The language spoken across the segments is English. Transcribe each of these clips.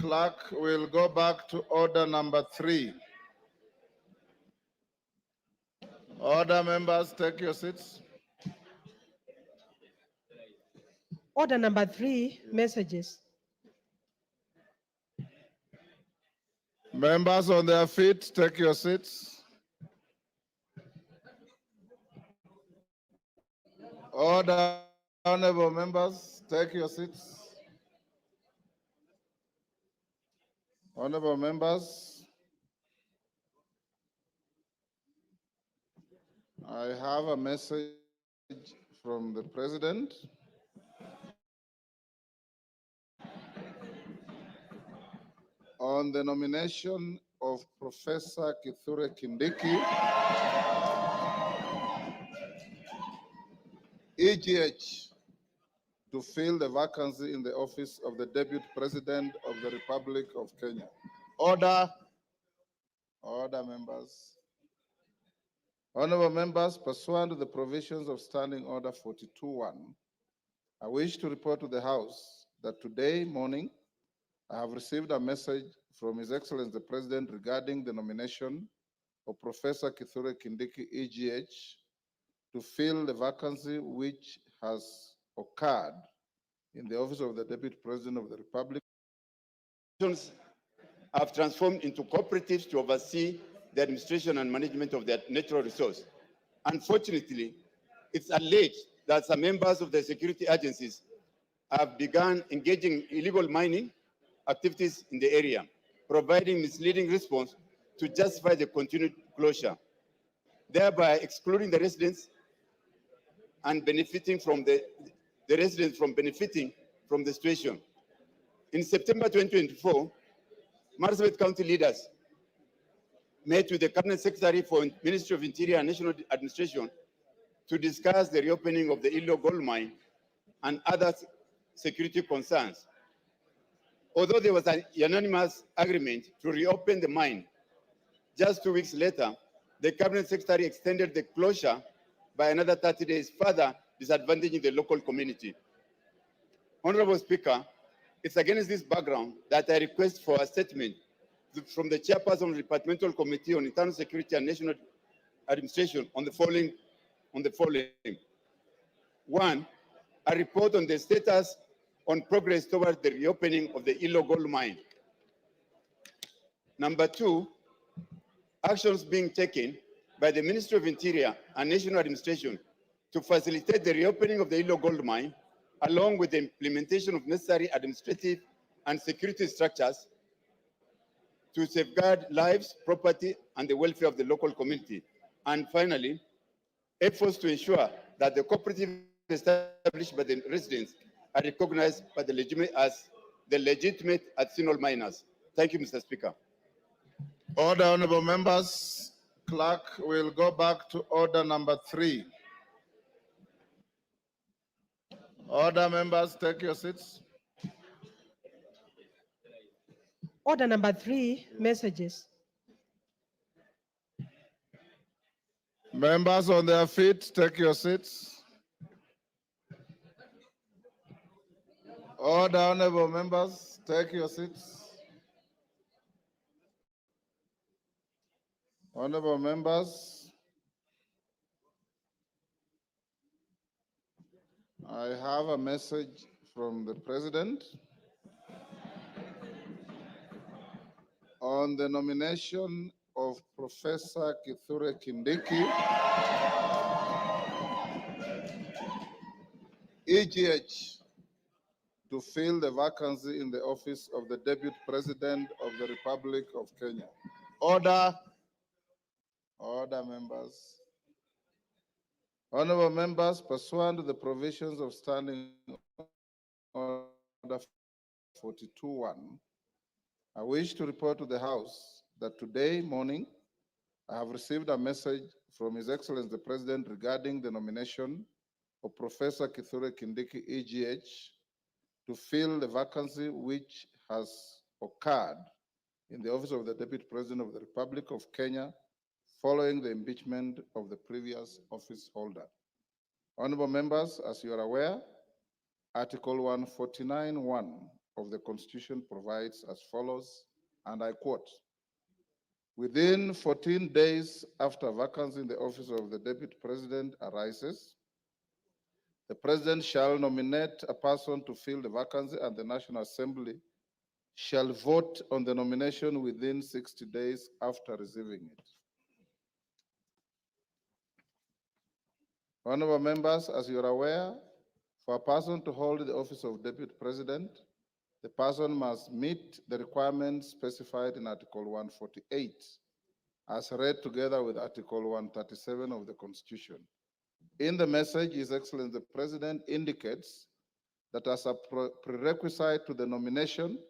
Clerk will go back to order number 3. Order, members, take your seats. Order number 3, messages. Members on their feet, take your seats. Order, honorable members, take your seats. Honorable members, I have a message from the President. On the nomination of Professor Kithure Kindiki, EGH, to fill the vacancy in the office of the Deputy President of the Republic of Kenya. Order. Order, members. Honorable members, pursuant to the provisions of Standing Order 42.1, I wish to report to the House that today morning, I have received a message from His Excellency the President regarding the nomination of Professor Kithure Kindiki, EGH, to fill the vacancy which has occurred in the office of the Deputy President of the Republic. Have transformed into cooperatives to oversee the administration and management of their natural resource. Unfortunately, it's alleged that some members of the security agencies have begun engaging in illegal mining activities in the area, providing misleading response to justify the continued closure, thereby excluding the residents and benefiting from the residents from benefiting from the situation. In September 2024, Marsabit County leaders met with the Cabinet Secretary for Ministry of Interior and National Administration to discuss the reopening of the illegal gold mine and other security concerns. Although there was an unanimous agreement to reopen the mine, just 2 weeks later, the Cabinet Secretary extended the closure by another 30 days, further disadvantaging the local community. Honorable Speaker, it's against this background that I request for a statement from the chairperson of the Departmental Committee on Internal Security and National Administration on the following. 1, a report on the status on progress towards the reopening of the illegal gold mine. Number 2, actions being taken by the Ministry of Interior and National Administration to facilitate the reopening of the illegal gold mine, along with the implementation of necessary administrative and security structures to safeguard lives, property, and the welfare of the local community. And finally, efforts to ensure that the cooperative established by the residents are recognized by the legitimate artisanal miners. Thank you, Mr. Speaker. Order, honorable members. Clerk will go back to order number 3. Order, members, take your seats. Order number 3, messages. Members on their feet, take your seats. Order, honorable members, take your seats. Honorable members, I have a message from the President on the nomination of Professor Kithure Kindiki, EGH, to fill the vacancy in the office of the Deputy President of the Republic of Kenya. Order. Order, members. Honorable members, pursuant to the provisions of Standing Order 42.1, I wish to report to the House that today morning, I have received a message from His Excellency the President regarding the nomination of Professor Kithure Kindiki, EGH, to fill the vacancy which has occurred in the office of the Deputy President of the Republic of Kenya following the impeachment of the previous office holder. Honorable members, as you are aware, Article 149(1) of the Constitution provides as follows, and I quote, "Within 14 days after vacancy in the office of the Deputy President arises, the President shall nominate a person to fill the vacancy, and the National Assembly shall vote on the nomination within 60 days after receiving it." Honorable members, as you are aware, for a person to hold the office of Deputy President, the person must meet the requirements specified in Article 148, as read together with Article 137 of the Constitution. In the message, His Excellency the President indicates that as a prerequisite to the nomination,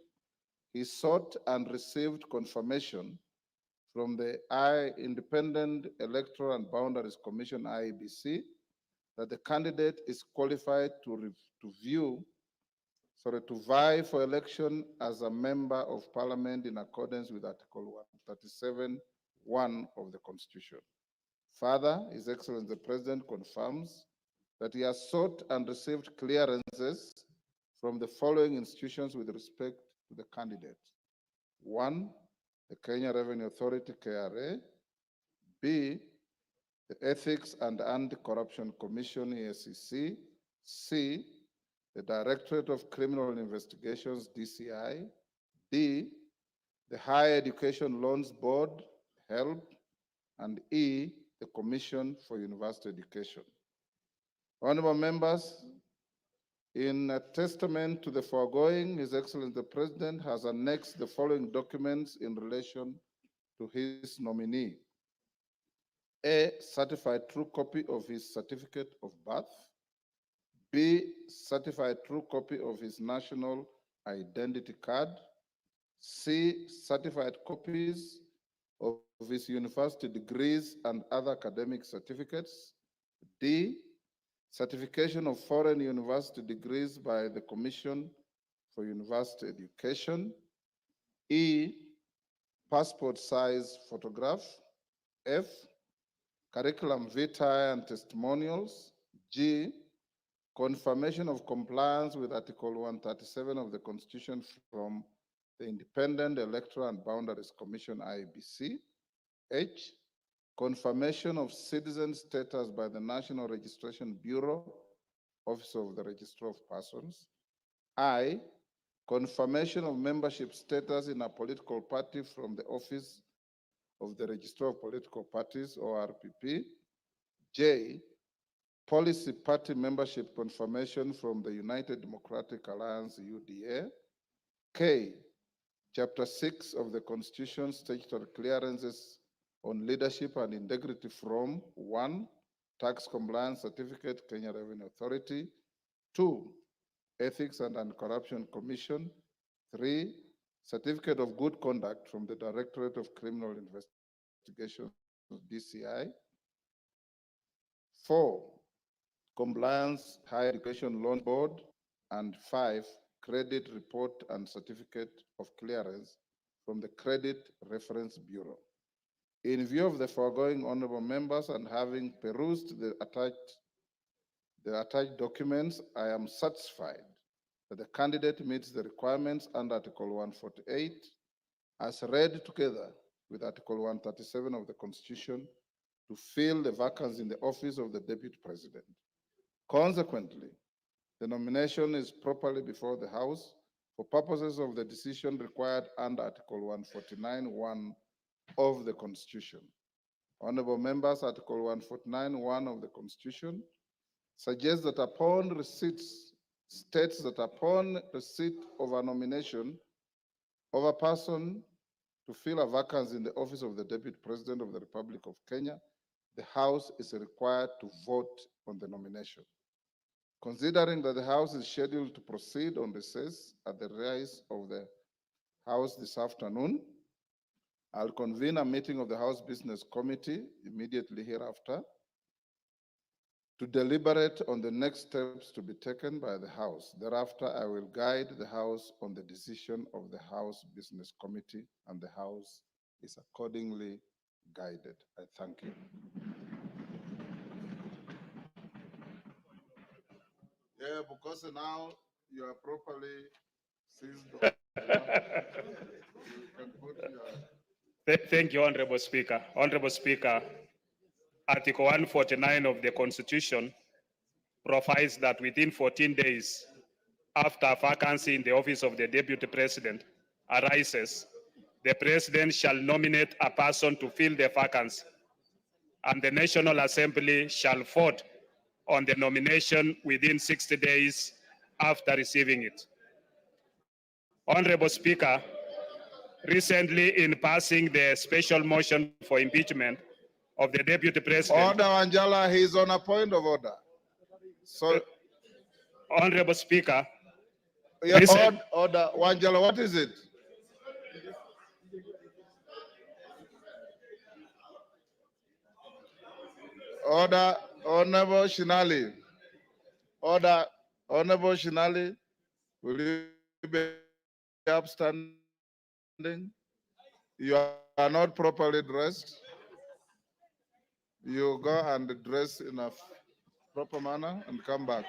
he sought and received confirmation from the Independent Electoral and Boundaries Commission, IEBC, that the candidate is qualified to vie for election as a member of Parliament in accordance with Article 137(1) of the Constitution. Further, His Excellency the President confirms that he has sought and received clearances from the following institutions with respect to the candidate. 1, the Kenya Revenue Authority, KRA. B, the Ethics and Anti-Corruption Commission, EACC. C, the Directorate of Criminal Investigations, DCI. D, the Higher Education Loans Board, HELB. And E, the Commission for University Education. Honorable members, in a testament to the foregoing, His Excellency the President has annexed the following documents in relation to his nominee. A, certified true copy of his certificate of birth. B, certified true copy of his national identity card. C, certified copies of his university degrees and other academic certificates. D, certification of foreign university degrees by the Commission for University Education. E, passport size photograph. F, curriculum vitae and testimonials. G, confirmation of compliance with Article 137 of the Constitution from the Independent Electoral and Boundaries Commission, IEBC. H, confirmation of citizen status by the National Registration Bureau, Office of the Registrar of Persons. I, confirmation of membership status in a political party from the Office of the Registrar of Political Parties, ORPP. J, policy party membership confirmation from the United Democratic Alliance, UDA. K, Chapter 6 of the Constitution, statutory clearances on leadership and integrity from 1, tax compliance certificate, Kenya Revenue Authority. 2, Ethics and Anti-Corruption Commission. 3, certificate of good conduct from the Directorate of Criminal Investigations, DCI. 4, Compliance Higher Education Loan Board. And 5, credit report and certificate of clearance from the Credit Reference Bureau. In view of the foregoing, honorable members, and having perused the attached documents, I am satisfied that the candidate meets the requirements under Article 148 as read together with Article 137 of the Constitution to fill the vacancy in the office of the Deputy President. Consequently, the nomination is properly before the House for purposes of the decision required under Article 149(1) of the Constitution. Honorable members, Article 149(1) of the Constitution suggests that states that upon receipt of a nomination of a person to fill a vacancy in the office of the Deputy President of the Republic of Kenya, the House is required to vote on the nomination. Considering that the House is scheduled to proceed on recess at the rise of the House this afternoon, I'll convene a meeting of the House Business Committee immediately hereafter to deliberate on the next steps to be taken by the House. Thereafter, I will guide the House on the decision of the House Business Committee, and the House is accordingly guided. I thank you. Yeah, because now you are properly Since the- you can put your- Thank you, Honorable Speaker. Honorable Speaker, Article 149 of the Constitution provides that within 14 days after a vacancy in the office of the Deputy President arises, the President shall nominate a person to fill the vacancy, and the National Assembly shall vote on the nomination within 60 days after receiving it. Honorable Speaker, recently in passing the special motion for impeachment of the Deputy President, Order, Wanjala, he's on a point of order. So, Honorable Speaker, yeah, listen. order, Wanjala, what is it? Order, Honorable Shinali. Order, Honorable Shinali, will you be upstanding? You are not properly dressed. You go and dress in a proper manner and come back.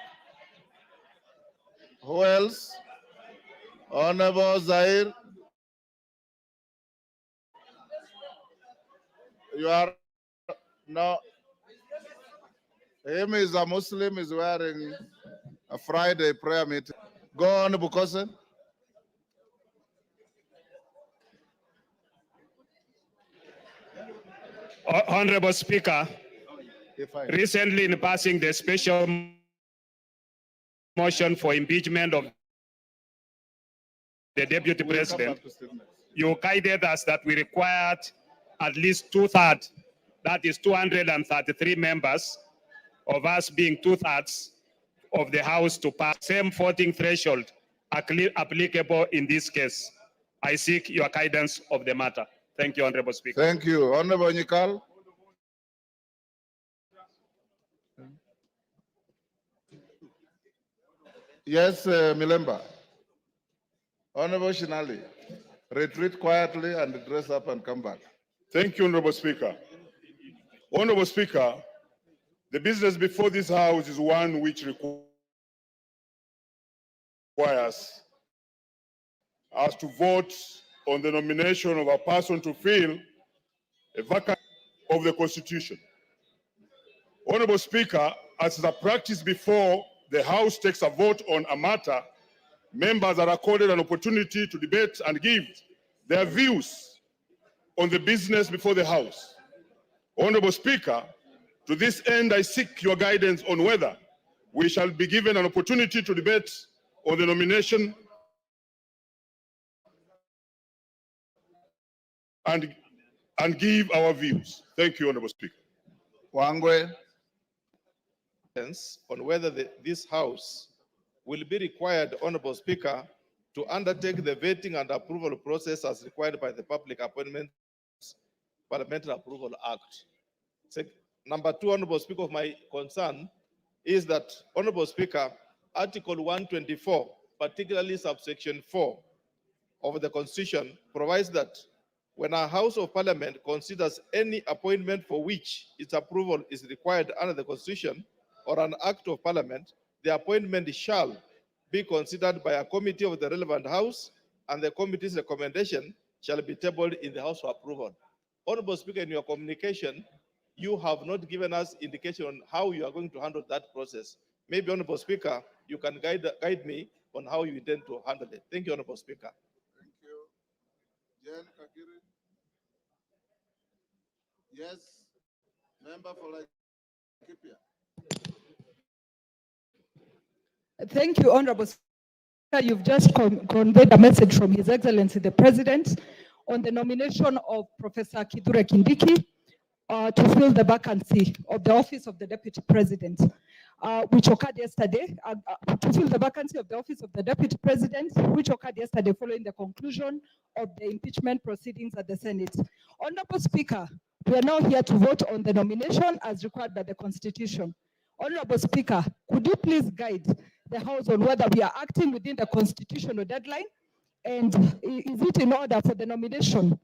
Who else? Honorable Zair. You are no. Him is a Muslim, is wearing a Friday prayer meeting. Go on, Bukosen. Honorable Speaker, recently in passing the special motion for impeachment of the Deputy President, you guided us that we required at least 2/3, that is 233 members, of us being 2/3 of the House to pass. Same voting threshold applicable in this case. I seek your guidance of the matter. Thank you, Honorable Speaker. Thank you. Honorable Nyikal. Yes, Milemba. Honorable Shinali, retreat quietly and dress up and come back. Thank you, Honorable Speaker. Honorable Speaker, the business before this House is one which requires us to vote on the nomination of a person to fill a vacancy of the Constitution. Honorable Speaker, as is a practice before the House takes a vote on a matter, members are accorded an opportunity to debate and give their views on the business before the House. Honorable Speaker, to this end, I seek your guidance on whether we shall be given an opportunity to debate on the nomination and give our views. Thank you, Honorable Speaker. Wangwe. On whether this House will be required, Honorable Speaker, to undertake the vetting and approval process as required by the Public Appointments Parliamentary Approval Act. Number two, Honorable Speaker, of my concern is that, Honorable Speaker, Article 124, particularly subsection 4 of the Constitution, provides that when a House of Parliament considers any appointment for which its approval is required under the Constitution or an Act of Parliament, the appointment shall be considered by a committee of the relevant House, and the committee's recommendation shall be tabled in the House for approval. Honorable Speaker, in your communication, you have not given us indication on how you are going to handle that process. Maybe, Honorable Speaker, you can guide me on how you intend to handle it. Thank you, Honorable Speaker. Thank you. Jen Kakiri. Yes. Member for Laikipia. Thank you, Honorable Speaker. You've just conveyed a message from His Excellency the President on the nomination of Professor Kithure Kindiki to fill the vacancy of the office of the Deputy President, which occurred yesterday, to fill the vacancy of the office of the Deputy President, which occurred yesterday following the conclusion of the impeachment proceedings at the Senate. Honorable Speaker, we are now here to vote on the nomination as required by the Constitution. Honorable Speaker, could you please guide the House on whether we are acting within the constitutional deadline? And is it in order for the nomination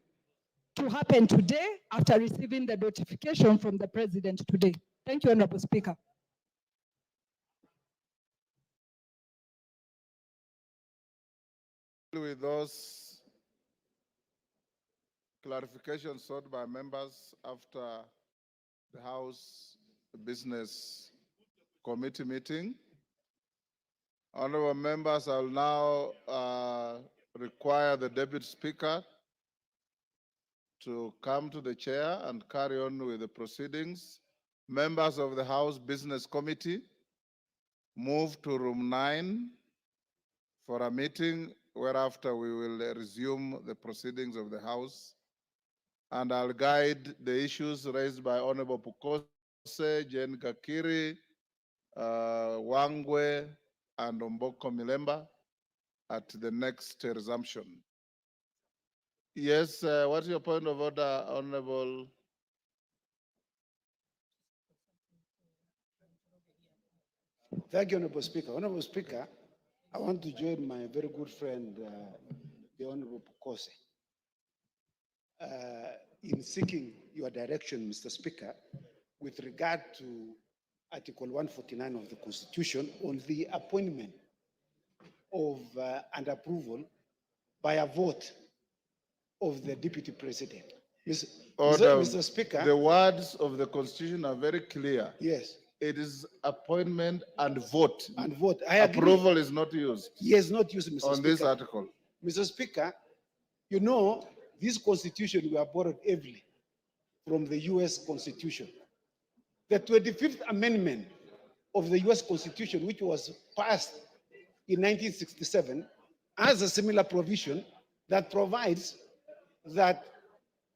to happen today after receiving the notification from the President today? Thank you, Honorable Speaker. with those clarifications sought by members after the House Business Committee meeting. Honorable members, I will now require the Deputy Speaker to come to the chair and carry on with the proceedings. Members of the House Business Committee, move to room 9 for a meeting, whereafter we will resume the proceedings of the House. And I'll guide the issues raised by Honorable Pukose, Jane Kakiri, Wangwe, and Omboko Milemba at the next resumption. Yes, what's your point of order, Honorable? Thank you, Honorable Speaker. Honorable Speaker, I want to join my very good friend, the Honorable Pukose, in seeking your direction, Mr. Speaker, with regard to Article 149 of the Constitution on the appointment of and approval by a vote of the Deputy President. Mr. Speaker. The words of the Constitution are very clear. Yes. It is appointment and vote. And vote. I agree. Approval is not used. Yes, not used, Mr. On Speaker. this article. Mr. Speaker, you know, this Constitution we are borrowed heavily from the US Constitution. The 25th Amendment of the US Constitution, which was passed in 1967, has a similar provision that provides that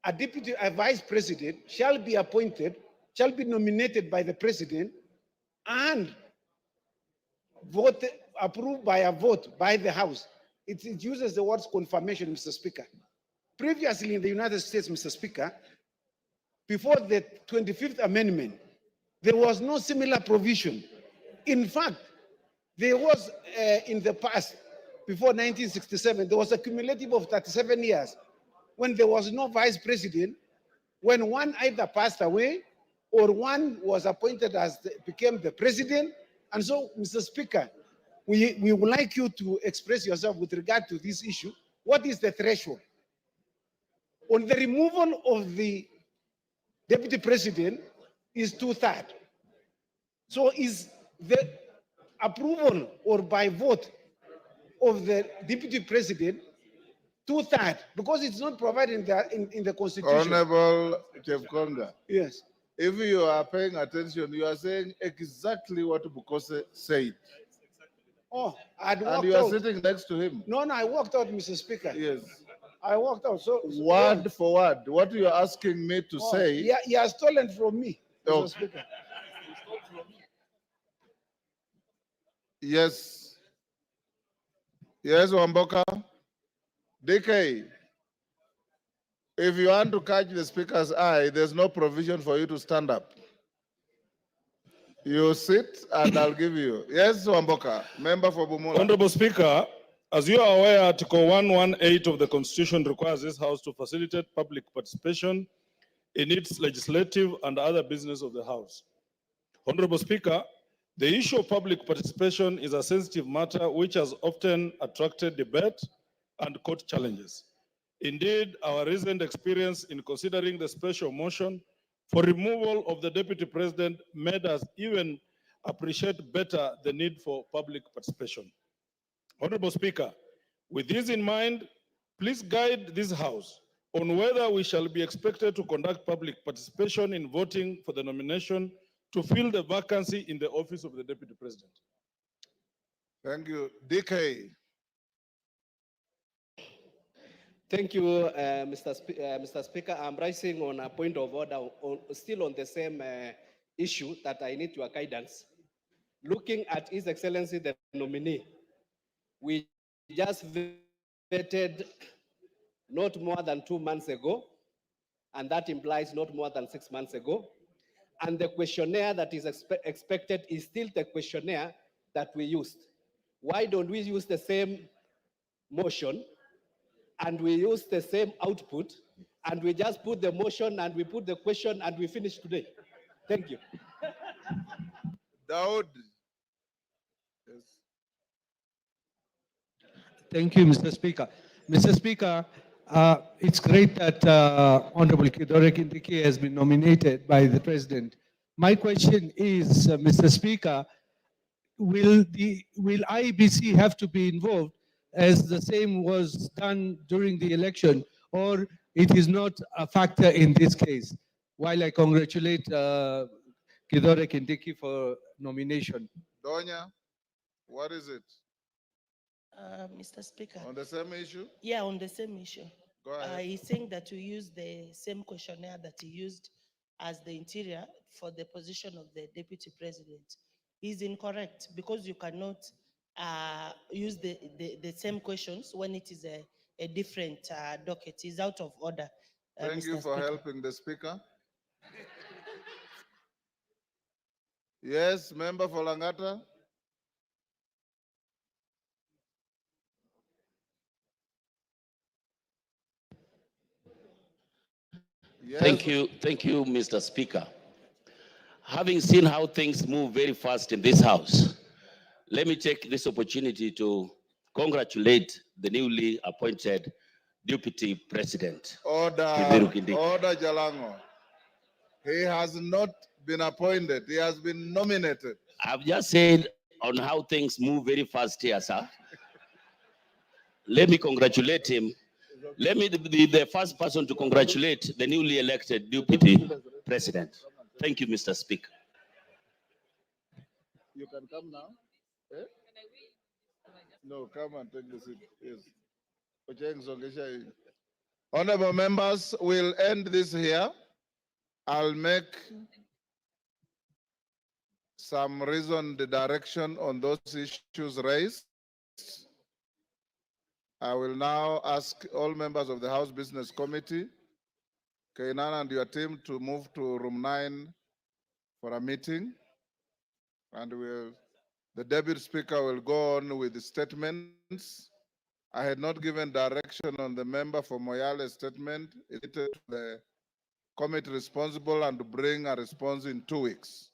a vice president shall be appointed, shall be nominated by the president and approved by a vote by the House. It uses the words confirmation, Mr. Speaker. Previously in the United States, Mr. Speaker, before the 25th Amendment, there was no similar provision. In fact, there was in the past, before 1967, there was a cumulative of 37 years when there was no vice president, when one either passed away or one was appointed as became the president. And so, Mr. Speaker, we would like you to express yourself with regard to this issue. What is the threshold? On the removal of the deputy president is 2/3. So is the approval or by vote of the deputy president 2/3, because it's not provided in the Constitution. Honorable Chepkonga, Yes. if you are paying attention, you are saying exactly what Bukose said. Oh, I'd And walked you are out. sitting next to him. No, I walked out, Mr. Speaker. Yes. I walked out. So Word for word, what you are asking me to say. Yeah, he has stolen from me, Mr. Oh. Speaker. Yes. Yes, Wamboka. DK, if you want to catch the speaker's eye, there's no provision for you to stand up. You sit and I'll give you. Yes, Wamboka, member for Bumula. Honorable Speaker, as you are aware, Article 118 of the Constitution requires this House to facilitate public participation in its legislative and other business of the House. Honorable Speaker, the issue of public participation is a sensitive matter which has often attracted debate and court challenges. Indeed, our recent experience in considering the special motion for removal of the Deputy President made us even appreciate better the need for public participation. Honorable Speaker, with this in mind, please guide this House on whether we shall be expected to conduct public participation in voting for the nomination to fill the vacancy in the office of the Deputy President. Thank you. DK. Thank you, Mr. Speaker. I'm rising on a point of order, still on the same issue that I need your guidance. Looking at His Excellency the nominee, we just vetted not more than 2 months ago, and that implies not more than 6 months ago. And the questionnaire that is expected is still the questionnaire that we used. Why don't we use the same motion and we use the same output and we just put the motion and we put the question and we finish today? Thank you. Daud. Yes. Thank you, Mr. Speaker. Mr. Speaker, it's great that Honorable Kithure Kindiki has been nominated by the President. My question is, Mr. Speaker, will IEBC have to be involved as the same was done during the election, or it is not a factor in this case? While I congratulate Kithure Kindiki for nomination. Donya, what is it? Mr. Speaker. On the same issue? Yeah, on the same issue. Go ahead. He's saying that we use the same questionnaire that he used as the interior for the position of the deputy president. He's incorrect because you cannot use the same questions when it is a different docket. He's out of order. Thank Mr. you for Speaker. helping the speaker. Yes, member for Langata. Yes. Thank you, Mr. Speaker. Having seen how things move very fast in this House, let me take this opportunity to congratulate the newly appointed Deputy President. Order, Kithure Kindiki. Order Jalango. He has not been appointed, he has been nominated. I've just said on how things move very fast here, sir. Let me congratulate him. Let me be the first person to congratulate the newly elected Deputy President. Thank you, Mr. Speaker. You can come now. Eh? No, come and take the seat. Yes. Honorable members, we'll end this here. I'll make some reasoned direction on those issues raised. I will now ask all members of the House Business Committee, Kainan and your team, to move to room 9 for a meeting. And the Deputy Speaker will go on with the statements. I had not given direction on the member for Moyale's statement. It is the committee responsible and to bring a response in 2 weeks.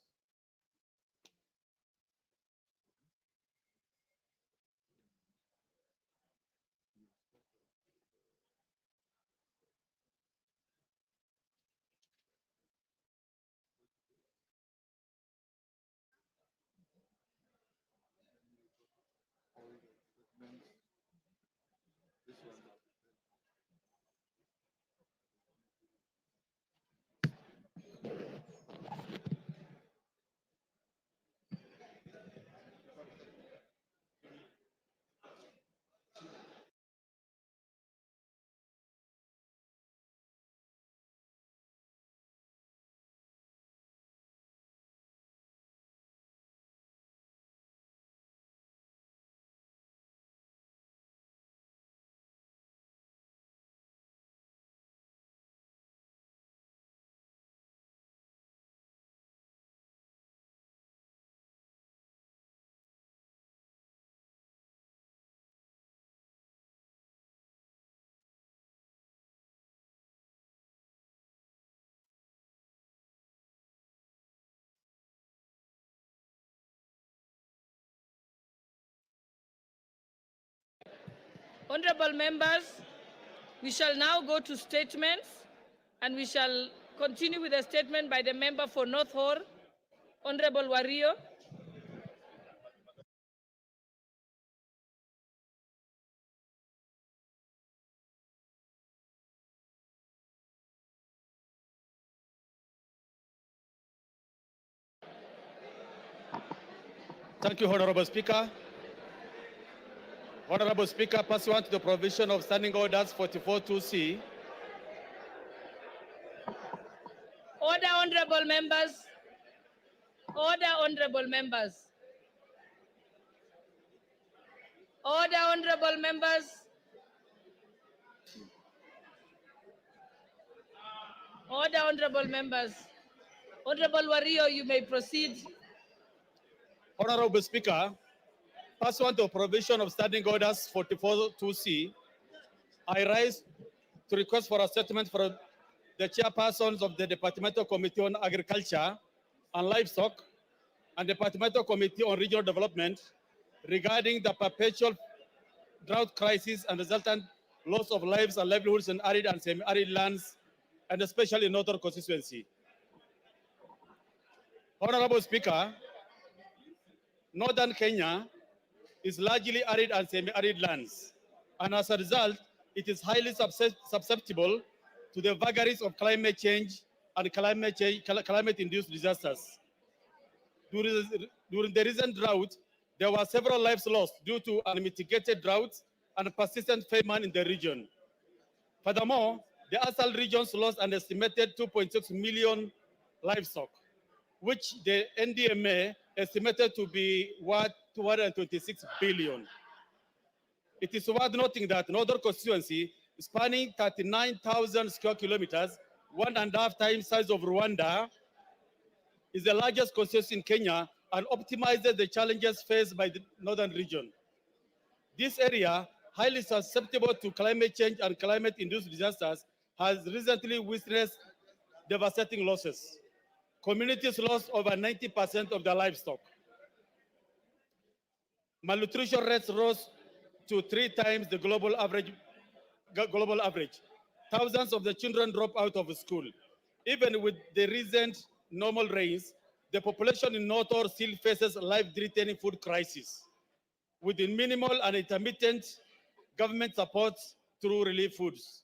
Honorable members, we shall now go to statements, and we shall continue with a statement by the member for North Horr, Honorable Wario. Thank you, Honorable Speaker. Honorable Speaker, pursuant to the provision of Standing Orders 44(2)C. Order, honorable members. Order, honorable members. Order, honorable members. Order, honorable members. Honorable Wario, you may proceed. Honorable Speaker, pursuant to the provision of Standing Orders 44(2)C, I rise to request for a statement from the chairpersons of the Departmental Committee on Agriculture and Livestock and Departmental Committee on Regional Development regarding the perpetual drought crisis and resultant loss of lives and livelihoods in arid and semi-arid lands, and especially in North Horr constituency. Honorable Speaker, Northern Kenya is largely arid and semi-arid lands, and as a result, it is highly susceptible to the vagaries of climate change and climate-induced disasters. During the recent drought, there were several lives lost due to unmitigated droughts and persistent famine in the region. Furthermore, the ASAL regions lost an estimated 2.6 million livestock, which the NDMA estimated to be worth 226 billion. It is worth noting that Northern constituency, spanning 39,000 square kilometers, 1.5 times size of Rwanda, is the largest constituency in Kenya and optimizes the challenges faced by the northern region. This area, highly susceptible to climate change and climate-induced disasters, has recently witnessed devastating losses. Communities lost over 90% of their livestock. Malnutrition rates rose to 3 times the global average. Thousands of the children drop out of school. Even with the recent normal rains, the population in North Horr still faces life-threatening food crisis, with minimal and intermittent government support through relief foods.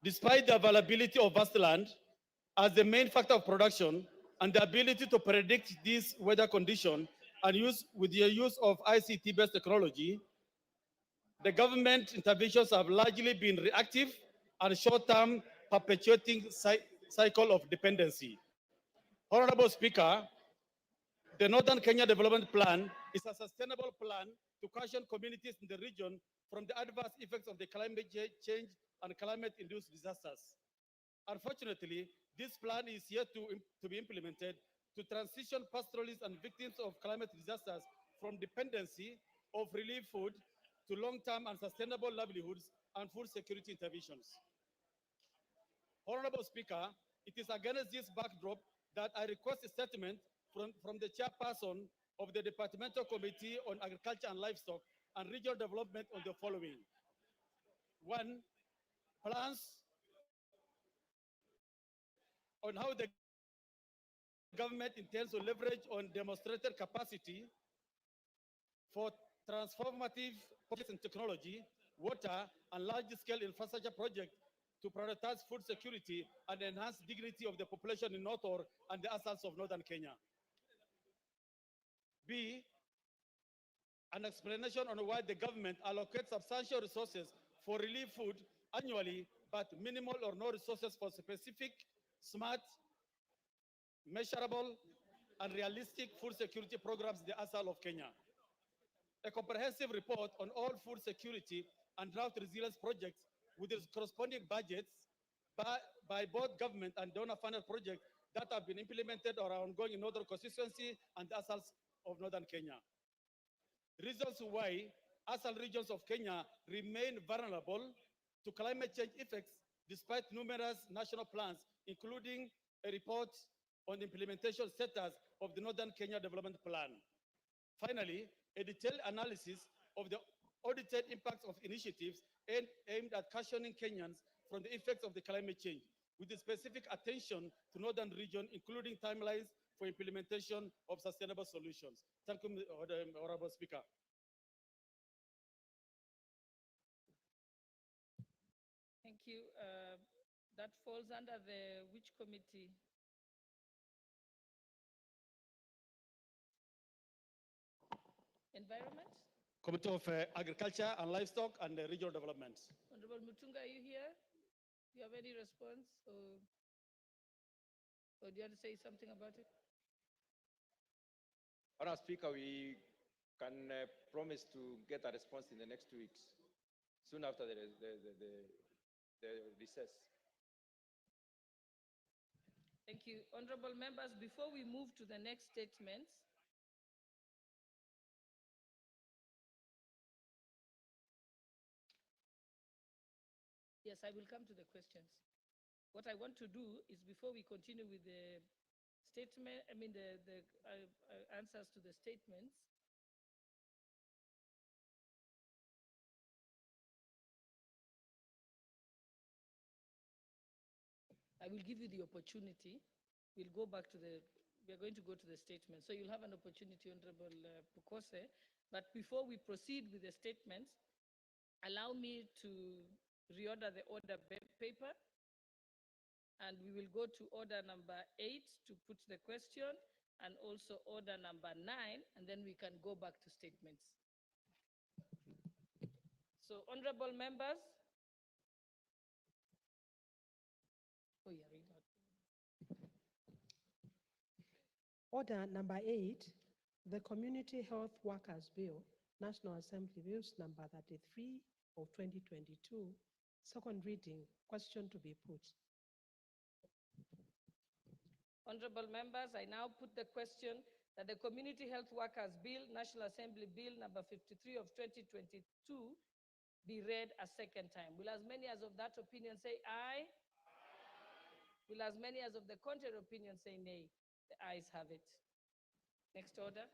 Despite the availability of vast land as the main factor of production and the ability to predict these weather conditions and with the use of ICT-based technology, the government interventions have largely been reactive and short-term, perpetuating cycle of dependency. Honorable Speaker, the Northern Kenya Development Plan is a sustainable plan to cushion communities in the region from the adverse effects of the climate change and climate-induced disasters. Unfortunately, this plan is yet to be implemented to transition pastoralists and victims of climate disasters from dependency of relief food to long-term and sustainable livelihoods and food security interventions. Honorable Speaker, it is against this backdrop that I request a statement from the chairperson of the Departmental Committee on Agriculture and Livestock and Regional Development on the following. 1, plans on how the government intends to leverage on demonstrated capacity for transformative projects in technology, water, and large-scale infrastructure projects to prioritize food security and enhance dignity of the population in North Horr and the ASALs of Northern Kenya. B, an explanation on why the government allocates substantial resources for relief food annually, but minimal or no resources for specific, smart, measurable, and realistic food security programs in the ASAL of Kenya. A comprehensive report on all food security and drought resilience projects with its corresponding budgets by both government and donor-funded projects that have been implemented or are ongoing in Northern constituency and the ASALs of Northern Kenya. Reasons why ASAL regions of Kenya remain vulnerable to climate change effects despite numerous national plans, including a report on the implementation status of the Northern Kenya Development Plan. Finally, a detailed analysis of the audited impacts of initiatives aimed at cushioning Kenyans from the effects of the climate change, with a specific attention to Northern region, including timelines for implementation of sustainable solutions. Thank you, Honorable Speaker. Thank you. That falls under the which committee? Environment? Committee of Agriculture and Livestock and Regional Development. Honorable Mutunga, are you here? Do you have any response? Or do you want to say something about it? Honourable Speaker, we can promise to get a response in the next 2 weeks, soon after the recess. Thank you. Honorable members, before we move to the next statements, yes, I will come to the questions. What I want to do is before we continue with the statement, the answers to the statements, I will give you the opportunity. We'll go back to we are going to go to the statement. So you'll have an opportunity, Honorable Pukose. But before we proceed with the statements, allow me to reorder the order paper. And we will go to order number 8 to put the question, and also order number 9, and then we can go back to statements. So, honorable members. Oh, yeah, read out. Order number 8, the Community Health Workers Bill, National Assembly Bills number 33 of 2022, second reading, question to be put. Honorable members, I now put the question that the Community Health Workers Bill, National Assembly Bill number 53 of 2022 be read a second time. Will as many as of that opinion say aye? Will as many as of the contrary opinion say nay? The ayes have it. Next order.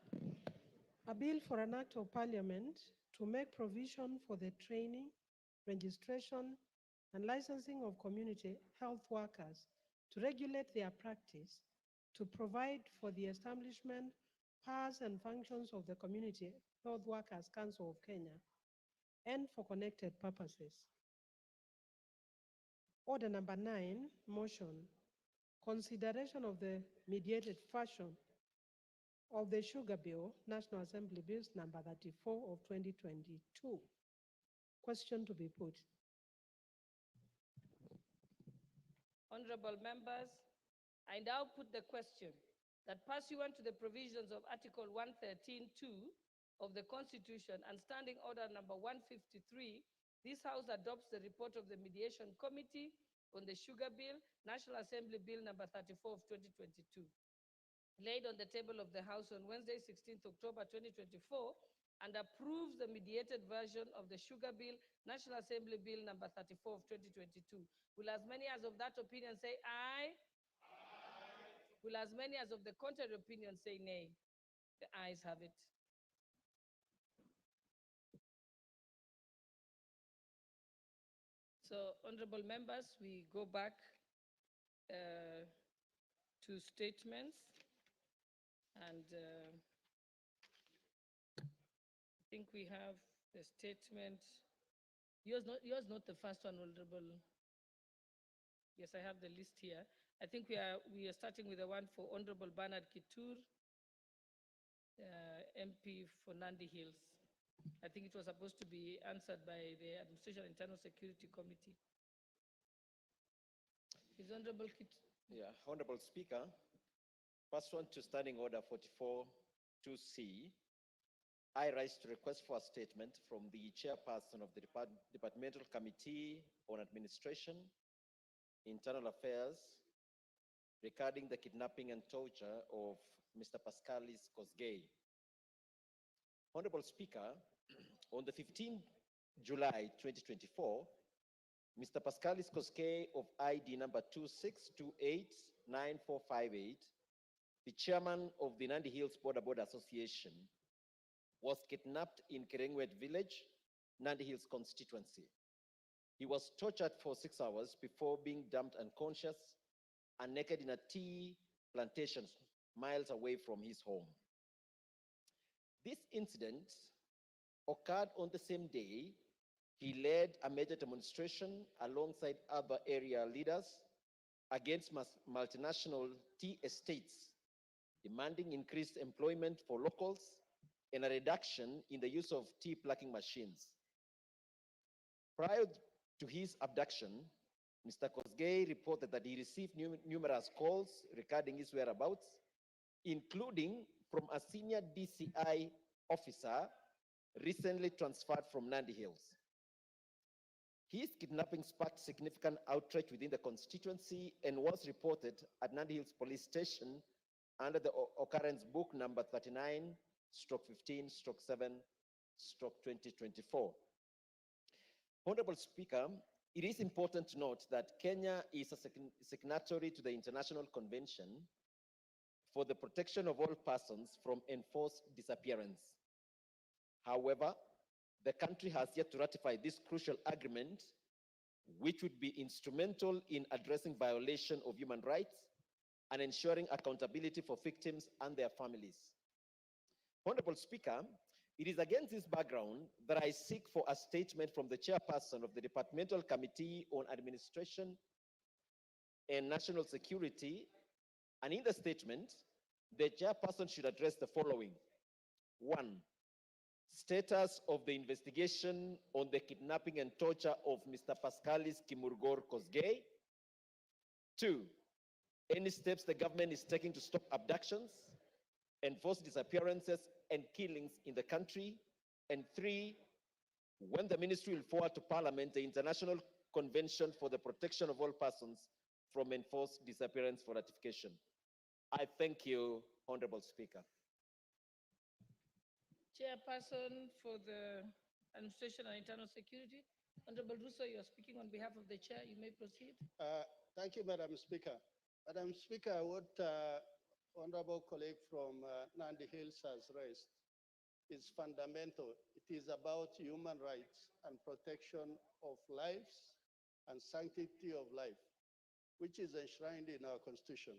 A bill for an act of parliament to make provision for the training, registration, and licensing of community health workers, to regulate their practice, to provide for the establishment, powers and functions of the Community Health Workers Council of Kenya, and for connected purposes. Order number 9, motion. Consideration of the mediated version of the Sugar Bill, National Assembly Bills number 34 of 2022. Question to be put. Honorable members, I now put the question that pursuant to the provisions of Article 113(2) of the Constitution and Standing Order number 153, this House adopts the report of the Mediation Committee on the Sugar Bill, National Assembly Bill number 34 of 2022, laid on the table of the House on Wednesday, 16th October 2024, and approves the mediated version of the Sugar Bill, National Assembly Bill number 34 of 2022. Will as many as of that opinion say aye? Aye. Will as many as of the contrary opinion say nay? The ayes have it. So, honorable members, we go back to statements, and I think we have the statement. Yours not the first one, Honorable. Yes, I have the list here. I think we are starting with the one for Honorable Bernard Kithure, MP for Nandi Hills. I think it was supposed to be answered by the Administration Internal Security Committee. Is Honorable Kithure? Yeah, Honorable Speaker, pursuant to Standing Order 44(2)C, I rise to request for a statement from the chairperson of the Departmental Committee on Administration, Internal Affairs, regarding the kidnapping and torture of Mr. Pascalis Kosgei. Honorable Speaker, on the 15th July 2024, Mr. Pascalis Kosgei of ID number 26289458, the chairman of the Nandi Hills Border Association, was kidnapped in Kerengwet village, Nandi Hills constituency. He was tortured for 6 hours before being dumped unconscious and naked in a tea plantation miles away from his home. This incident occurred on the same day he led a major demonstration alongside other area leaders against multinational tea estates, demanding increased employment for locals and a reduction in the use of tea plucking machines. Prior to his abduction, Mr. Kosgei reported that he received numerous calls regarding his whereabouts, including from a senior DCI officer recently transferred from Nandi Hills. His kidnapping sparked significant outrage within the constituency and was reported at Nandi Hills Police Station under the occurrence book number 39/15/7/2024. Honorable Speaker, it is important to note that Kenya is a signatory to the International Convention for the Protection of All Persons from Enforced Disappearance. However, the country has yet to ratify this crucial agreement which would be instrumental in addressing violation of human rights and ensuring accountability for victims and their families. Honorable Speaker, it is against this background that I seek for a statement from the chairperson of the Departmental Committee on Administration and National Security. And in the statement, the chairperson should address the following. 1, status of the investigation on the kidnapping and torture of Mr. Pascalis Kimurgor Kosgei. 2, any steps the government is taking to stop abductions, enforce disappearances and killings in the country. And 3, when the ministry will forward to Parliament the International Convention for the Protection of All Persons from Enforced Disappearance for ratification. I thank you, Honorable Speaker. Chairperson for the Administration and Internal Security, Honorable Russo, you are speaking on behalf of the chair. You may proceed. Thank you, Madam Speaker. Madam Speaker, what honorable colleague from Nandi Hills has raised is fundamental. It is about human rights and protection of lives and sanctity of life, which is enshrined in our Constitution.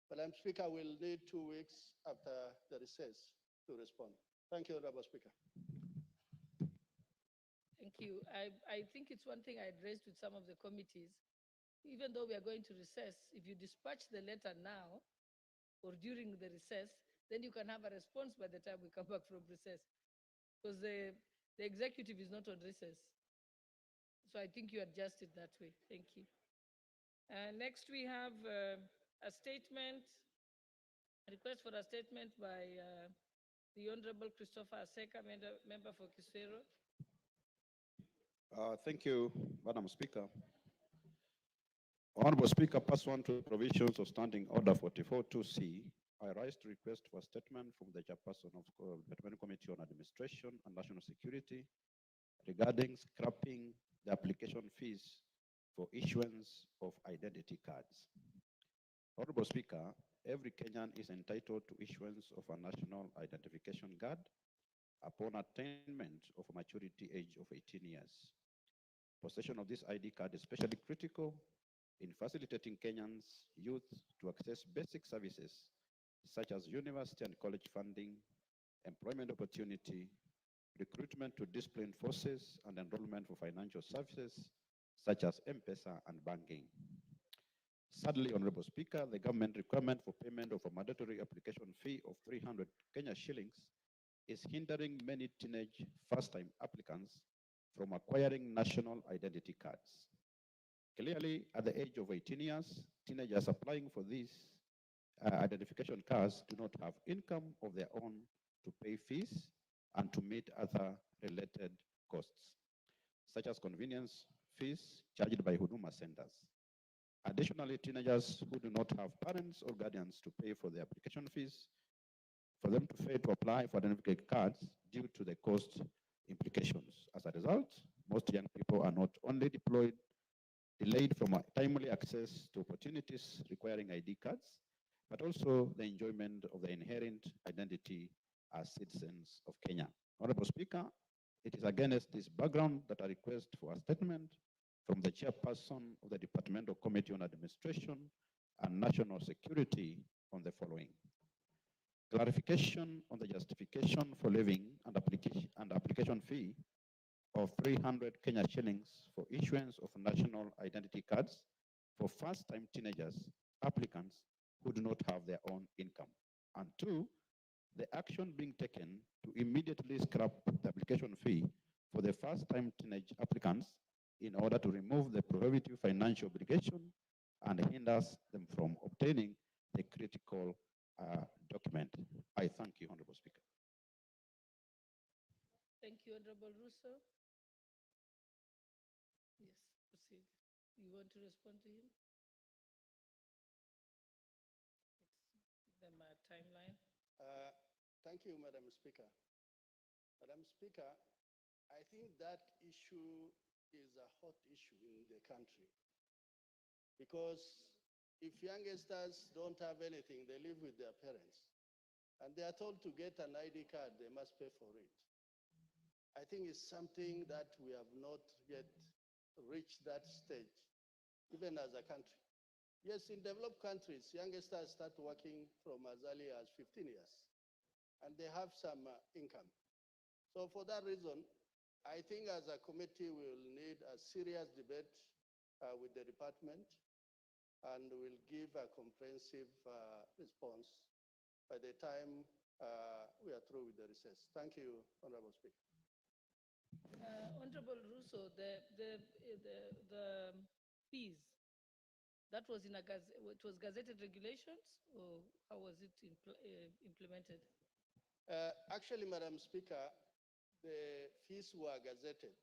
Madam Speaker, we'll need 2 weeks after the recess to respond. Thank you, Honorable Speaker. Thank you. I think it's one thing I addressed with some of the committees. Even though we are going to recess, if you dispatch the letter now or during the recess, then you can have a response by the time we come back from recess. Because the executive is not on recess. So I think you adjust it that way. Thank you. Next, we have a statement, a request for a statement by the Honorable Christopher Aseka, member for Kithure. Thank you, Madam Speaker. Honorable Speaker, pursuant to the provisions of Standing Order 44.2c, I rise to request for a statement from the chairperson of the Departmental Committee on Administration and National Security regarding scrapping the application fees for issuance of identity cards. Honorable Speaker, every Kenyan is entitled to issuance of a national identification card upon attainment of a maturity age of 18 years. Possession of this ID card is especially critical in facilitating Kenyans' youth to access basic services such as university and college funding, employment opportunity, recruitment to disciplined forces, and enrollment for financial services such as M-Pesa and banking. Sadly, Honorable Speaker, the government requirement for payment of a mandatory application fee of 300 Kenya shillings is hindering many teenage first-time applicants from acquiring national identity cards. Clearly, at the age of 18 years, teenagers applying for these identification cards do not have income of their own to pay fees and to meet other related costs, such as convenience fees charged by Huduma centers. Additionally, teenagers who do not have parents or guardians to pay for the application fees, for them to fail to apply for identification cards due to the cost implications. As a result, most young people are not only delayed from timely access to opportunities requiring ID cards, but also the enjoyment of the inherent identity as citizens of Kenya. Honorable Speaker, it is against this background that I request for a statement from the chairperson of the Departmental Committee on Administration and National Security on the following. Clarification on the justification for levying and application fee of 300 Kenya shillings for issuance of national identity cards for first-time teenagers applicants who do not have their own income. And 2, the action being taken to immediately scrap the application fee for the first-time teenage applicants in order to remove the prohibitive financial obligation and hinders them from obtaining the critical document. I thank you, Honorable Speaker. Thank you, Honorable Russo. Yes, proceed. You want to respond to him? Give them a timeline. Thank you, Madam Speaker. Madam Speaker, I think that issue is a hot issue in the country because if youngsters don't have anything, they live with their parents and they are told to get an ID card, they must pay for it. I think it's something that we have not yet reach that stage, even as a country. Yes, in developed countries, youngsters start working from as early as 15 years, and they have some income. So for that reason, I think as a committee, we will need a serious debate with the department, and we'll give a comprehensive response by the time we are through with the recess. Thank you, Honorable Speaker. Honorable Russo, the fees, that was in it was gazetted regulations, or how was it implemented? Actually, Madam Speaker, the fees were gazetted.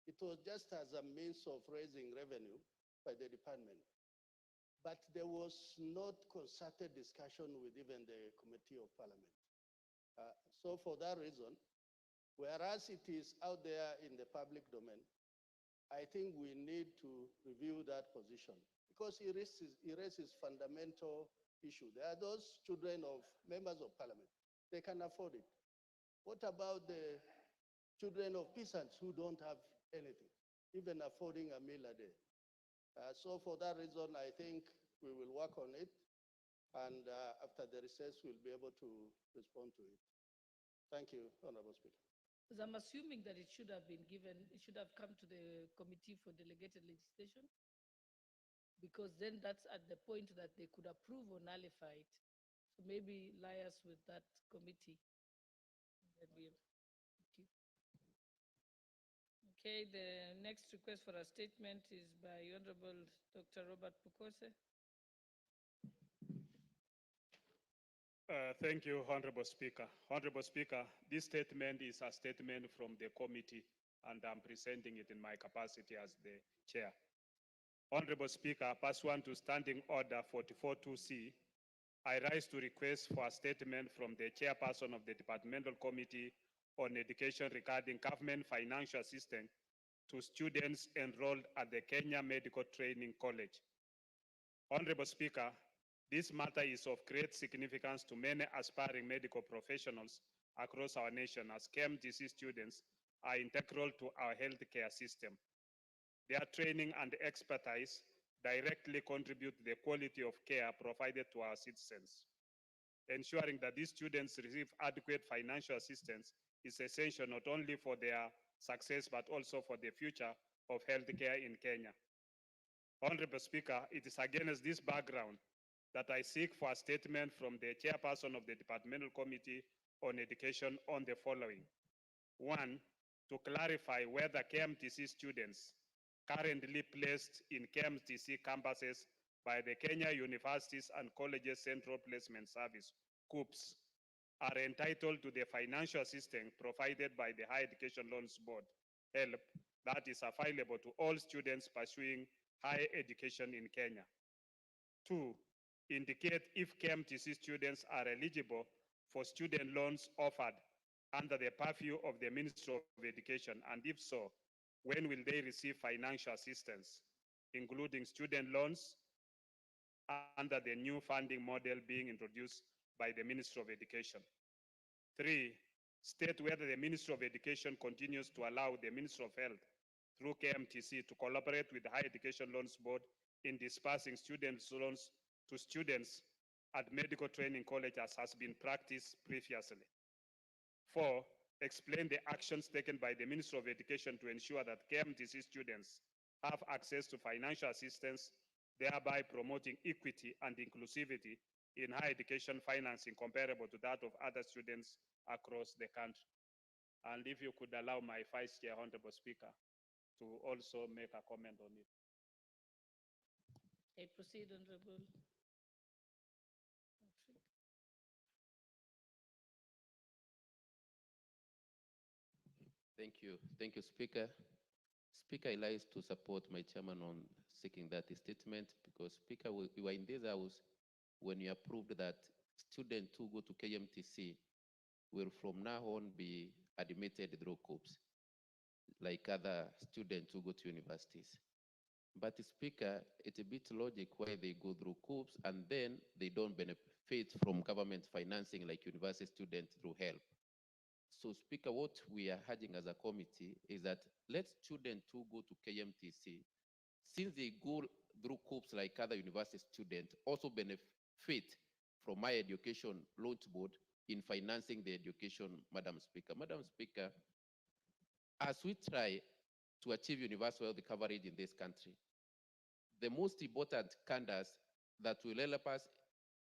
It was just as a means of raising revenue by the department. But there was not concerted discussion with even the Committee of Parliament. So for that reason, whereas it is out there in the public domain, I think we need to review that position because it raises fundamental issue. There are those children of members of parliament. They can afford it. What about the children of peasants who don't have anything, even affording a meal a day? So for that reason, I think we will work on it. And after the recess, we'll be able to respond to it. Thank you, Honorable Speaker. Because I'm assuming that it should have been given, it should have come to the Committee for Delegated Legislation, because then that's at the point that they could approve or nullify it. So maybe liaise with that committee. Thank you. Okay, the next request for a statement is by Honorable Dr. Robert Pukose. Thank you, Honorable Speaker. Honorable Speaker, this statement is a statement from the committee, and I'm presenting it in my capacity as the chair. Honorable Speaker, pursuant to Standing Order 44.2C, I rise to request for a statement from the chairperson of the Departmental Committee on Education regarding government financial assistance to students enrolled at the Kenya Medical Training College. Honorable Speaker, this matter is of great significance to many aspiring medical professionals across our nation, as KMTC students are integral to our healthcare system. Their training and expertise directly contribute to the quality of care provided to our citizens. Ensuring that these students receive adequate financial assistance is essential not only for their success, but also for the future of healthcare in Kenya. Honorable Speaker, it is against this background that I seek for a statement from the chairperson of the Departmental Committee on Education on the following. One, to clarify whether KMTC students currently placed in KMTC campuses by the Kenya Universities and Colleges Central Placement Service, KUPS, are entitled to the financial assistance provided by the Higher Education Loans Board, HELP, that is available to all students pursuing higher education in Kenya. Two, indicate if KMTC students are eligible for student loans offered under the purview of the Ministry of Education, and if so, when will they receive financial assistance, including student loans under the new funding model being introduced by the Ministry of Education. Three, state whether the Ministry of Education continues to allow the Ministry of Health through KMTC to collaborate with the Higher Education Loans Board in dispersing students' loans to students at medical training colleges as has been practiced previously. Four, explain the actions taken by the Ministry of Education to ensure that KMTC students have access to financial assistance, thereby promoting equity and inclusivity in higher education financing comparable to that of other students across the country. And if you could allow my Vice Chair, Honorable Speaker, to also make a comment on it. Okay, proceed, Honorable. Thank you. Thank you, Speaker. Speaker, I like to support my chairman on seeking that statement because, Speaker, we were in this house when you approved that students who go to KMTC will from now on be admitted through COPS, like other students who go to universities. But, Speaker, it's a bit logic why they go through COPS and then they don't benefit from government financing like university students through HELP. So Speaker, what we are urging as a committee is that let students too go to KMTC, since they go through COOPs like other university students, also benefit from my education launch board in financing the education, Madam Speaker. Madam Speaker, as we try to achieve universal health coverage in this country, the most important candidates that will help us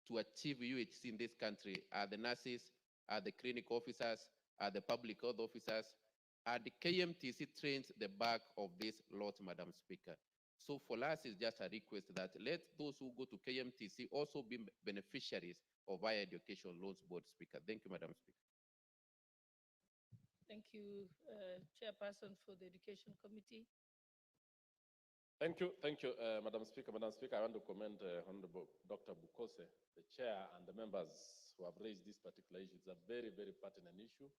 to achieve UHC in this country are the nurses, are the clinic officers, are the public health officers, and the KMTC trains the back of this lot, Madam Speaker. So for us, it's just a request that let those who go to KMTC also be beneficiaries of higher education loans board, Speaker. Thank you, Madam Speaker. Thank you, Chairperson for the Education Committee. Thank you, Madam Speaker. Madam Speaker, I want to commend Honorable Dr. Bukose, the chair, and the members who have raised this particular issue. It's a very, very pertinent issue.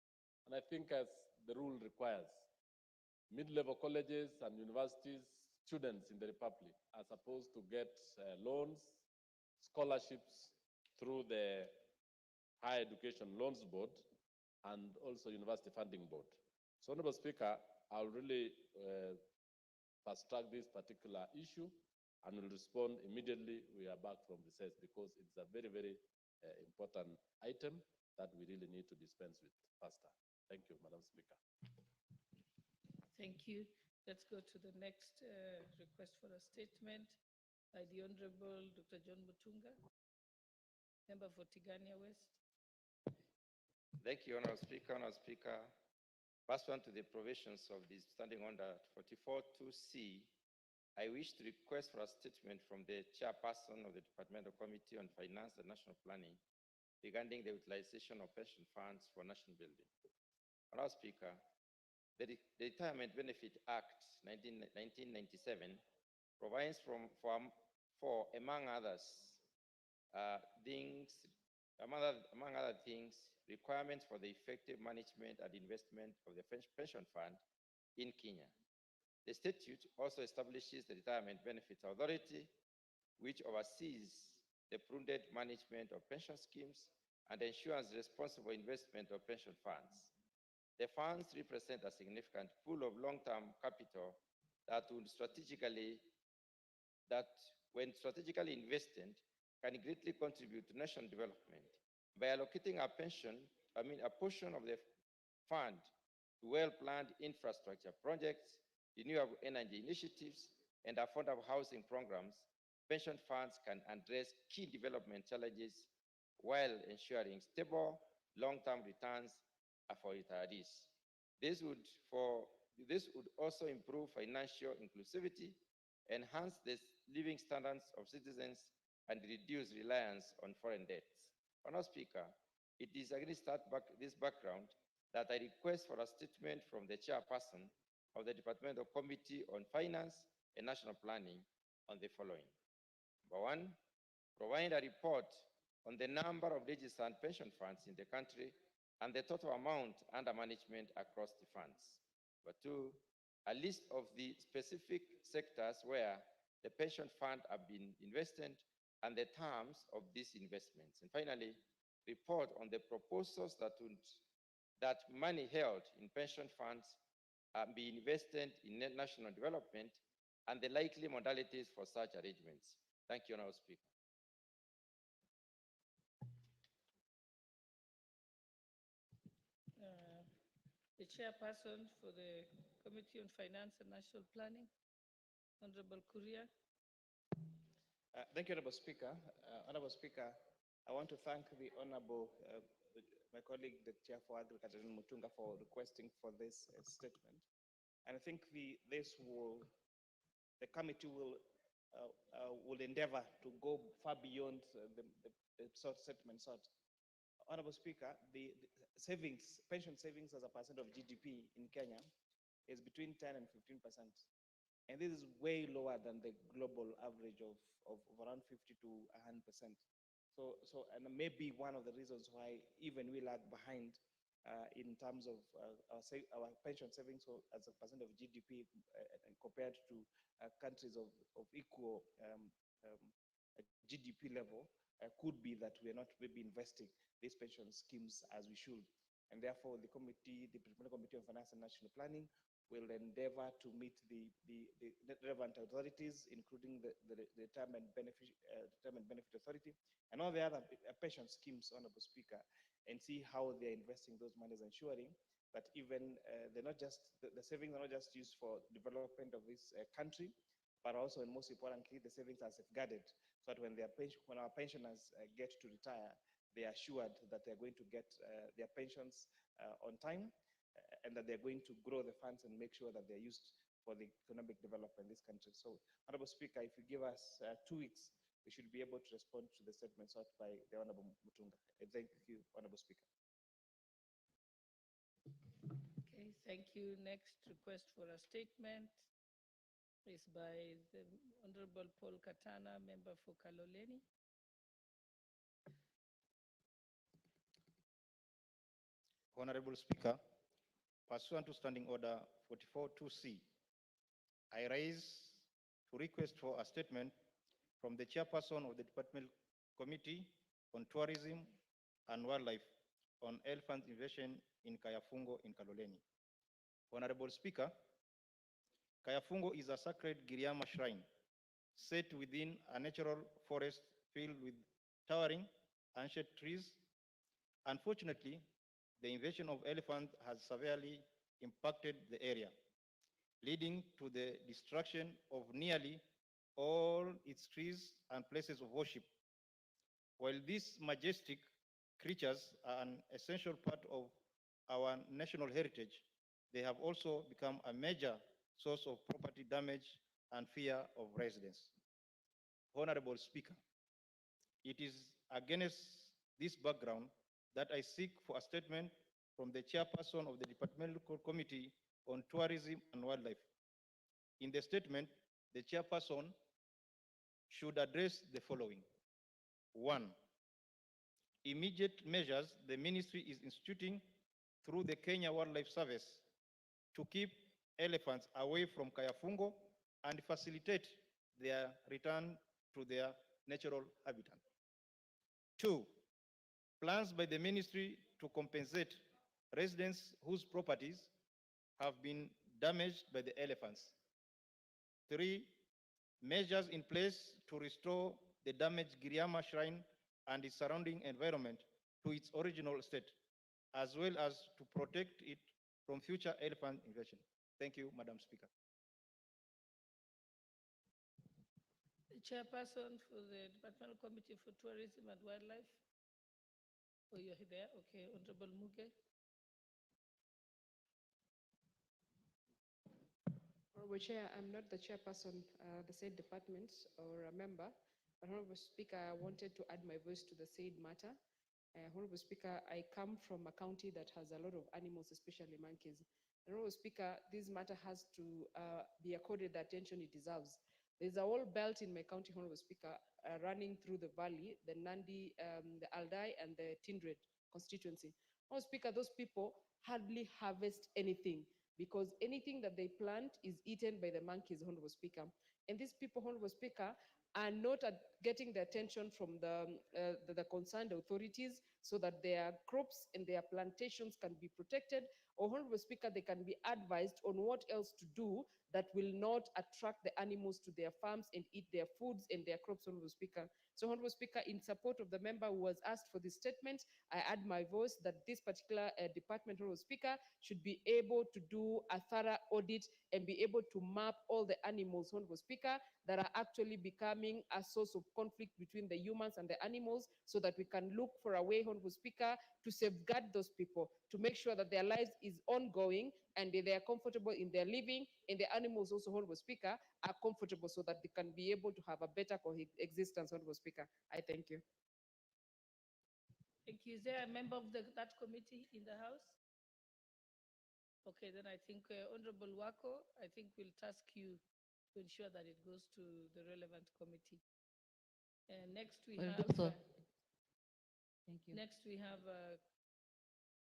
And I think as the rule requires, mid-level colleges and universities, students in the Republic are supposed to get loans, scholarships through the Higher Education Loans Board and also University Funding Board. So, Honorable Speaker, I'll really fast track this particular issue and will respond immediately we are back from recess, because it's a very, very important item that we really need to dispense with faster. Thank you, Madam Speaker. Thank you. Let's go to the next request for a statement by the Honorable Dr. John Mutunga, member for Tigania West. Thank you, Honorable Speaker. Honorable Speaker, pursuant to the provisions of the Standing Order 44.2c, I wish to request for a statement from the chairperson of the Departmental Committee on Finance and National Planning regarding the utilization of pension funds for national building. Honorable Speaker, the Retirement Benefit Act 1997 provides for among other things, requirements for the effective management and investment of the pension fund in Kenya. The statute also establishes the Retirement Benefits Authority, which oversees the prudent management of pension schemes and ensures responsible investment of pension funds. The funds represent a significant pool of long-term capital that when strategically invested, can greatly contribute to national development. By allocating a portion of the fund to well-planned infrastructure projects, renewable energy initiatives, and affordable housing programs, pension funds can address key development challenges while ensuring stable, long-term returns for retirees. This would also improve financial inclusivity, enhance the living standards of citizens, and reduce reliance on foreign debts. Honorable Speaker, it is against this background that I request for a statement from the chairperson of the Departmental Committee on Finance and National Planning on the following. Number one, provide a report on the number of registered pension funds in the country and the total amount under management across the funds. Number two, a list of the specific sectors where the pension fund have been invested and the terms of these investments. And finally, report on the proposals that money held in pension funds be invested in national development and the likely modalities for such arrangements. Thank you, Honorable Speaker. The chairperson for the Committee on Finance and National Planning, Honorable Kuria. Thank you, Honorable Speaker. Honorable Speaker, I want to thank the Honorable, my colleague, the Chair for Agriculture, Mutunga, for requesting for this statement. And I think the committee will endeavor to go far beyond the statement sought. Honorable Speaker, the pension savings as a percent of GDP in Kenya is between 10 and 15%. And this is way lower than the global average of around 50 to 100%. So and maybe one of the reasons why even we lag behind in terms of our pension savings as a percent of GDP compared to countries of equal GDP level, could be that we are not maybe investing these pension schemes as we should. And therefore, the Parliamentary Committee on Finance and National Planning will endeavor to meet the relevant authorities, including the Retirement Benefit Authority and all the other pension schemes, Honorable Speaker, and see how they're investing those monies, ensuring that even they're not just, the savings are not just used for development of this country, but also, and most importantly, the savings are safeguarded so that when our pensioners get to retire, they are assured that they're going to get their pensions on time, and that they're going to grow the funds and make sure that they're used for the economic development in this country. So, Honorable Speaker, if you give us 2 weeks, we should be able to respond to the statements out by the Honorable Mutunga. Thank you, Honorable Speaker. Okay, thank you. Next request for a statement is by the Honorable Paul Katana, member for Kaloleni. Honorable Speaker, pursuant to Standing Order 44-2C, I raise to request for a statement from the chairperson of the Department Committee on Tourism and Wildlife on elephant invasion in Kayafungo in Kaloleni. Honorable Speaker, Kayafungo is a sacred Giriama shrine set within a natural forest filled with towering ancient trees. Unfortunately, the invasion of elephants has severely impacted the area, leading to the destruction of nearly all its trees and places of worship. While these majestic creatures are an essential part of our national heritage, they have also become a major source of property damage and fear of residents. Honorable Speaker, it is against this background that I seek for a statement from the chairperson of the Departmental Committee on Tourism and Wildlife. In the statement, the chairperson should address the following. 1, immediate measures the ministry is instituting through the Kenya Wildlife Service to keep elephants away from Kayafungo and facilitate their return to their natural habitat. 2, plans by the ministry to compensate residents whose properties have been damaged by the elephants. 3, measures in place to restore the damaged Giriama shrine and its surrounding environment to its original state, as well as to protect it from future elephant invasion. Thank you, Madam Speaker. The chairperson for the Departmental Committee for Tourism and Wildlife. Oh, you're there? Okay, Honorable Muge. Honorable Chair, I'm not the chairperson of the said department or a member, but Honorable Speaker, I wanted to add my voice to the said matter. Honorable Speaker, I come from a county that has a lot of animals, especially monkeys. Honorable Speaker, this matter has to be accorded the attention it deserves. There's a whole belt in my county, Honorable Speaker, running through the valley, the Nandi, the Aldai, and the Tindred constituency. Honorable Speaker, those people hardly harvest anything because anything that they plant is eaten by the monkeys, Honorable Speaker. And these people, Honorable Speaker, are not getting the attention from the concerned authorities so that their crops and their plantations can be protected, or Honorable Speaker, they can be advised on what else to do that will not attract the animals to their farms and eat their foods and their crops, Honorable Speaker. So, Honorable Speaker, in support of the member who was asked for this statement, I add my voice that this particular department, Honorable Speaker, should be able to do a thorough audit and be able to map all the animals, Honorable Speaker, that are actually becoming a source of conflict between the humans and the animals, so that we can look for a way, Honorable Speaker, to safeguard those people, to make sure that their lives is ongoing and they are comfortable in their living, and the animals also, Honorable Speaker, are comfortable so that they can be able to have a better coexistence, Honorable Speaker. I thank you. Thank you. Is there a member of that committee in the House? Okay, then I think Honorable Wako, I think we'll task you to ensure that it goes to the relevant committee. Next we have. Thank you. Next we have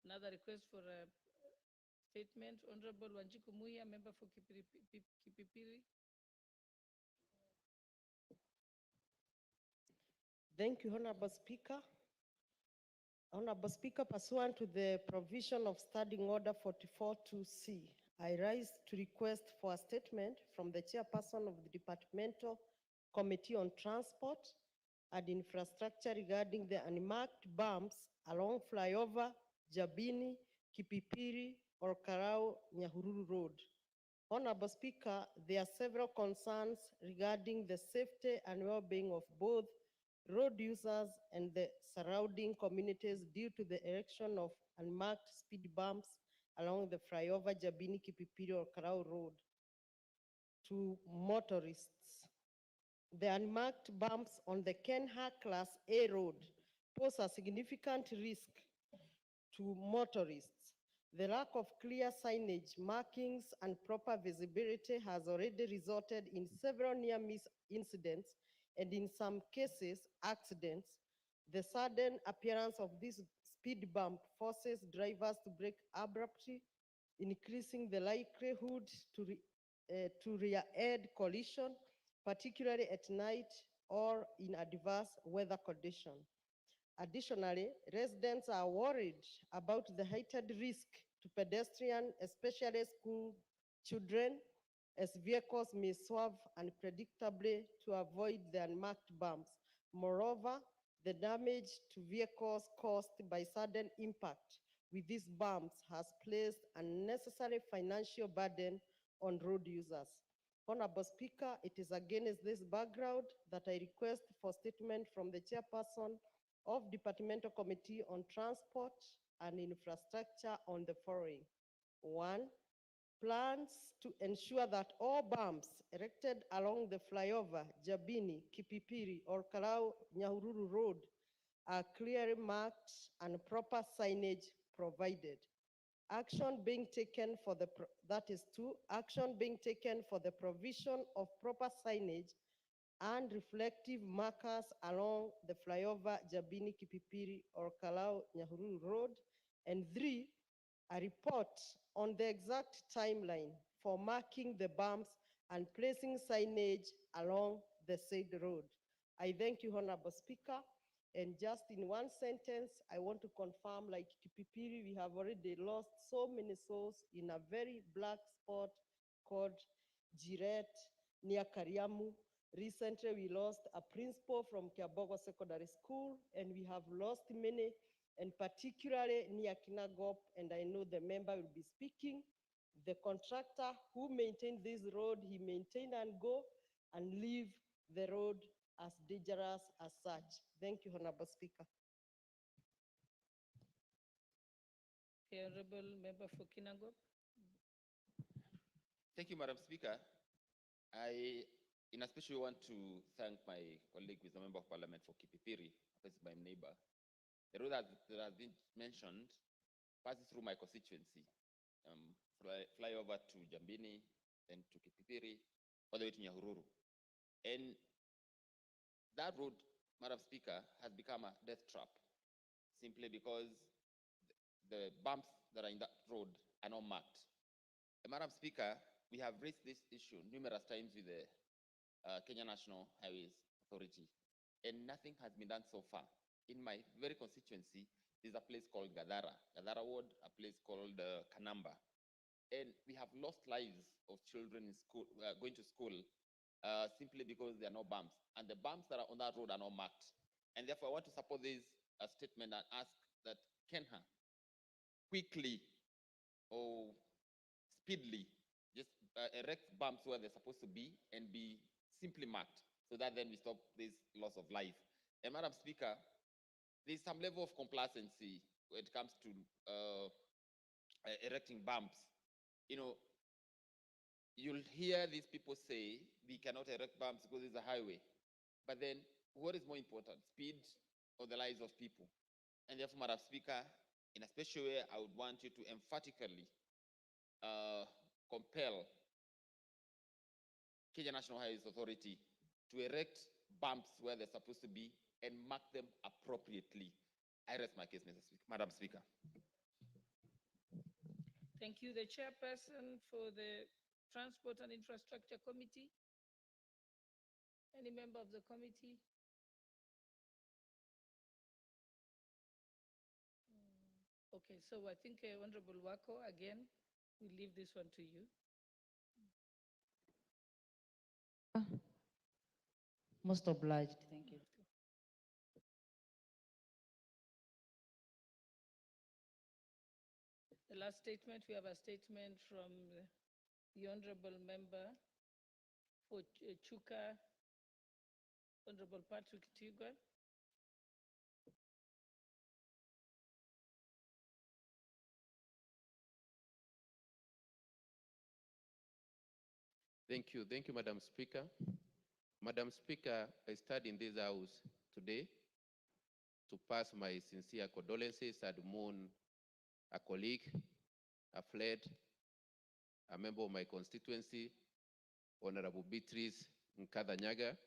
another request for a statement. Honorable Wanjiku Muya, member for Kipipiri. Thank you, Honorable Speaker. Honorable Speaker, pursuant to the provision of Standing Order 44-2C, I rise to request for a statement from the chairperson of the Departmental Committee on Transport and Infrastructure regarding the unmarked bumps along flyover Jabini, Kipipiri, or Karau Nyahururu Road. Honorable Speaker, there are several concerns regarding the safety and well-being of both road users and the surrounding communities due to the erection of unmarked speed bumps along the flyover Jabini, Kipipiri, or Karau Road to motorists. The unmarked bumps on the Kenha Class A road pose a significant risk to motorists. The lack of clear signage, markings, and proper visibility has already resulted in several near-miss incidents and in some cases, accidents. The sudden appearance of this speed bump forces drivers to brake abruptly, increasing the likelihood to rear-end collision, particularly at night or in adverse weather conditions. Additionally, residents are worried about the heightened risk to pedestrians, especially school children, as vehicles may swerve unpredictably to avoid the unmarked bumps. Moreover, the damage to vehicles caused by sudden impact with these bumps has placed unnecessary financial burden on road users. Honorable Speaker, it is against this background that I request for statement from the chairperson of Departmental Committee on Transport and Infrastructure on the following. 1, plans to ensure that all bumps erected along the flyover, Jabini, Kipipiri, or Karau Nyahururu Road are clearly marked and proper signage provided. Action being taken for the, that is 2, action being taken for the provision of proper signage and reflective markers along the flyover Jabini, Kipipiri, or Kalau Nyahururu Road. And 3, a report on the exact timeline for marking the bumps and placing signage along the said road. I thank you, Honorable Speaker. And just in one sentence, I want to confirm, like Kipipiri, we have already lost so many souls in a very black spot called Jiret near Kariamu. Recently, we lost a principal from Kiabogo Secondary School, and we have lost many, and particularly near Kinagop, and I know the member will be speaking. The contractor who maintained this road, he maintained and go and leave the road as dangerous as such. Thank you, Honorable Speaker. The Honorable Member for Kinangop. Thank you, Madam Speaker. I, in a special, want to thank my colleague, who is a member of parliament for Kipipiri, my neighbor. The road that has been mentioned passes through my constituency, fly over to Jambini, then to Kipipiri, all the way to Nyahururu. And that road, Madam Speaker, has become a death trap, simply because the bumps that are in that road are not marked. And Madam Speaker, we have raised this issue numerous times with the Kenya National Highways Authority, and nothing has been done so far. In my very constituency, there's a place called Gadara Ward, a place called Kanamba. And we have lost lives of children in school, going to school, simply because there are no bumps. And the bumps that are on that road are not marked. And therefore, I want to support this statement and ask that Kenha quickly or speedily just erect bumps where they're supposed to be and be simply marked, so that then we stop this loss of life. And Madam Speaker, there's some level of complacency when it comes to erecting bumps. You know, you'll hear these people say we cannot erect bumps because it's a highway. But then what is more important, speed or the lives of people? And therefore, Madam Speaker, in a special way, I would want you to emphatically compel Kenya National Highways Authority to erect bumps where they're supposed to be and mark them appropriately. I rest my case, Madam Speaker. Thank you. The chairperson for the Transport and Infrastructure Committee. Any member of the committee? Okay, so I think Honorable Wako, again, we leave this one to you. Most obliged. Thank you. The last statement, we have a statement from the Honorable Member for Chuka, Honorable Patrick Tigwa. Thank you, Madam Speaker. Madam Speaker, I stand in this house today to pass my sincere condolences and mourn a colleague, a friend, a member of my constituency, Honorable Beatrice Nkadhanyaga.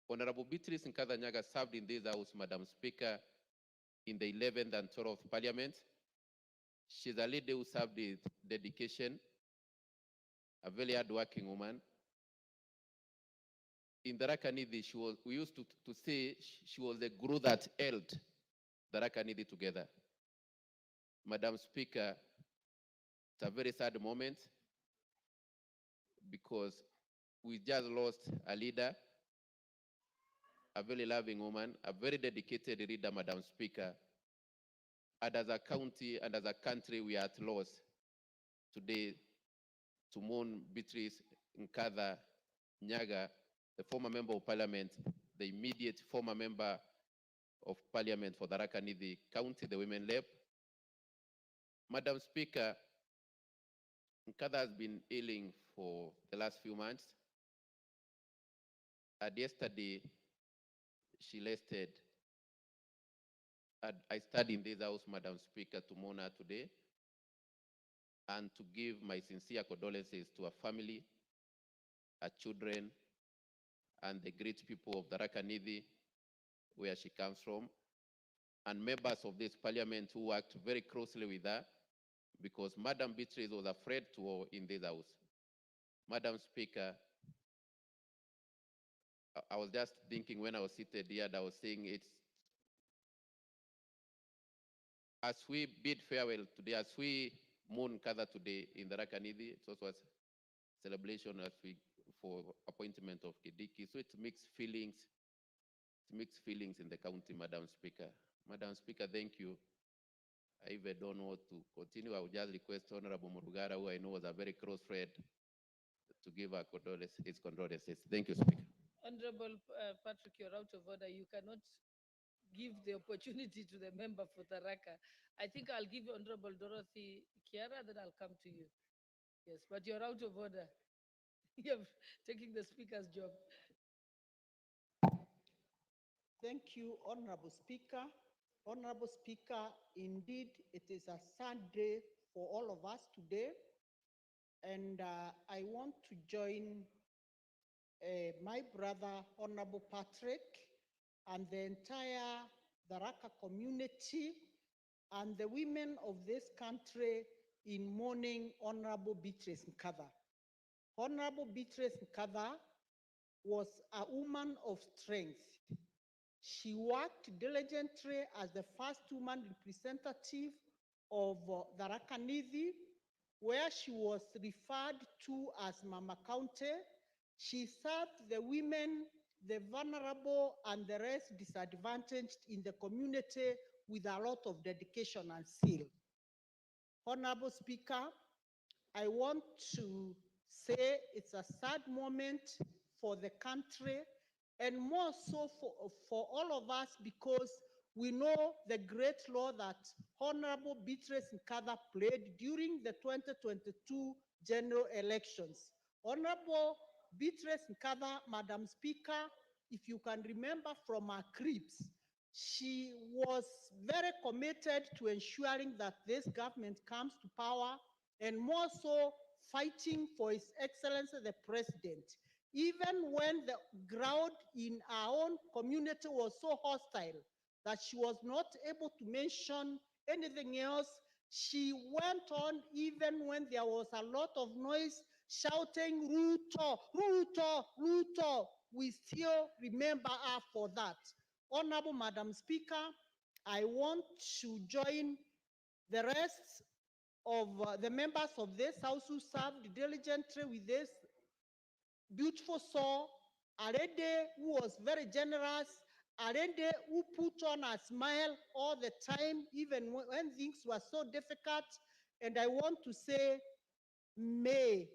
Honorable Beatrice Nkadhanyaga served in this house, Madam Speaker, in the 11th and 12th Parliament. She's a lady who served with dedication, a very hard-working woman. In the Rakanidi, we used to say she was the glue that held the Rakanidi together. Madam Speaker, it's a very sad moment because we just lost a leader, a very loving woman, a very dedicated leader, Madam Speaker. And as a county and as a country, we are at loss today to mourn Beatrice Nkadhanyaga, the former member of parliament, the immediate former member of parliament for the Rakanidi County, the Women Rep. Madam Speaker, Nkadha has been ailing for the last few months. And yesterday, she rested. And I stand in this house, Madam Speaker, to mourn her today and to give my sincere condolences to her family, her children, and the great people of the Rakanidi, where she comes from, and members of this parliament who worked very closely with her, because Madam Beatrice was a friend to her in this house. Madam Speaker, I was just thinking when I was seated here, and I was saying it's, as we bid farewell today, as we mourn Nkadha today in the Rakanidi, it's also a celebration as we for appointment of Kindiki. So it's mixed feelings. It's mixed feelings in the county, Madam Speaker. Madam Speaker, thank you. I even don't know what to continue. I would just request Honorable Murugara, who I know was a very close friend, to give her his condolences. Thank you, Speaker. Honorable Patrick, you're out of order. You cannot give the opportunity to the member for Tharaka. I think I'll give Honorable Dorothy Kiara, then I'll come to you. Yes, but you're out of order. You're taking the speaker's job. Thank you, Honorable Speaker. Honorable Speaker, indeed, it is a sad day for all of us today. And I want to join my brother, Honorable Patrick, and the entire Tharaka community and the women of this country in mourning Honorable Beatrice Nkadha. Honorable Beatrice Nkadha was a woman of strength. She worked diligently as the first woman representative of the Rakanidi, where she was referred to as Mama County. She served the women, the vulnerable, and the rest disadvantaged in the community with a lot of dedication and zeal. Honorable Speaker, I want to say it's a sad moment for the country, and more so for all of us, because we know the great role that Honorable Beatrice Nkadha played during the 2022 general elections. Honorable Beatrice Nkadha, Madam Speaker, if you can remember from her clips, she was very committed to ensuring that this government comes to power, and more so fighting for His Excellency the President. Even when the crowd in our own community was so hostile that she was not able to mention anything else, she went on even when there was a lot of noise, shouting, Ruto, Ruto, Ruto. We still remember her for that. Honorable Madam Speaker, I want to join the rest of the members of this house who served diligently with this beautiful soul, Arede, who was very generous, Arede, who put on a smile all the time, even when things were so difficult. And I want to say, may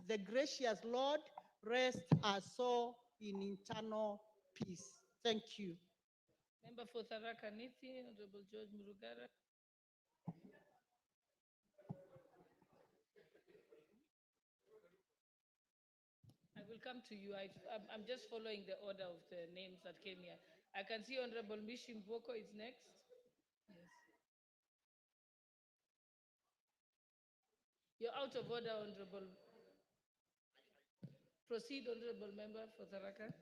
the gracious Lord rest our soul in eternal peace. Thank you. Member for Tharaka Nithi, Honorable George Murugara. I will come to you. I'm just following the order of the names that came here. I can see Honorable Mishim Boko is next. Yes. You're out of order, Honorable. Proceed, Honorable Member for Tharaka.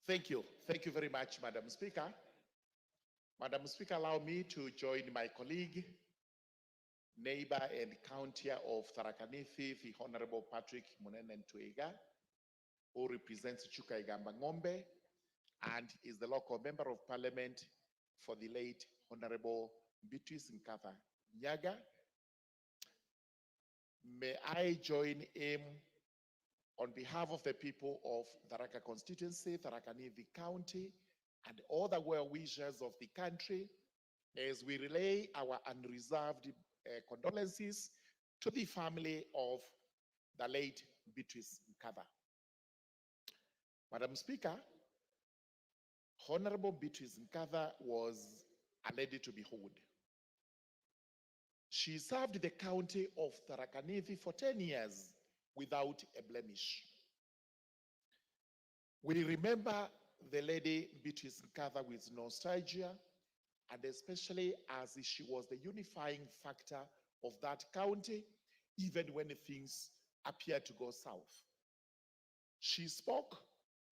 Thank you. Thank you very much, Madam Speaker. Madam Speaker, allow me to join my colleague, neighbor and countier of Tharaka Nithi, the Honorable Patrick Munenen Tuiga, who represents Chukaigamba Ngombe and is the local member of parliament for the late Honorable Beatrice Nkatha Nyaga. May I join him on behalf of the people of Tharaka constituency, Tharaka Nithi County, and all the well-wishers of the country as we relay our unreserved condolences to the family of the late Beatrice Nkatha. Madam Speaker, Honorable Beatrice Nkatha was a lady to behold. She served the county of Tharaka Nithi for 10 years without a blemish. We remember the lady Beatrice Nkatha with nostalgia, and especially as she was the unifying factor of that county, even when things appeared to go south. She spoke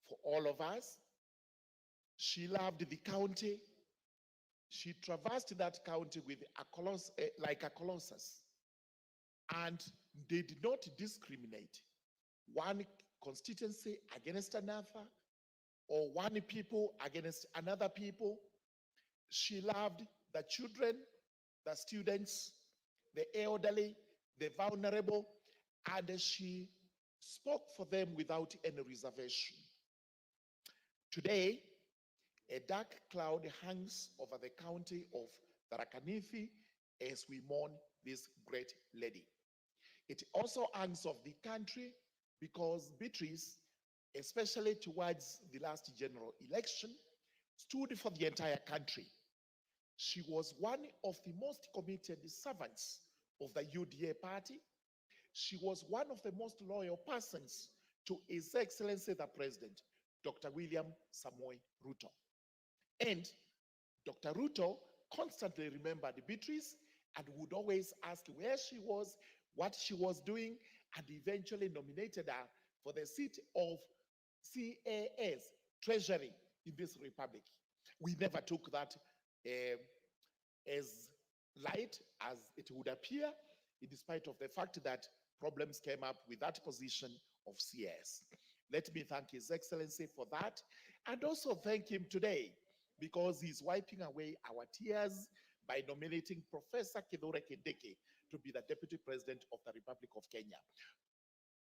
for all of us. She loved the county. She traversed that county with like a colossus, and they did not discriminate one constituency against another or one people against another people. She loved the children, the students, the elderly, the vulnerable, and she spoke for them without any reservation. Today, a dark cloud hangs over the county of Tharaka Nithi as we mourn this great lady. It also hangs over the country because Beatrice, especially towards the last general election, stood for the entire country. She was one of the most committed servants of the UDA party. She was one of the most loyal persons to His Excellency the President, Dr. William Samoei Ruto. And Dr. Ruto constantly remembered Beatrice and would always ask where she was, what she was doing, and eventually nominated her for the seat of CAS, Treasury in this republic. We never took that as light as it would appear, in spite of the fact that problems came up with that position of CS. Let me thank His Excellency for that, and also thank him today because he's wiping away our tears by nominating Professor Kithure Kindiki to be the Deputy President of the Republic of Kenya.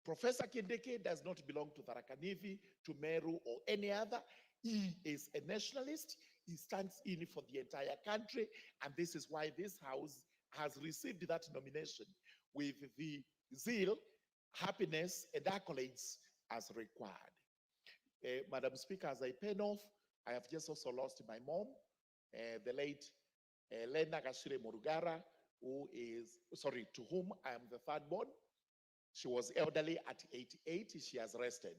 Professor Kindiki does not belong to Tharaka Nithi, to Meru, or any other. He is a nationalist. He stands in for the entire country, and this is why this House has received that nomination with the zeal, happiness, and accolades as required. Madam Speaker, as I pen off, I have just also lost my mom, the late Lena Gashure Murugara, to whom I am the third born. She was elderly at 88, she has rested.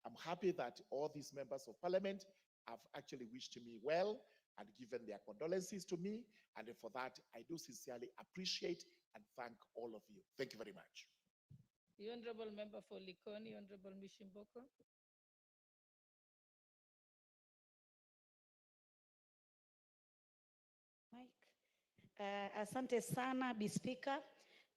I'm happy that all these members of parliament have actually wished me well and given their condolences to me. And for that, I do sincerely appreciate and thank all of you. Thank you very much. The Honorable Member for Likoni, Honorable Mishim Boko. Asante sana Bi Speaker,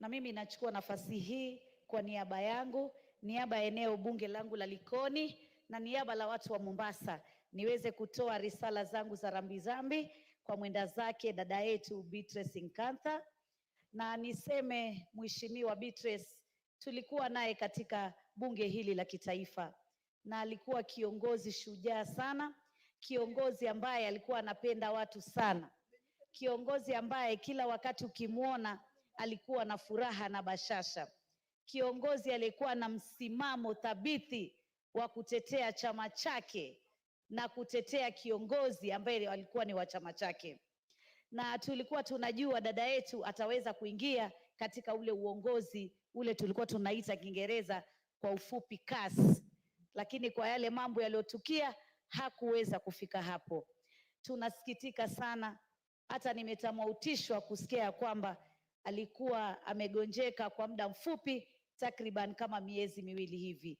na mimi nachukua nafasi hii kwa niaba yangu, niaba ya eneo bunge langu la Likoni na niaba la watu wa Mombasa niweze kutoa risala zangu za rambirambi kwa mwenda zake dada yetu Beatrice Nkantha, na niseme Mheshimiwa Beatrice tulikuwa naye katika bunge hili la kitaifa, na alikuwa kiongozi shujaa sana, kiongozi ambaye alikuwa anapenda watu sana, kiongozi ambaye kila wakati ukimwona alikuwa na furaha na bashasha, kiongozi aliyekuwa na msimamo thabiti wa kutetea chama chake na kutetea kiongozi ambaye alikuwa ni wa chama chake. Na tulikuwa tunajua dada yetu ataweza kuingia katika ule uongozi ule tulikuwa tunaita Kiingereza kwa ufupi CAS, lakini kwa yale mambo yaliyotukia hakuweza kufika hapo. Tunasikitika sana, hata nimetamautishwa kusikia kwamba alikuwa amegonjeka kwa muda mfupi, takriban kama miezi miwili hivi.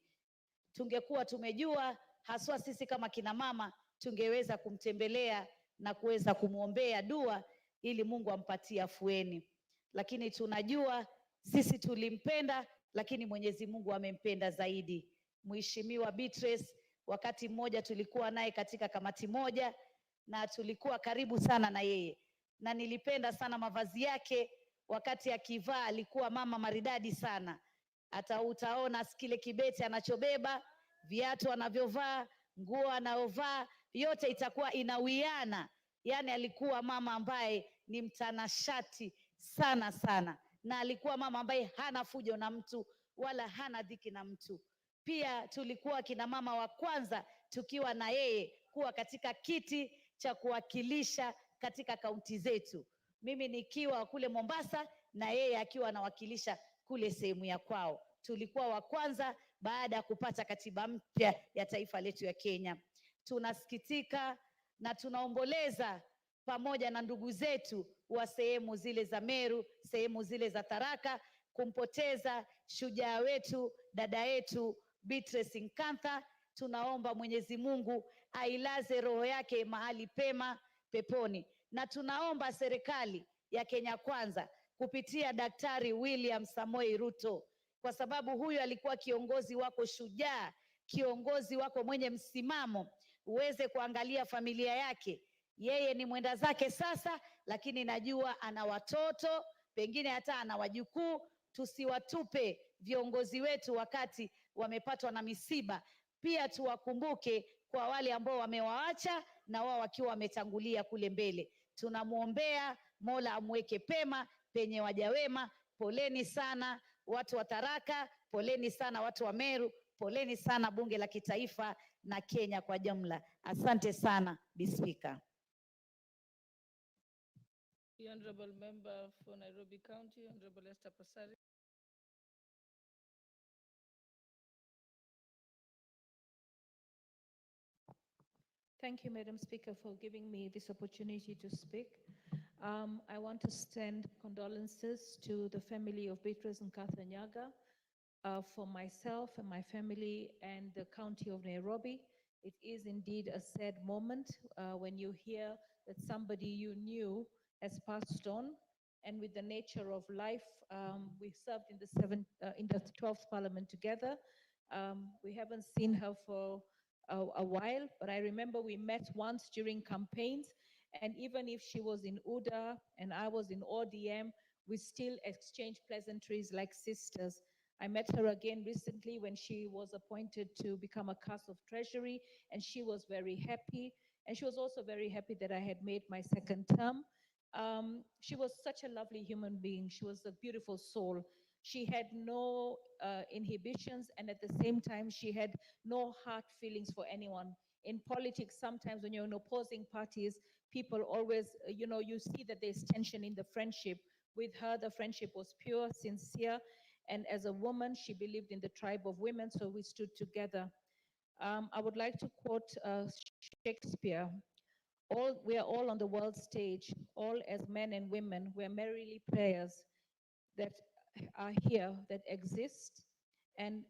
Tungekuwa tumejua, haswa sisi kama kina mama, tungeweza kumtembelea na kuweza kumwombea dua ili Mungu ampatie afueni. Lakini tunajua sisi tulimpenda, lakini Mwenyezi Mungu amempenda zaidi. Mheshimiwa Beatrice, wakati mmoja tulikuwa naye katika kamati moja na tulikuwa karibu sana na yeye, na nilipenda sana mavazi yake. Wakati akivaa alikuwa mama maridadi sana. Hata utaona kile kibeti anachobeba, viatu anavyovaa, nguo anayovaa, yote itakuwa inawiana. Yani alikuwa mama ambaye ni mtanashati sana sana, na alikuwa mama ambaye hana fujo na mtu wala hana dhiki na mtu. Pia tulikuwa kina mama wa kwanza tukiwa na yeye kuwa katika kiti cha kuwakilisha katika kaunti zetu, mimi nikiwa kule Mombasa na yeye akiwa anawakilisha kule sehemu ya kwao. Tulikuwa wa kwanza baada ya kupata katiba mpya ya taifa letu ya Kenya. Tunasikitika na tunaomboleza pamoja na ndugu zetu wa sehemu zile za Meru, sehemu zile za Tharaka, kumpoteza shujaa wetu, dada yetu Beatrice Nkantha. Tunaomba Mwenyezi Mungu ailaze roho yake mahali pema peponi, na tunaomba serikali ya Kenya Kwanza kupitia Daktari William Samoei Ruto, kwa sababu huyu alikuwa kiongozi wako shujaa, kiongozi wako mwenye msimamo, uweze kuangalia familia yake. Yeye ni mwenda zake sasa, lakini najua ana watoto, pengine hata ana wajukuu. Tusiwatupe viongozi wetu wakati wamepatwa na misiba. Pia tuwakumbuke kwa wale ambao wamewaacha na wao wakiwa wametangulia kule mbele. Tunamwombea Mola amweke pema penye waja wema. Poleni sana watu wa Tharaka, poleni sana watu wa Meru, poleni sana bunge la kitaifa na Kenya kwa jumla. Asante sana, Bi Speaker. The Honorable Member for Nairobi County, Honorable Esther Pasari. Thank you, Madam Speaker, for giving me this opportunity to speak. I want to extend condolences to the family of Beatrice Nkantha Nyaga, for myself and my family and the county of Nairobi. It is indeed a sad moment when you hear that somebody you knew has passed on. And with the nature of life, we served in the 12th Parliament together. We haven't seen her for a while, but I remember we met once during campaigns, and even if she was in UDA and I was in ODM, we still exchanged pleasantries like sisters. I met her again recently when she was appointed to become a CAS of Treasury, and she was very happy. And she was also very happy that I had made my second term. She was such a lovely human being. She was a beautiful soul. She had no inhibitions, and at the same time, she had no hard feelings for anyone. In politics, sometimes when you're in opposing parties, people always, you see that there's tension in the friendship. With her, the friendship was pure, sincere, and as a woman, she believed in the tribe of women, so we stood together. I would like to quote Shakespeare. We are all on the world stage, all as men and women, we're merrily players that are here, that exist, and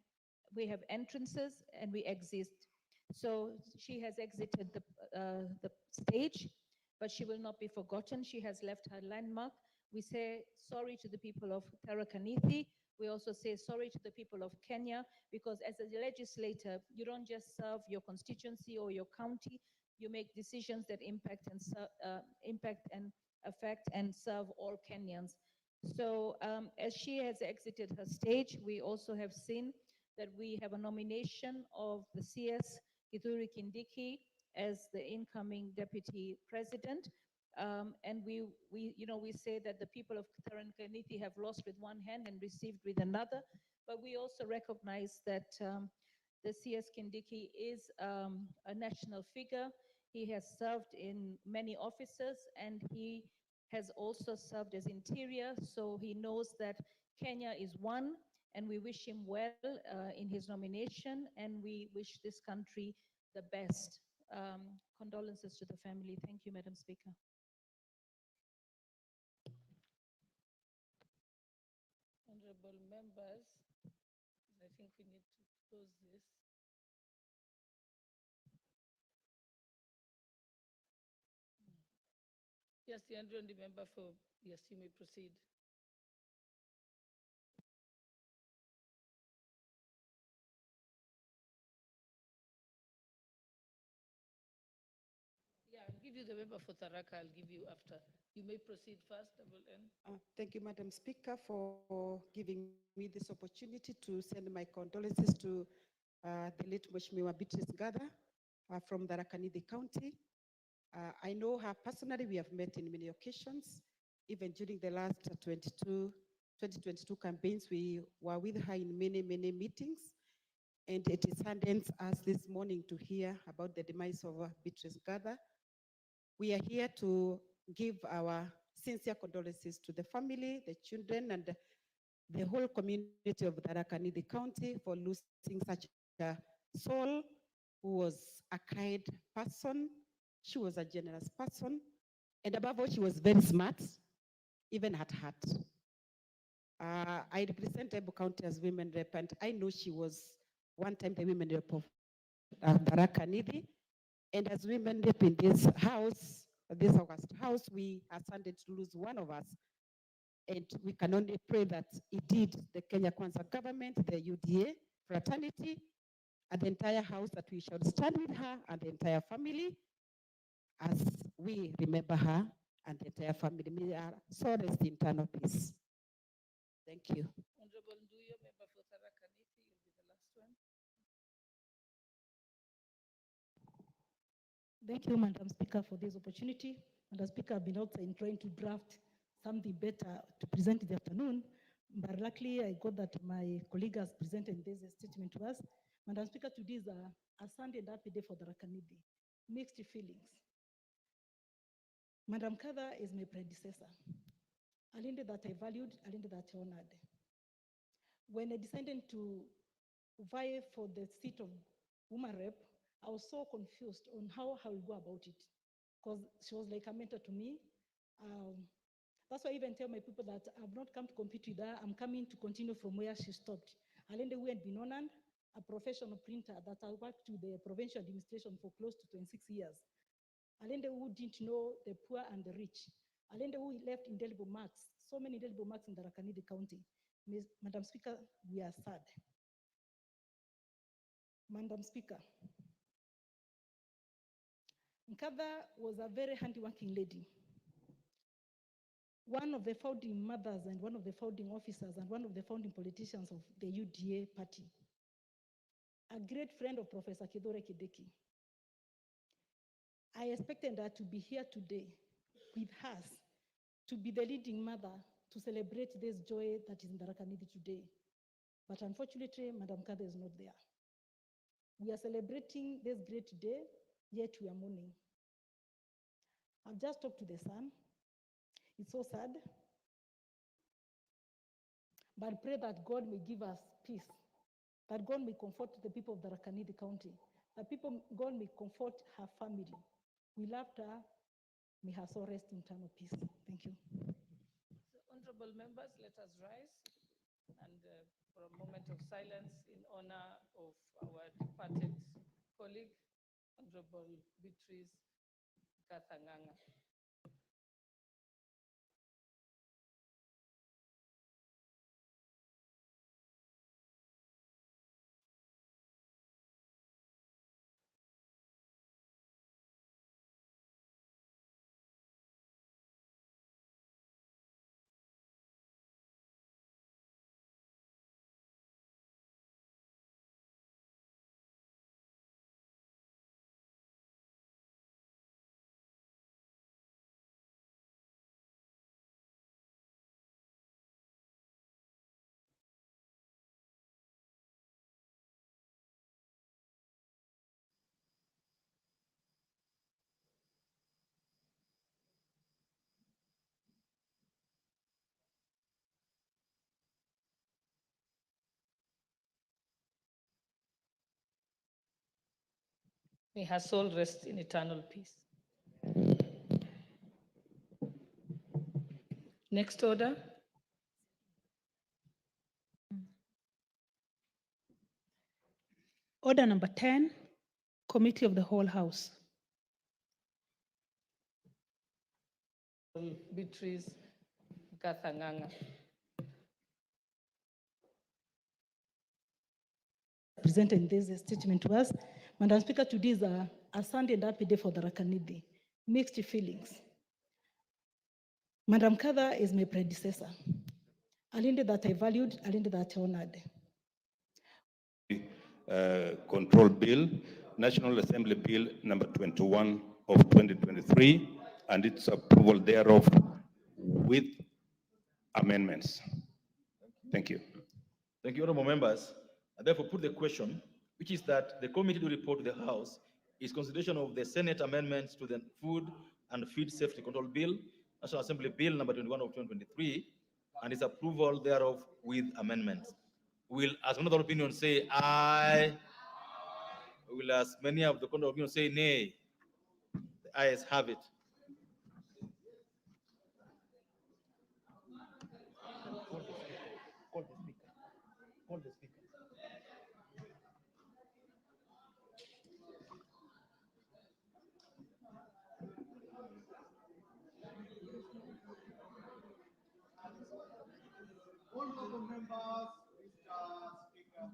we have entrances and we exist. So she has exited the stage, but she will not be forgotten. She has left her landmark. We say sorry to the people of Tharaka Nithi. We also say sorry to the people of Kenya, because as a legislator, you don't just serve your constituency or your county, you make decisions that impact and affect and serve all Kenyans. So as she has exited her stage, we also have seen that we have a nomination of the CS Kithure Kindiki as the incoming deputy president. And we say that the people of Kithure Kindiki have lost with one hand and received with another, but we also recognize that the CS Kindiki is a national figure. He has served in many offices, and he has also served as interior, so he knows that Kenya is one, and we wish him well in his nomination, and we wish this country the best. Condolences to the family. Thank you, Madam Speaker. Honorable members, I think we need to close this. Yes, the honorable member for, yes, you may proceed. Yeah, I'll give you the member for Tharaka, I'll give you after. You may proceed first, double N. Thank you, Madam Speaker, for giving me this opportunity to send my condolences to the late Mheshimiwa Beatrice Ngatha from the Tharaka Nithi County. I know her personally. We have met in many occasions. Even during the last 2022 campaigns, we were with her in many meetings. And it saddens us this morning to hear about the demise of Beatrice Ngatha. We are here to give our sincere condolences to the family, the children, and the whole community of Tharaka Nithi County for losing such a soul who was a kind person. She was a generous person. And above all, she was very smart, even at heart. I represent Embu County as women rep, and I know she was one time the women rep of Tharaka Nithi. And as women rep in this house, this August house, we are saddened to lose one of us. And we can only pray that indeed the Kenya Kwanza government, the UDA fraternity, and the entire house, that we shall stand with her and the entire family as we remember her and the entire family. May our soul rest in eternal peace. Thank you. Honorable Nduyo, member for Tharaka Nithi, you'll be the last one. Thank you, Madam Speaker, for this opportunity. Madam Speaker, I've been outside trying to draft something better to present in the afternoon, but luckily I got that my colleague has presented this statement to us. Madam Speaker, today is a Sunday and happy day for Tharaka Nithi. Mixed feelings. Madam Ngatha is my predecessor. A lady that I valued, a lady that I honored. When I decided to vie for the seat of woman rep, I was so confused on how I will go about it, because she was like a mentor to me. That's why I even tell my people that I've not come to compete with her. I'm coming to continue from where she stopped. Alende who had been honored, a professional printer that I worked with the provincial administration for close to 26 years. Alende who didn't know the poor and the rich. Alende who left indelible marks, so many indelible marks in the Tharaka Nithi County. Madam Speaker, we are sad. Madam Speaker, Ngatha was a very hardworking lady. One of the founding mothers and one of the founding officers and one of the founding politicians of the UDA party. A great friend of Professor Kithure Kindiki. I expected her to be here today with us, to be the leading mother to celebrate this joy that is in Tharaka Nithi today. But unfortunately, Madam Ngatha is not there. We are celebrating this great day, yet we are mourning. I've just talked to the son. It's so sad. But pray that God may give us peace, that God may comfort the people of Tharaka Nithi County, that God may comfort her family. We loved her. May her soul rest in eternal peace. Thank you. So, honorable members, let us rise and for a moment of silence in honor of our departed colleague, Honorable Beatrice Ngatha. May her soul rest in eternal peace. Next order. Order number 10, Committee of the Whole House. Beatrice Gathanganga. Presented in this statement to us. Madam Speaker, today is a Sunday and happy day for the Rakanidi. Mixed feelings. Madam Kithure is my predecessor. Alinde that I valued, alinde that I honored. Control Bill, National Assembly Bill number 21 of 2023, and its approval thereof with amendments. Thank you. Thank you, honorable members. I therefore put the question, which is that the committee to report to the House is consideration of the Senate amendments to the Food and Feed Safety Control Bill, National Assembly Bill number 21 of 2023, and its approval thereof with amendments. Will, as another opinion, say aye? Will, as many of the contrary opinion, say nay? The ayes have it. Call the speaker. Call the speaker. Honorable members, Mr. Speaker.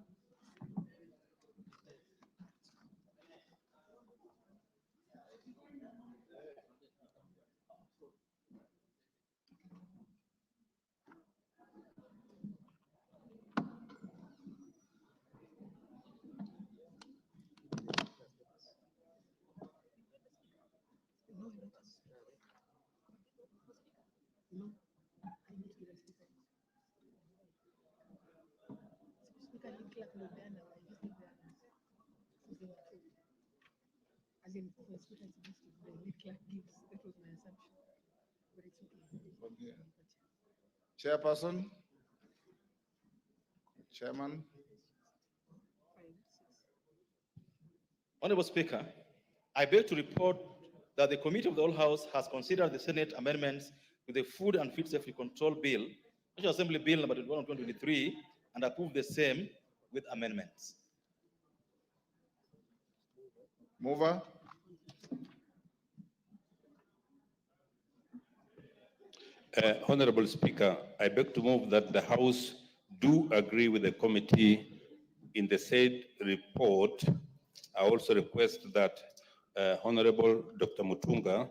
As in, for students, the lead clerk gives, that was my assumption. But it's okay. Chairperson, Chairman. Honorable Speaker, I beg to report that the Committee of the Whole House has considered the Senate amendments to the Food and Feed Safety Control Bill, National Assembly Bill number 21 of 2023, and approved the same with amendments. Mover. Honorable Speaker, I beg to move that the House do agree with the committee in the said report. I also request that Honorable Dr. Mutunga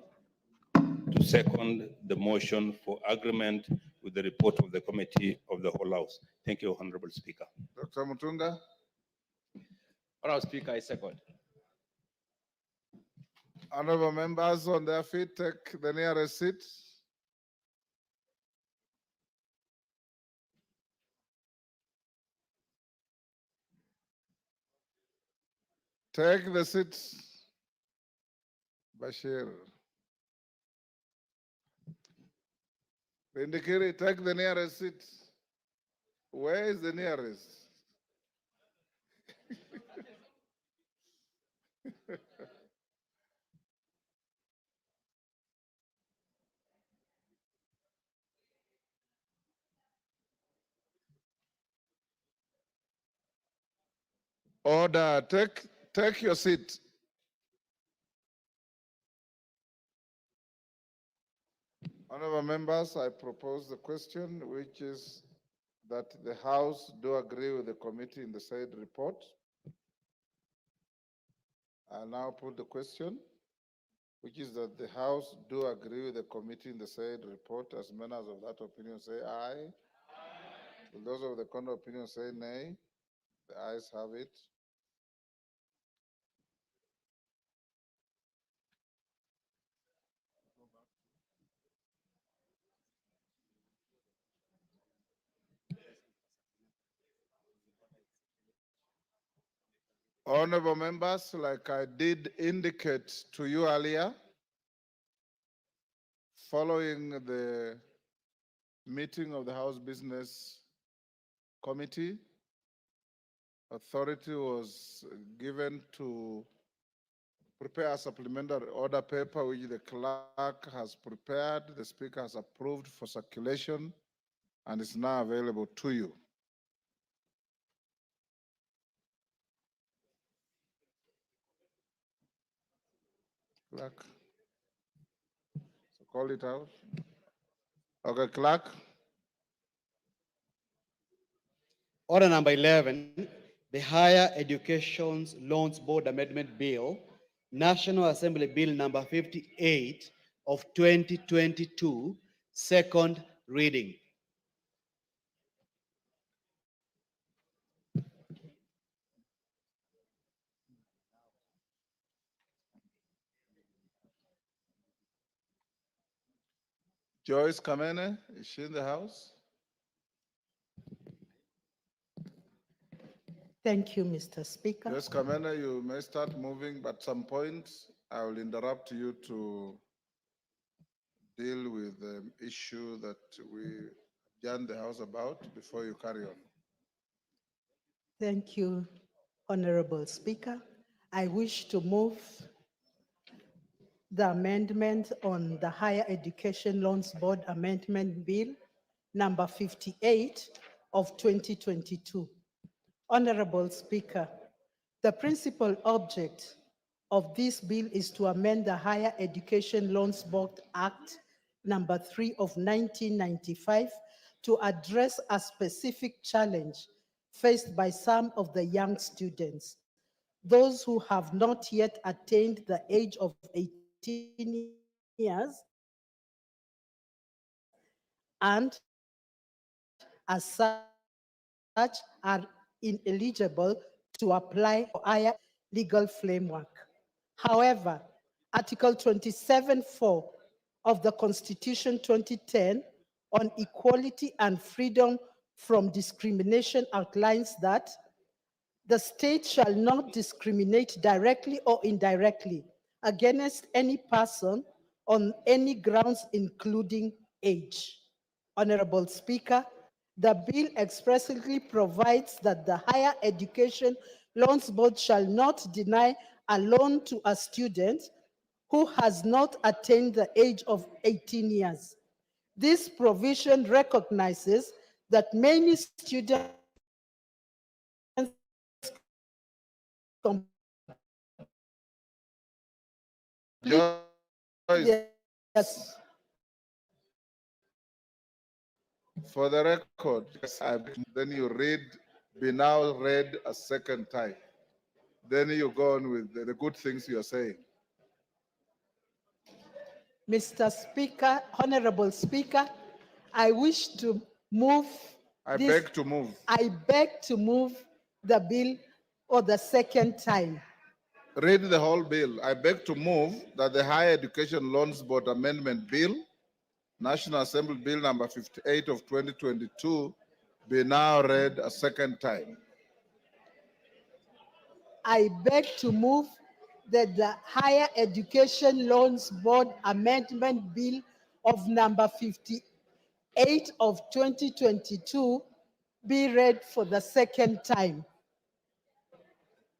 to second the motion for agreement with the report of the Committee of the Whole House. Thank you, Honorable Speaker. Dr. Mutunga. Honorable Speaker, I second. Honorable members on their feet, take the nearest seat. Take the seat, Bashir. Kindiki, take the nearest seat. Where is the nearest? Order, take your seat. Honorable members, I propose the question, which is that the House do agree with the committee in the said report. I now put the question, which is that the House do agree with the committee in the said report. As members of that opinion say aye. Will those of the contrary opinion say nay? The ayes have it. Honorable members, like I did indicate to you earlier, following the meeting of the House Business Committee, authority was given to prepare a supplementary order paper which the clerk has prepared, the speaker has approved for circulation, and is now available to you. Clerk. So call it out. Okay, clerk. Order number 11, the Higher Education Loans Board Amendment Bill, National Assembly Bill number 58 of 2022, second reading. Joyce Kamene, is she in the house? Thank you, Mr. Speaker. Joyce Kamene, you may start moving, but at some point I will interrupt you to deal with the issue that we adjourned the House about before you carry on. Thank you, Honorable Speaker. I wish to move the amendment on the Higher Education Loans Board Amendment Bill number 58 of 2022. Honorable Speaker, the principal object of this bill is to amend the Higher Education Loans Board Act number 3 of 1995 to address a specific challenge faced by some of the young students, those who have not yet attained the age of 18 years and as such are ineligible to apply for higher legal framework. However, Article 27(4) of the Constitution 2010 on equality and freedom from discrimination outlines that the state shall not discriminate directly or indirectly against any person on any grounds, including age. Honorable Speaker, the bill expressly provides that the Higher Education Loans Board shall not deny a loan to a student who has not attained the age of 18 years. This provision recognizes that many students Joyce, for the record, then you read, be now read a second time. Then you go on with the good things you're saying. Mr. Speaker, Honorable Speaker, I wish to move. I beg to move. I beg to move the bill for the second time. Read the whole bill. I beg to move that the Higher Education Loans Board Amendment Bill, National Assembly Bill number 58 of 2022, be now read a second time. I beg to move that the Higher Education Loans Board Amendment Bill of number 58 of 2022 be read for the second time.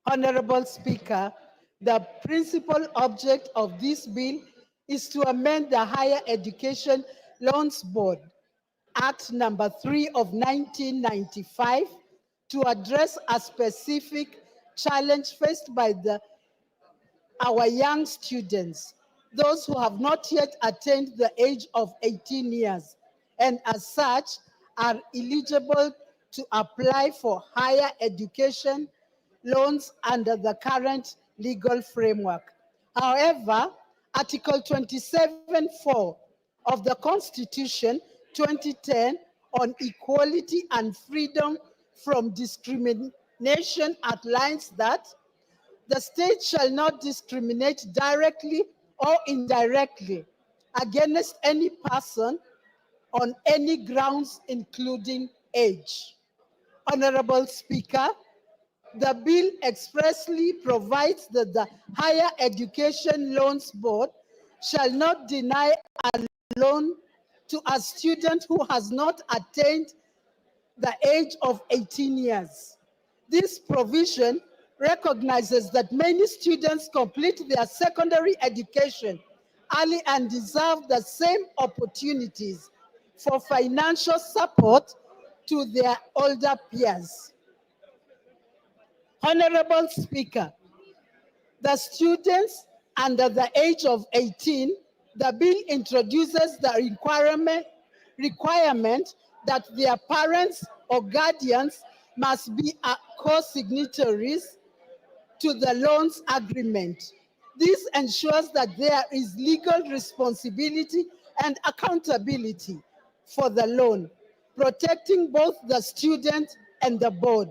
Honorable Speaker, the principal object of this bill is to amend the Higher Education Loans Board Act number 3 of 1995 to address a specific challenge faced by our young students, those who have not yet attained the age of 18 years, and as such are eligible to apply for higher education loans under the current legal framework. However, Article 27(4) of the Constitution 2010 on equality and freedom from discrimination outlines that the state shall not discriminate directly or indirectly against any person on any grounds, including age. Honorable Speaker, the bill expressly provides that the Higher Education Loans Board shall not deny a loan to a student who has not attained the age of 18 years. This provision recognizes that many students complete their secondary education early and deserve the same opportunities for financial support to their older peers. Honorable Speaker, the students under the age of 18, the bill introduces the requirement that their parents or guardians must be co-signatories to the loans agreement. This ensures that there is legal responsibility and accountability for the loan, protecting both the student and the board,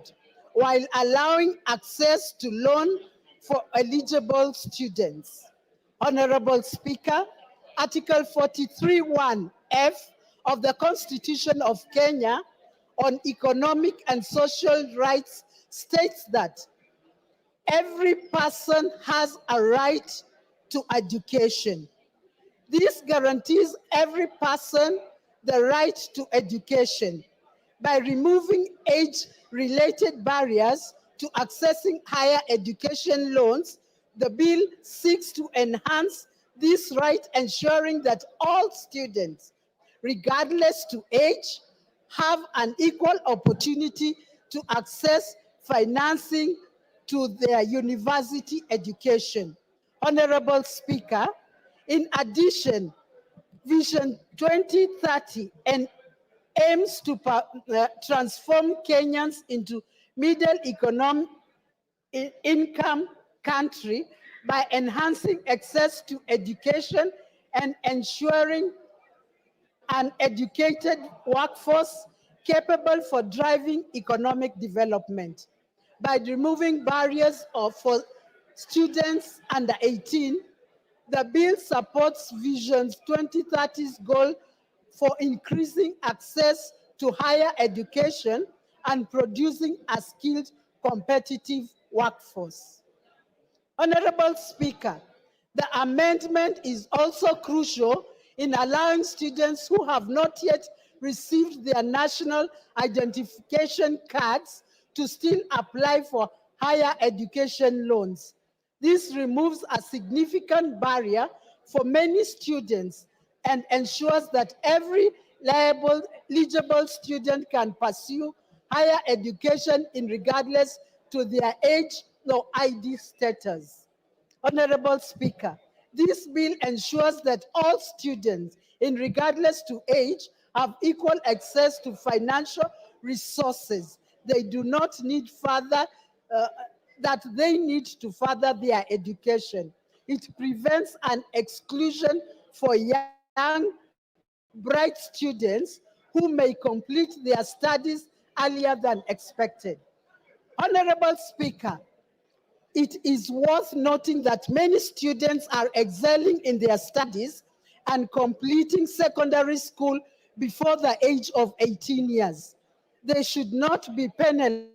while allowing access to loan for eligible students. Honorable Speaker, Article 43(1)(f) of the Constitution of Kenya on economic and social rights states that every person has a right to education. This guarantees every person the right to education. By removing age-related barriers to accessing higher education loans, the bill seeks to enhance this right, ensuring that all students, regardless to age, have an equal opportunity to access financing to their university education. Honorable Speaker, in addition, Vision 2030 and aims to transform Kenyans into middle income country by enhancing access to education and ensuring an educated workforce capable for driving economic development. By removing barriers for students under 18, the bill supports Vision 2030's goal for increasing access to higher education and producing a skilled, competitive workforce. Honorable Speaker, the amendment is also crucial in allowing students who have not yet received their national identification cards to still apply for higher education loans. This removes a significant barrier for many students and ensures that every eligible student can pursue higher education regardless to their age or ID status. Honorable Speaker, this bill ensures that all students, regardless to age, have equal access to financial resources. They do not need they need to further their education. It prevents an exclusion for young, bright students who may complete their studies earlier than expected. Honorable Speaker, it is worth noting that many students are excelling in their studies and completing secondary school before the age of 18 years. They should not be penalized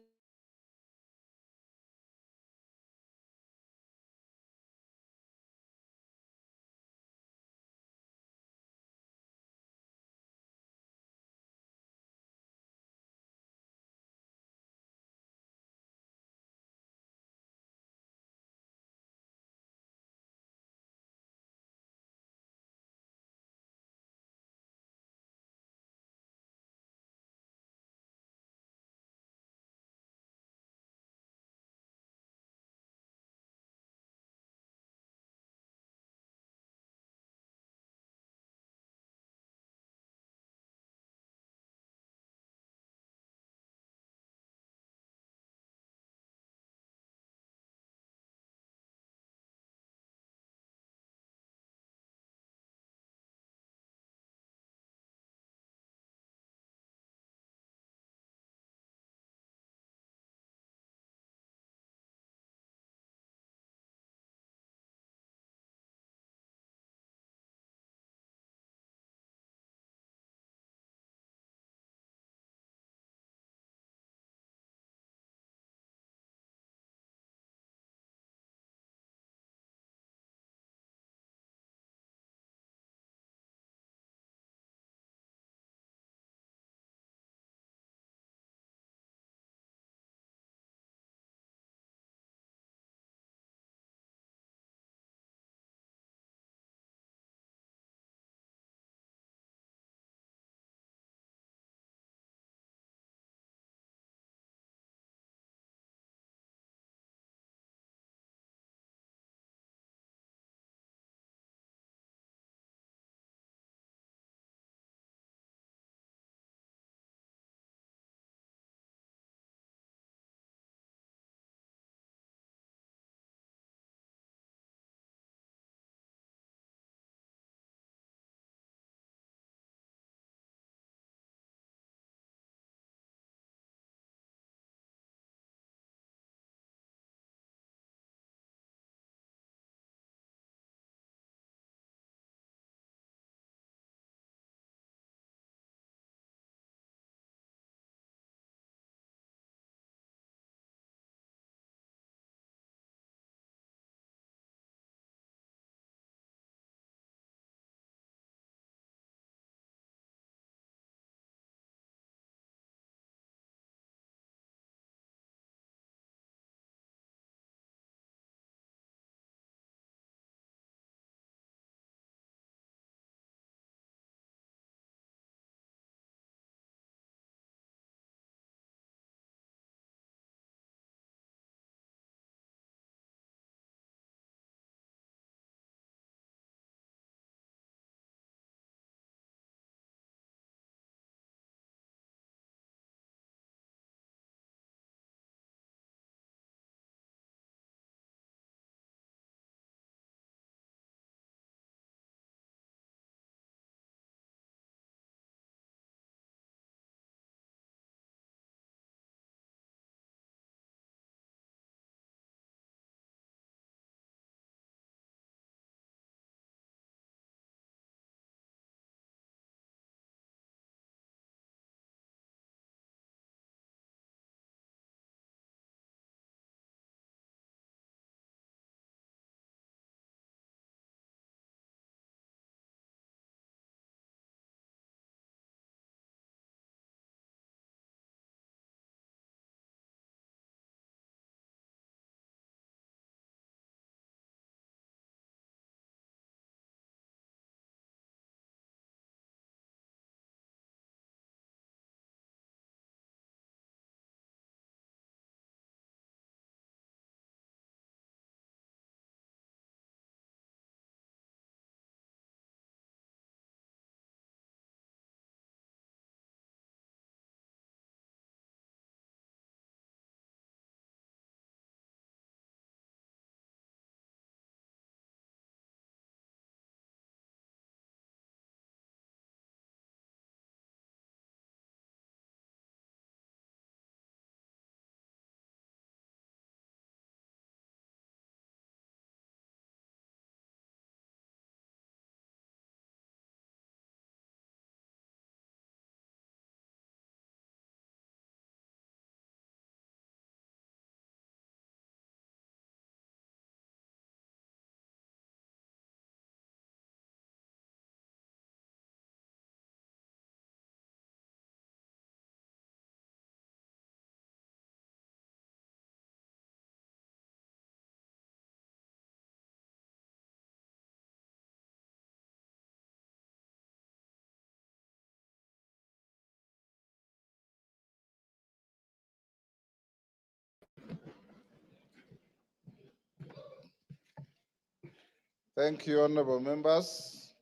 Thank you, honorable members.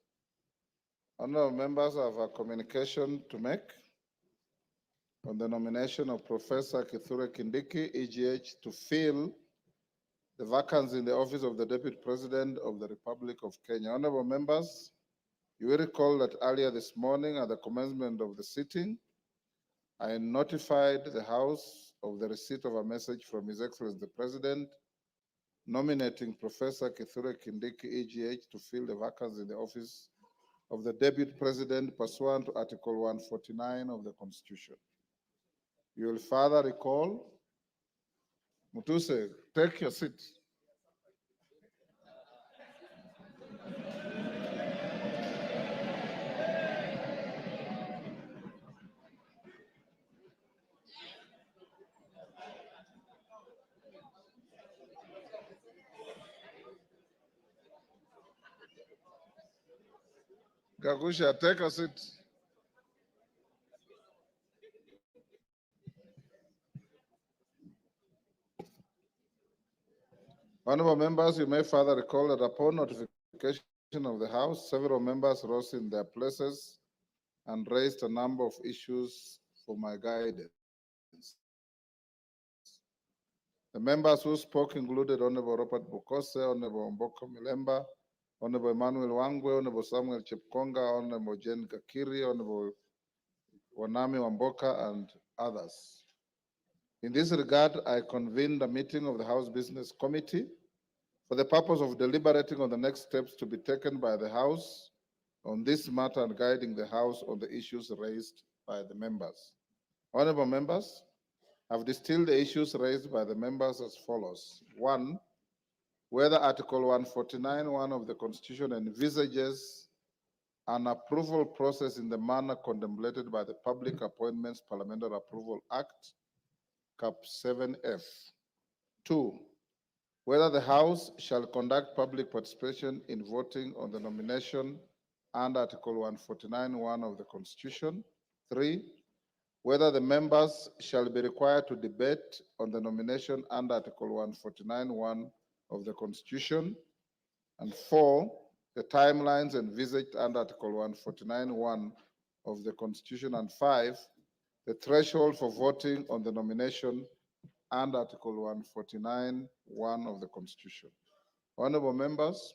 Honorable members, I have a communication to make on the nomination of Professor Kithure Kindiki, EGH, to fill the vacancy in the office of the Deputy President of the Republic of Kenya. Honorable members, you will recall that earlier this morning at the commencement of the sitting, I notified the House of the receipt of a message from His Excellency the President nominating Professor Kithure Kindiki, EGH, to fill the vacancy in the office of the Deputy President pursuant to Article 149 of the Constitution. You will further recall, Mutuse, take your seat. Gagusha, take a seat. Honorable members, you may further recall that upon notification of the House, several members rose in their places and raised a number of issues for my guidance. The members who spoke included Honorable Robert Bukose, Honorable Mboko Milemba, Honorable Emmanuel Wangwe, Honorable Samuel Chepkonga, Honorable Jane Gakiri, Honorable Wanami Wamboka, and others. In this regard, I convened a meeting of the House Business Committee for the purpose of deliberating on the next steps to be taken by the House on this matter and guiding the House on the issues raised by the members. Honorable members, I've distilled the issues raised by the members as follows. One, whether Article 149(1) of the Constitution envisages an approval process in the manner contemplated by the Public Appointments Parliamentary Approval Act, Cap 7F. Two, whether the House shall conduct public participation in voting on the nomination under Article 149(1) of the Constitution. Three, whether the members shall be required to debate on the nomination under Article 149(1) of the Constitution. And four, the timelines envisaged under Article 149(1) of the Constitution. And five, the threshold for voting on the nomination under Article 149(1) of the Constitution. Honorable members,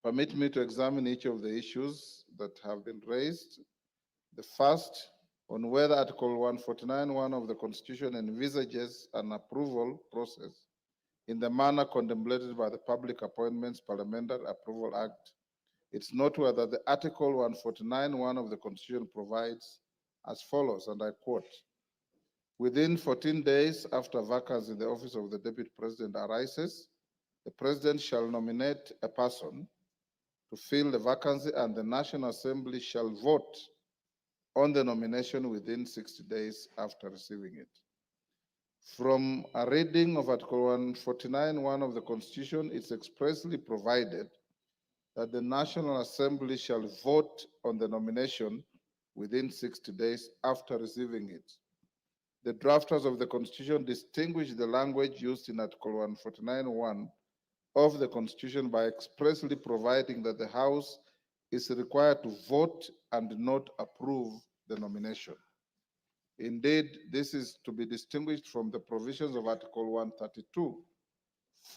permit me to examine each of the issues that have been raised. The first, on whether Article 149(1) of the Constitution envisages an approval process in the manner contemplated by the Public Appointments Parliamentary Approval Act. It's noteworthy that the Article 149(1) of the Constitution provides as follows, and I quote, within 14 days after vacancy in the office of the Deputy President arises, the President shall nominate a person to fill the vacancy and the National Assembly shall vote on the nomination within 60 days after receiving it. From a reading of Article 149(1) of the Constitution, it's expressly provided that the National Assembly shall vote on the nomination within 60 days after receiving it. The drafters of the Constitution distinguish the language used in Article 149(1) of the Constitution by expressly providing that the House is required to vote and not approve the nomination. Indeed, this is to be distinguished from the provisions of Article 132(4)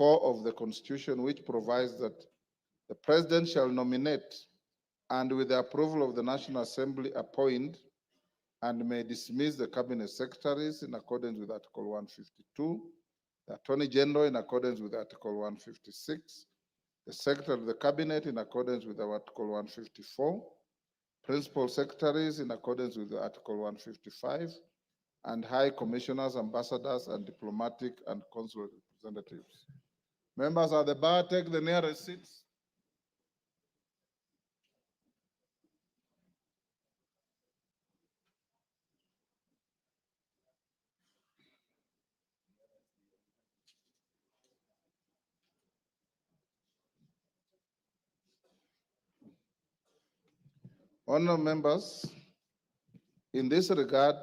of the Constitution, which provides that the President shall nominate and with the approval of the National Assembly appoint and may dismiss the Cabinet Secretaries in accordance with Article 152, the Attorney General in accordance with Article 156, the Secretary of the Cabinet in accordance with Article 154, Principal Secretaries in accordance with Article 155, and High Commissioners, Ambassadors, and Diplomatic and Consular Representatives. Members of the bar, take the nearest seats. Honourable members, in this regard,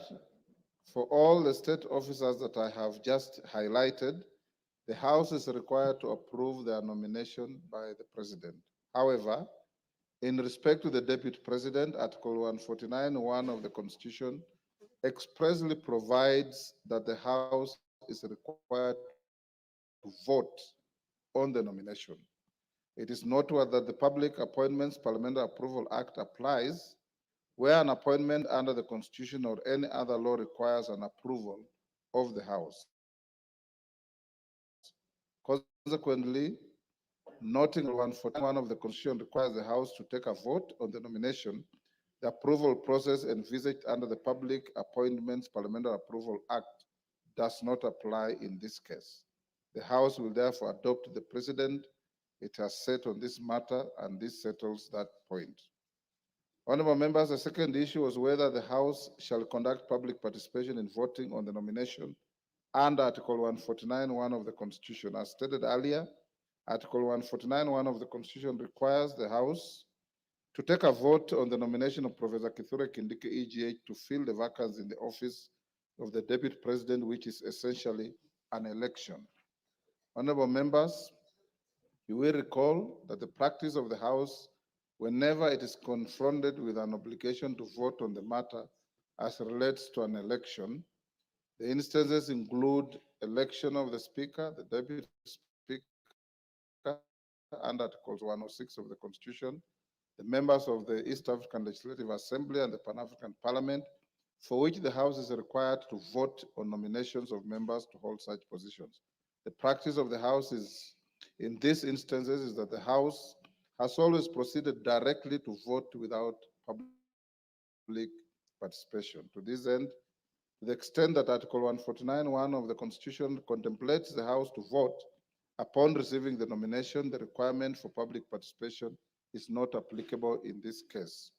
for all the state officers that I have just highlighted, the House is required to approve their nomination by the President. However, in respect to the Deputy President, Article 149(1) of the Constitution expressly provides that the House is required to vote on the nomination. It is noteworthy that the Public Appointments Parliamentary Approval Act applies where an appointment under the Constitution or any other law requires an approval of the House. Consequently, noting 141 of the Constitution requires the House to take a vote on the nomination, the approval process envisaged under the Public Appointments Parliamentary Approval Act does not apply in this case. The House will therefore adopt the precedent it has set on this matter, and this settles that point. Honorable members, the second issue was whether the House shall conduct public participation in voting on the nomination under Article 149(1) of the Constitution. As stated earlier, Article 149(1) of the Constitution requires the House to take a vote on the nomination of Professor Kithure Kindiki, EGH, to fill the vacancy in the office of the Deputy President, which is essentially an election. Honorable members, you will recall that the practice of the House, whenever it is confronted with an obligation to vote on the matter as relates to an election, the instances include election of the Speaker, the Deputy Speaker, under Article 106 of the Constitution, the members of the East African Legislative Assembly and the Pan-African Parliament, for which the House is required to vote on nominations of members to hold such positions. The practice of the House is, in these instances, is that the House has always proceeded directly to vote without public participation. To this end, to the extent that Article 149(1) of the Constitution contemplates the House to vote upon receiving the nomination, the requirement for public participation is not applicable in this case.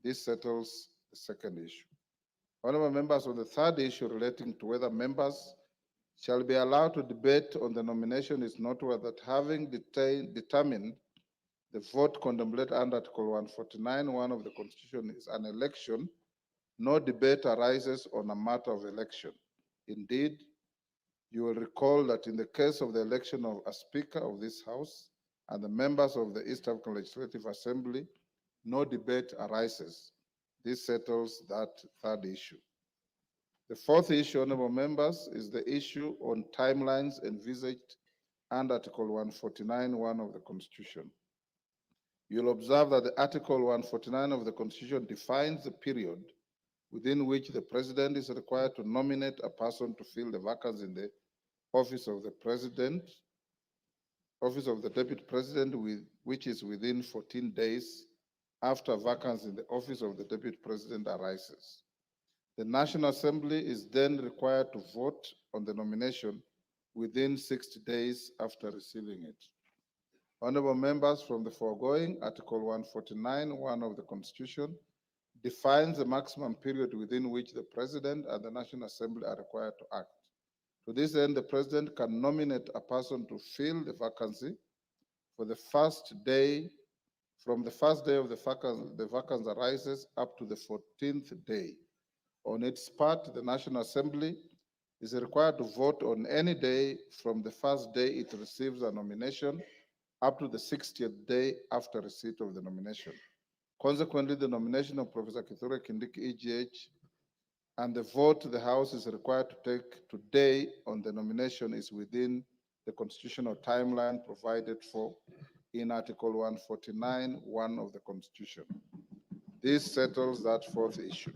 This settles the second issue. Honorable members, on the third issue relating to whether members shall be allowed to debate on the nomination, is noteworthy that having determined the vote contemplated under Article 149(1) of the Constitution is an election, no debate arises on a matter of election. Indeed, you will recall that in the case of the election of a Speaker of this House and the members of the East African Legislative Assembly, no debate arises. This settles that third issue. The fourth issue, honorable members, is the issue on timelines envisaged under Article 149(1) of the Constitution. You'll observe that the Article 149 of the Constitution defines the period within which the President is required to nominate a person to fill the vacancy in the office of the President, office of the Deputy President, which is within 14 days after vacancy in the office of the Deputy President arises. The National Assembly is then required to vote on the nomination within 60 days after receiving it. Honorable members, from the foregoing, Article 149(1) of the Constitution defines the maximum period within which the President and the National Assembly are required to act. To this end, the President can nominate a person to fill the vacancy for the first day, from the first day of the vacancy arises up to the 14th day. On its part, the National Assembly is required to vote on any day from the first day it receives a nomination up to the 60th day after receipt of the nomination. Consequently, the nomination of Professor Kithure Kindiki, EGH, and the vote the House is required to take today on the nomination is within the constitutional timeline provided for in Article 149(1) of the Constitution. This settles that fourth issue.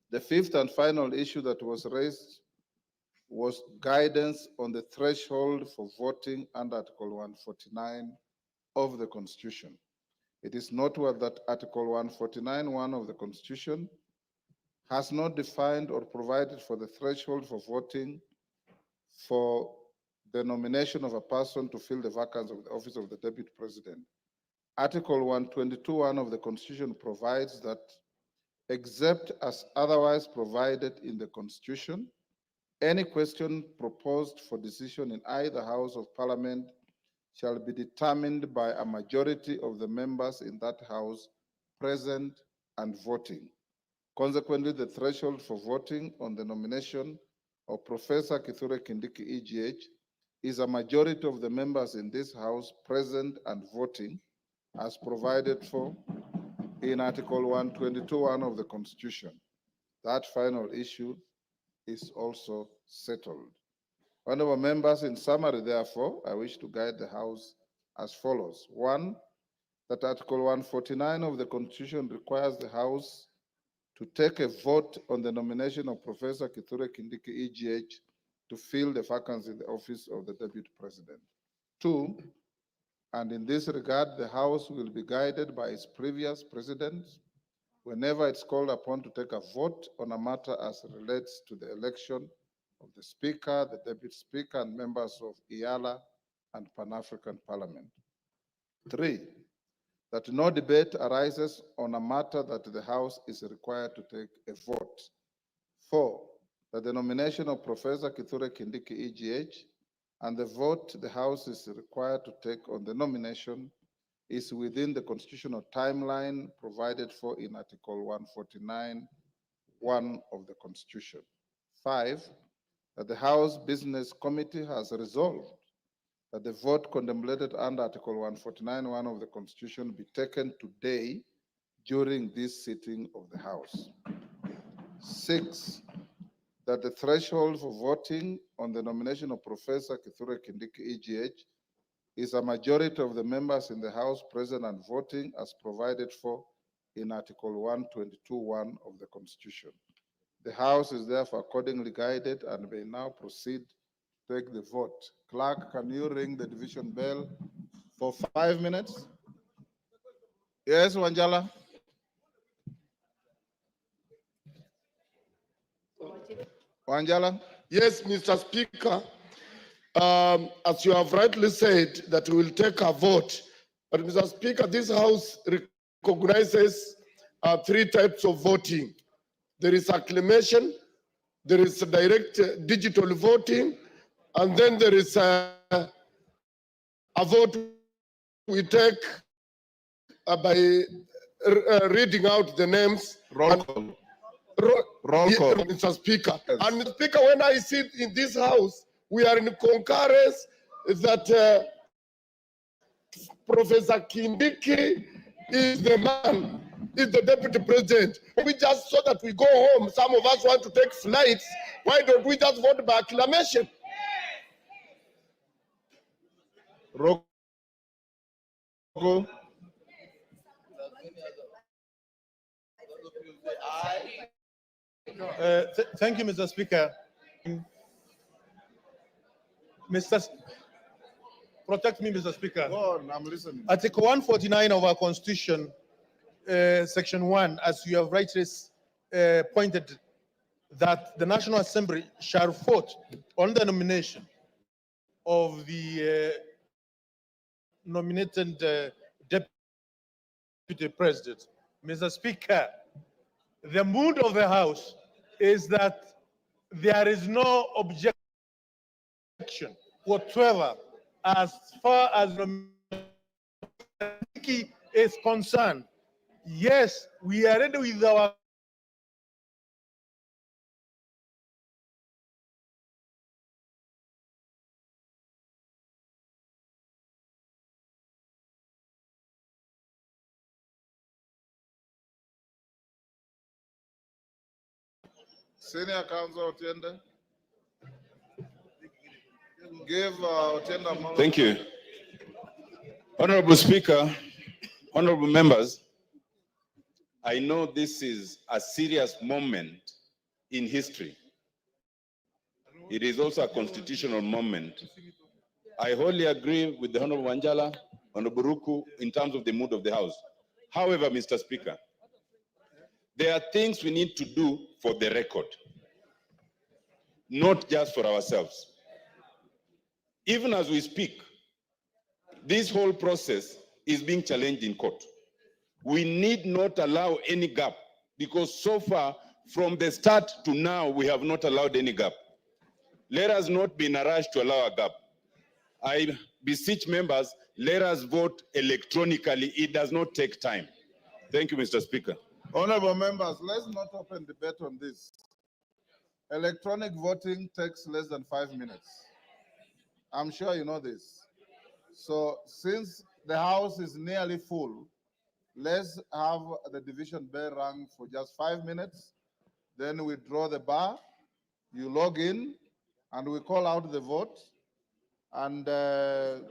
The fifth and final issue that was raised was guidance on the threshold for voting under Article 149 of the Constitution. It is noteworthy that Article 149(1) of the Constitution has not defined or provided for the threshold for voting for the nomination of a person to fill the vacancy of the office of the Deputy President. Article 122(1) of the Constitution provides that, except as otherwise provided in the Constitution, any question proposed for decision in either House of Parliament shall be determined by a majority of the members in that House present and voting. Consequently, the threshold for voting on the nomination of Professor Kithure Kindiki, EGH, is a majority of the members in this House present and voting as provided for in Article 122(1) of the Constitution. That final issue is also settled. Honorable members, in summary, therefore, I wish to guide the House as follows. One, that Article 149 of the Constitution requires the House to take a vote on the nomination of Professor Kithure Kindiki, EGH, to fill the vacancy in the office of the Deputy President. Two, and in this regard, the House will be guided by its previous precedents whenever it's called upon to take a vote on a matter as relates to the election of the Speaker, the Deputy Speaker, and members of IALA and Pan-African Parliament. Three, that no debate arises on a matter that the House is required to take a vote. Four, that the nomination of Professor Kithure Kindiki, EGH, and the vote the House is required to take on the nomination is within the constitutional timeline provided for in Article 149(1) of the Constitution. Five, that the House Business Committee has resolved that the vote contemplated under Article 149(1) of the Constitution be taken today during this sitting of the House. Six, that the threshold for voting on the nomination of Professor Kithure Kindiki, EGH, is a majority of the members in the House present and voting as provided for in Article 122(1) of the Constitution. The House is therefore accordingly guided and may now proceed to take the vote. Clerk, can you ring the division bell for 5 minutes? Yes, Wanjala. Wanjala? Yes, Mr. Speaker. As you have rightly said, that we will take a vote. But Mr. Speaker, this House recognizes three types of voting. There is acclamation, there is direct digital voting, and then there is a vote we take by reading out the names. Roll call. Roll call. Mr. Speaker. Yes. And Mr. Speaker, when I sit in this House, we are in concurrence that Professor Kindiki is the man, is the Deputy President. We just so that we go home, some of us want to take flights, why don't we just vote by acclamation? Roll call. Thank you, Mr. Speaker. Protect me, Mr. Speaker. Go on, I'm listening. Article 149 of our Constitution, Section 1, as you have rightly pointed, that the National Assembly shall vote on the nomination of the nominated Deputy President. Mr. Speaker, the mood of the House is that there is no objection whatsoever as far as Kindiki is concerned. Yes, we are ready with our Senior Counsel Otiende. Give Otiende a moment. Thank you. Honorable Speaker, honorable members, I know this is a serious moment in history. It is also a constitutional moment. I wholly agree with the Honorable Wanjala, Honorable Ruku, in terms of the mood of the House. However, Mr. Speaker, there are things we need to do for the record, not just for ourselves. Even as we speak, this whole process is being challenged in court. We need not allow any gap, because so far, from the start to now, we have not allowed any gap. Let us not be in a rush to allow a gap. I beseech members, let us vote electronically. It does not take time. Thank you, Mr. Speaker. Honorable members, let's not open debate on this. Electronic voting takes less than 5 minutes. I'm sure you know this. So since the house is nearly full, let's have the division bell rung for just 5 minutes. Then we draw the bar, you log in, and we call out the vote. And the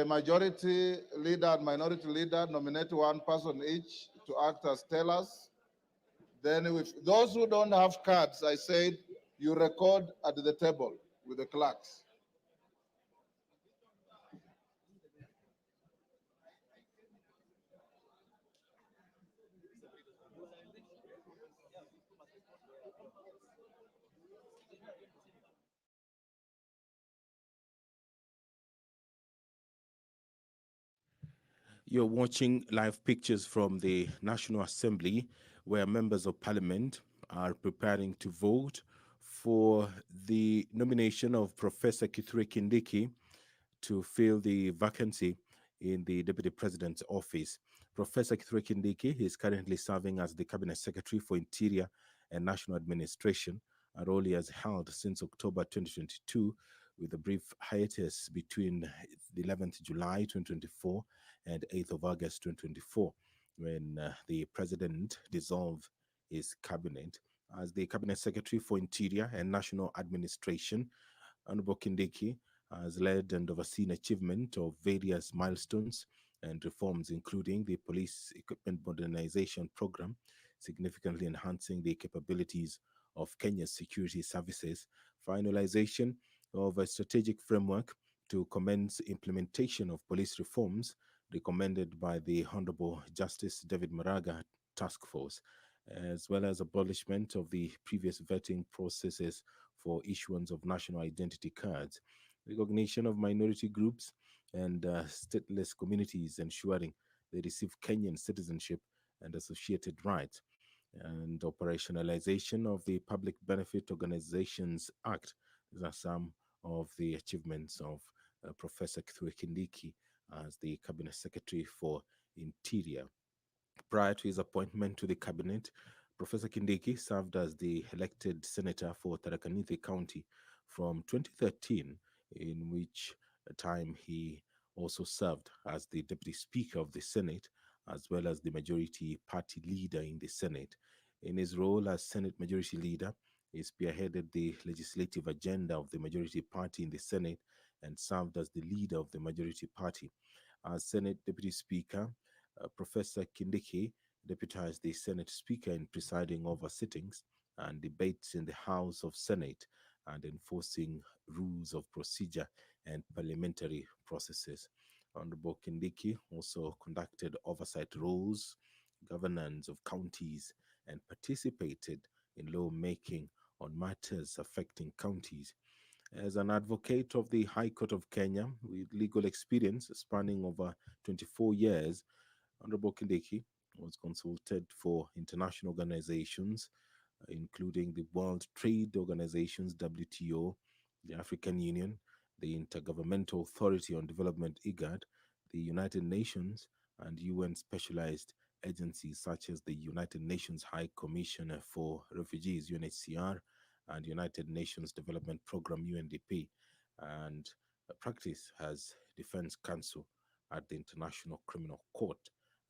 majority leader and minority leader nominate one person each to act as tellers. Then if those who don't have cards, I said, you record at the table with the clerks. You're watching live pictures from the National Assembly, where members of parliament are preparing to vote for the nomination of Professor Kithure Kindiki to fill the vacancy in the Deputy President's office. Professor Kithure Kindiki is currently serving as the Cabinet Secretary for Interior and National Administration, a role he has held since October 2022, with a brief hiatus between the 11th July 2024 and 8th of August 2024, when the President dissolved his cabinet. As the Cabinet Secretary for Interior and National Administration, Honorable Kindiki has led and overseen achievement of various milestones and reforms, including the Police Equipment Modernization Program, significantly enhancing the capabilities of Kenya's security services, finalization of a strategic framework to commence implementation of police reforms recommended by the Honorable Justice David Maraga Task Force, as well as abolishment of the previous vetting processes for issuance of national identity cards, recognition of minority groups and stateless communities, ensuring they receive Kenyan citizenship and associated rights, and operationalization of the Public Benefit Organizations Act. These are some of the achievements of Professor Kithure Kindiki as the Cabinet Secretary for Interior. Prior to his appointment to the cabinet, Professor Kindiki served as the elected senator for Tharaka Nithi County from 2013, in which time he also served as the deputy speaker of the Senate, as well as the majority party leader in the Senate. In his role as Senate Majority Leader, he spearheaded the legislative agenda of the majority party in the Senate and served as the leader of the majority party. As Senate Deputy Speaker, Professor Kindiki deputized the Senate Speaker in presiding over sittings and debates in the House of Senate and enforcing rules of procedure and parliamentary processes. Honorable Kindiki also conducted oversight roles, governance of counties, and participated in lawmaking on matters affecting counties. As an advocate of the High Court of Kenya with legal experience spanning over 24 years, Honorable Kindiki was consulted for international organizations, including the World Trade Organizations, WTO, the African Union, the Intergovernmental Authority on Development, IGAD, the United Nations, and UN specialized agencies such as the United Nations High Commissioner for Refugees, UNHCR, and United Nations Development Program, UNDP, and practice as defense counsel at the International Criminal Court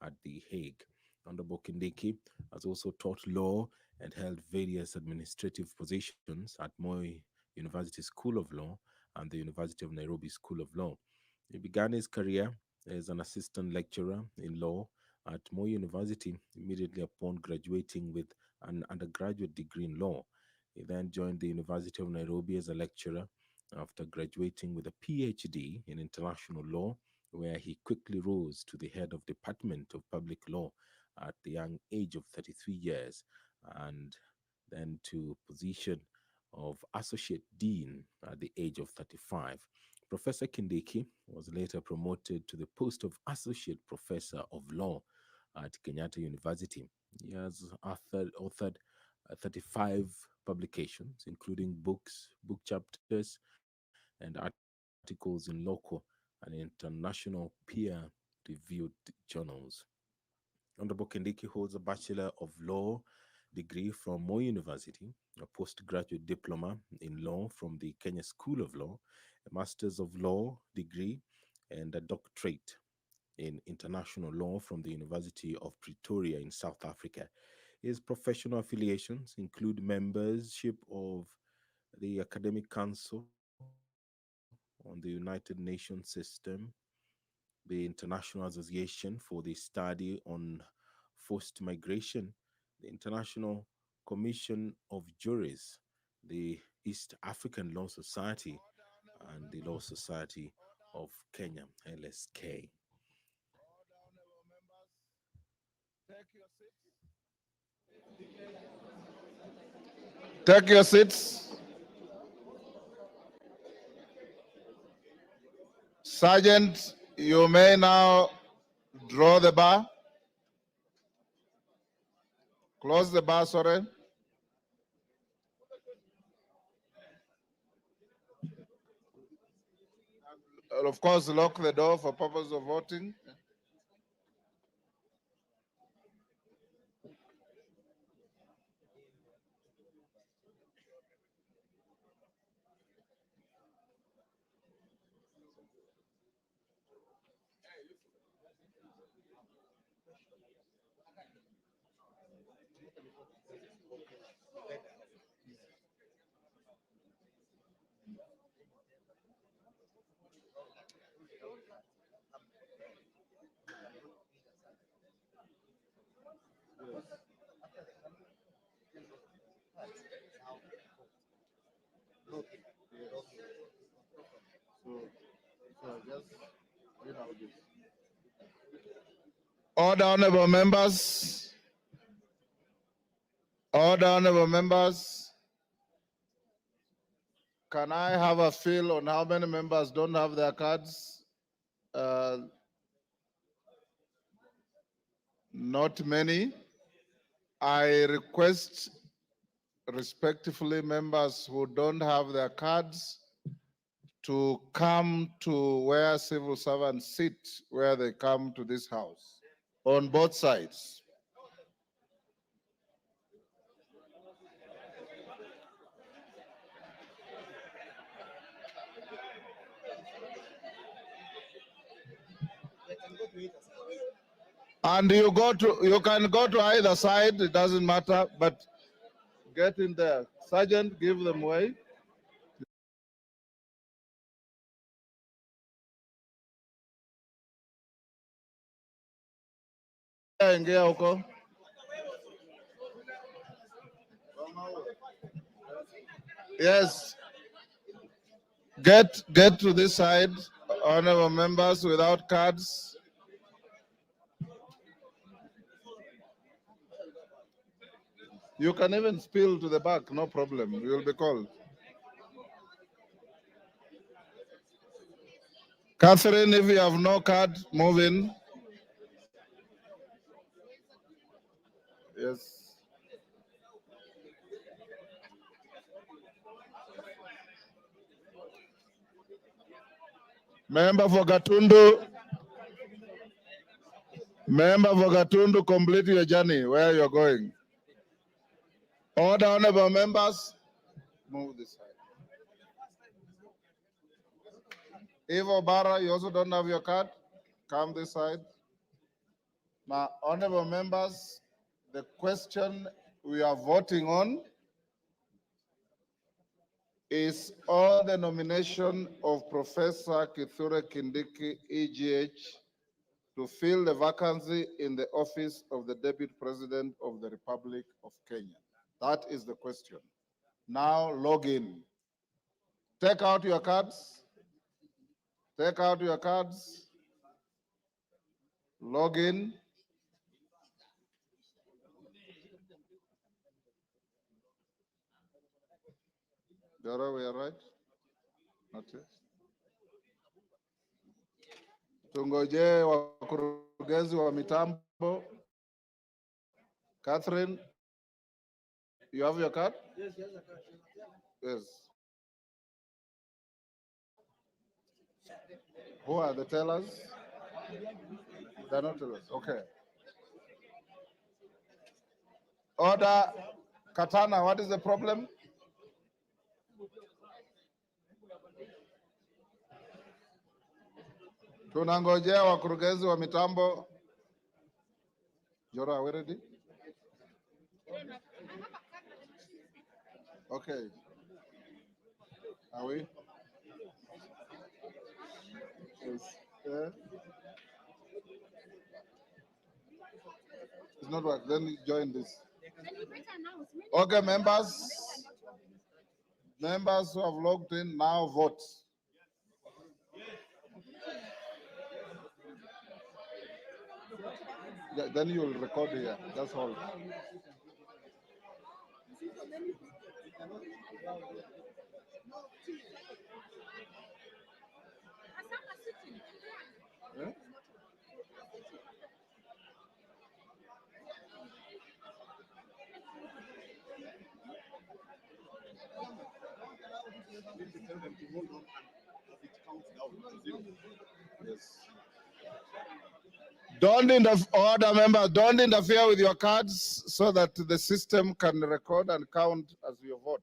at The Hague. Honorable Kindiki has also taught law and held various administrative positions at Moi University School of Law and the University of Nairobi School of Law. He began his career as an assistant lecturer in law at Moi University immediately upon graduating with an undergraduate degree in law. He then joined the University of Nairobi as a lecturer after graduating with a PhD in international law, where he quickly rose to the head of Department of Public Law at the young age of 33 years, and then to position of Associate Dean at the age of 35. Professor Kindiki was later promoted to the post of Associate Professor of Law at Kenyatta University. He has authored 35 publications, including books, book chapters, and articles in local and international peer-reviewed journals. Honorable Kindiki holds a Bachelor of Law degree from Moi University, a postgraduate diploma in law from the Kenya School of Law, a Masters of Law degree, and a doctorate in international law from the University of Pretoria in South Africa. His professional affiliations include membership of the Academic Council on the United Nations System, the International Association for the Study on Forced Migration, the International Commission of Juries, the East African Law Society, and the Law Society of Kenya, LSK. Take your seats. Sergeant, you may now draw the bar. Close the bar, sorry. And of course, lock the door for purpose of voting. Order, honorable members. Order, honorable members. Can I have a feel on how many members don't have their cards? Not many. I request respectfully members who don't have their cards to come to where civil servants sit, where they come to this house, on both sides. And you can go to either side, it doesn't matter, but get in there. Sergeant, give them way. Ingia huko. Yes. Get to this side, honorable members without cards. You can even spill to the back, no problem. You will be called. Catherine, if you have no card, move in. Yes. Member for Gatundu. Member for Gatundu, complete your journey where you're going. Order, honorable members. Move this side. Evo Barra, you also don't have your card. Come this side. Now, honorable members, the question we are voting on is on the nomination of Professor Kithure Kindiki, EGH, to fill the vacancy in the office of the Deputy President of the Republic of Kenya. That is the question. Now log in. Take out your cards. Take out your cards. Log in. Dara, we are right? Not yet. Tungoje wakurugenzi wa mitambo. Catherine, you have your card? Yes, yes, yes. Who are the tellers? They're not tellers. Okay. Order. Katana, what is the problem? Tunangojea wakurugenzi wa mitambo. Jora, are we ready? Okay. Are we? Yes. It's not work. Then join this. Okay, members. Members who have logged in now vote. Yeah, then you will record here. That's all. Yeah? Yes. Don't order members, don't interfere with your cards so that the system can record and count as you vote.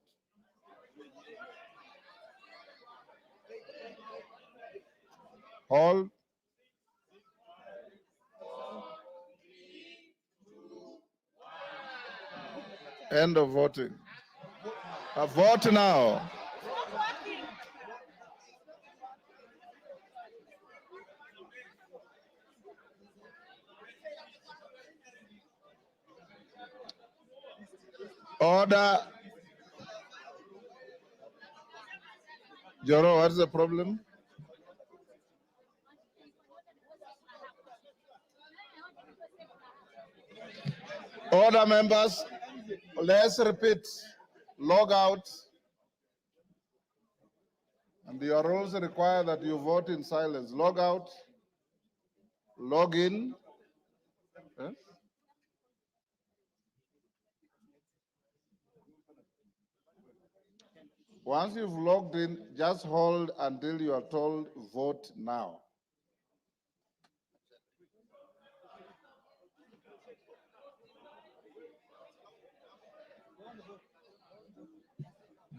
Hold. End of voting. Vote now. Order. Joro, what's the problem? Order, members. Let's repeat. Log out. And your rules require that you vote in silence. Log out. Log in. Eh? Once you've logged in, just hold until you are told vote now.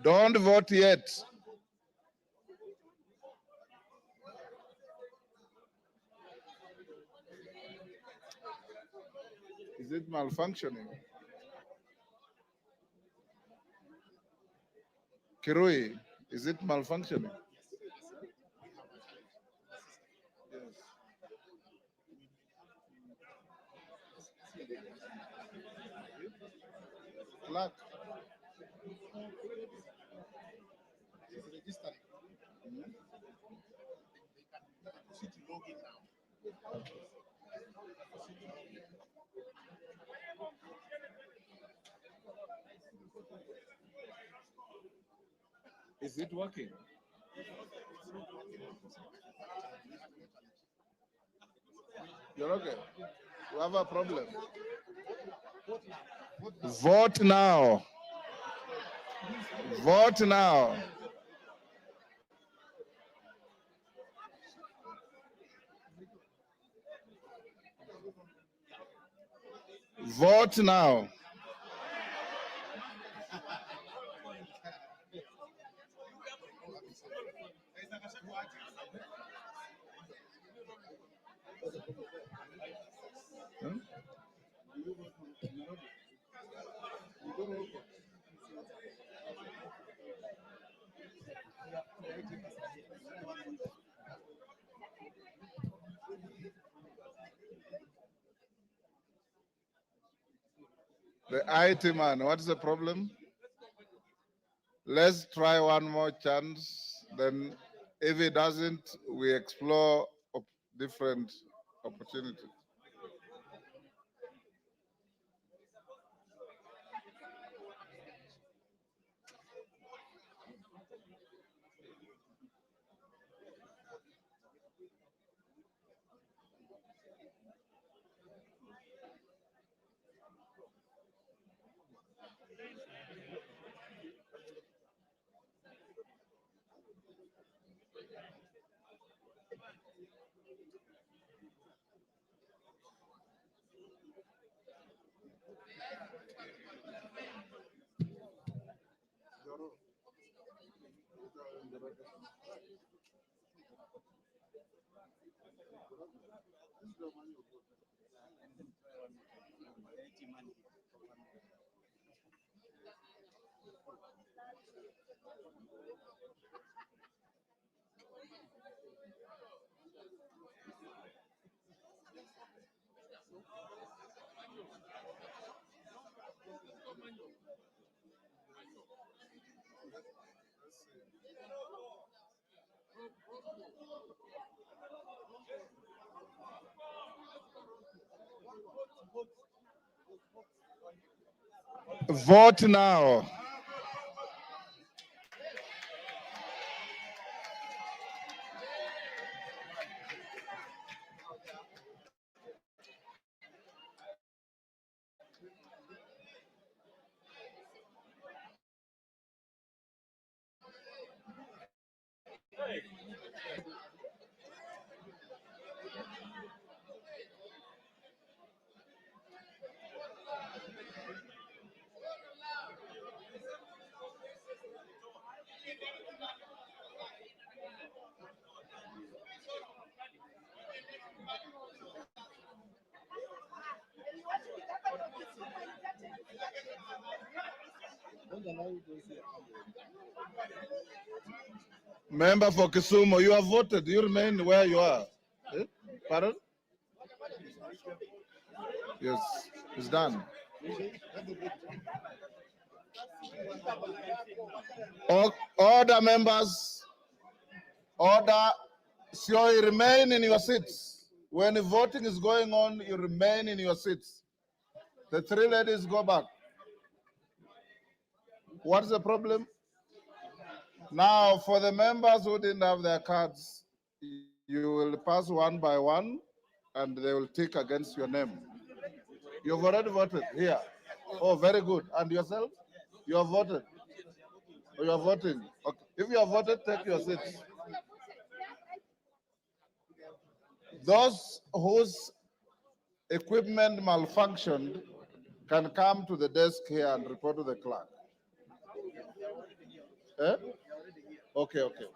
Don't vote yet. Is it malfunctioning? Kirui, is it malfunctioning? Yes. Clerk. Is it working? You're okay. You have a problem. Vote now. Vote now. Vote now. Hmm? The IT man, what's the problem? Let's try one more chance. Then if it doesn't, we explore different opportunities. Vote now. Member for Kisumu, you have voted. You remain where you are. Eh? Pardon? Yes, it's done. Order, members. Order. So you remain in your seats. When the voting is going on, you remain in your seats. The three ladies go back. What's the problem? Now, for the members who didn't have their cards, you will pass one by one, and they will tick against your name. You've already voted here. Oh, very good. And yourself? You have voted. Oh, you are voting. Okay. If you have voted, take your seats. Those whose equipment malfunctioned can come to the desk here and report to the clerk. Eh? Okay, okay.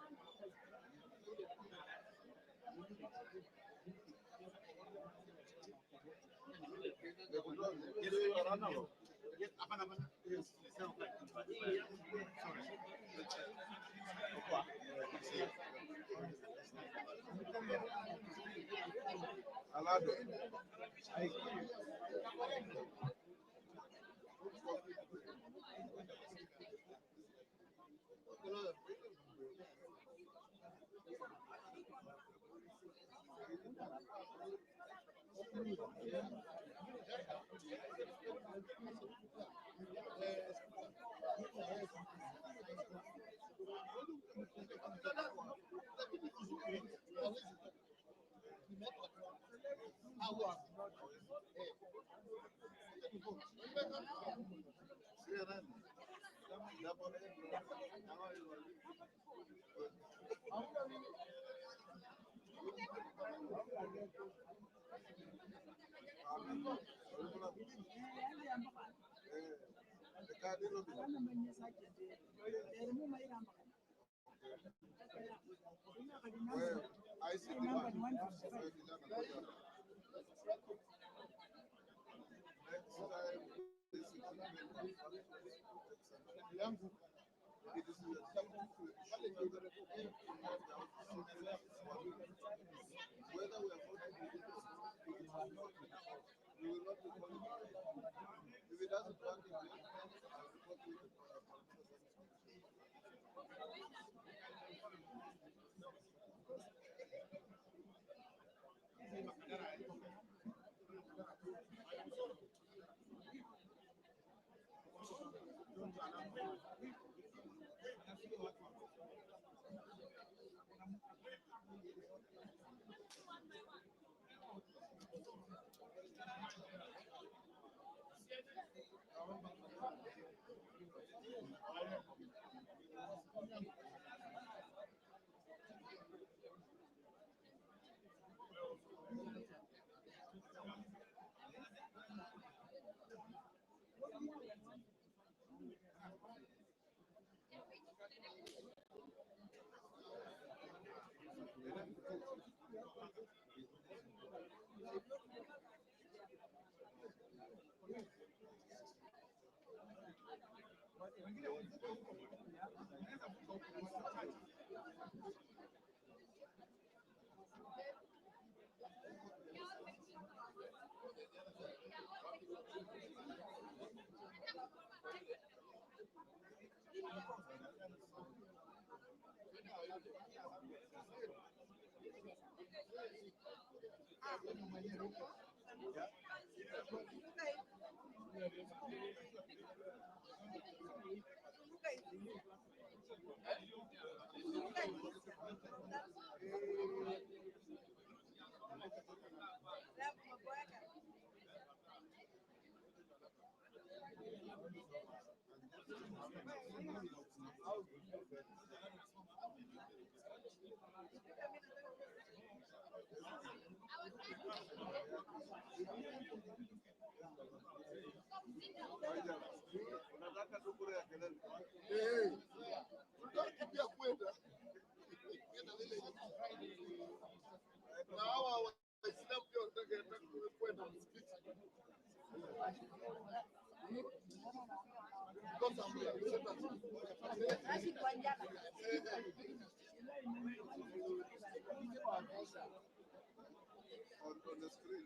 On the screen,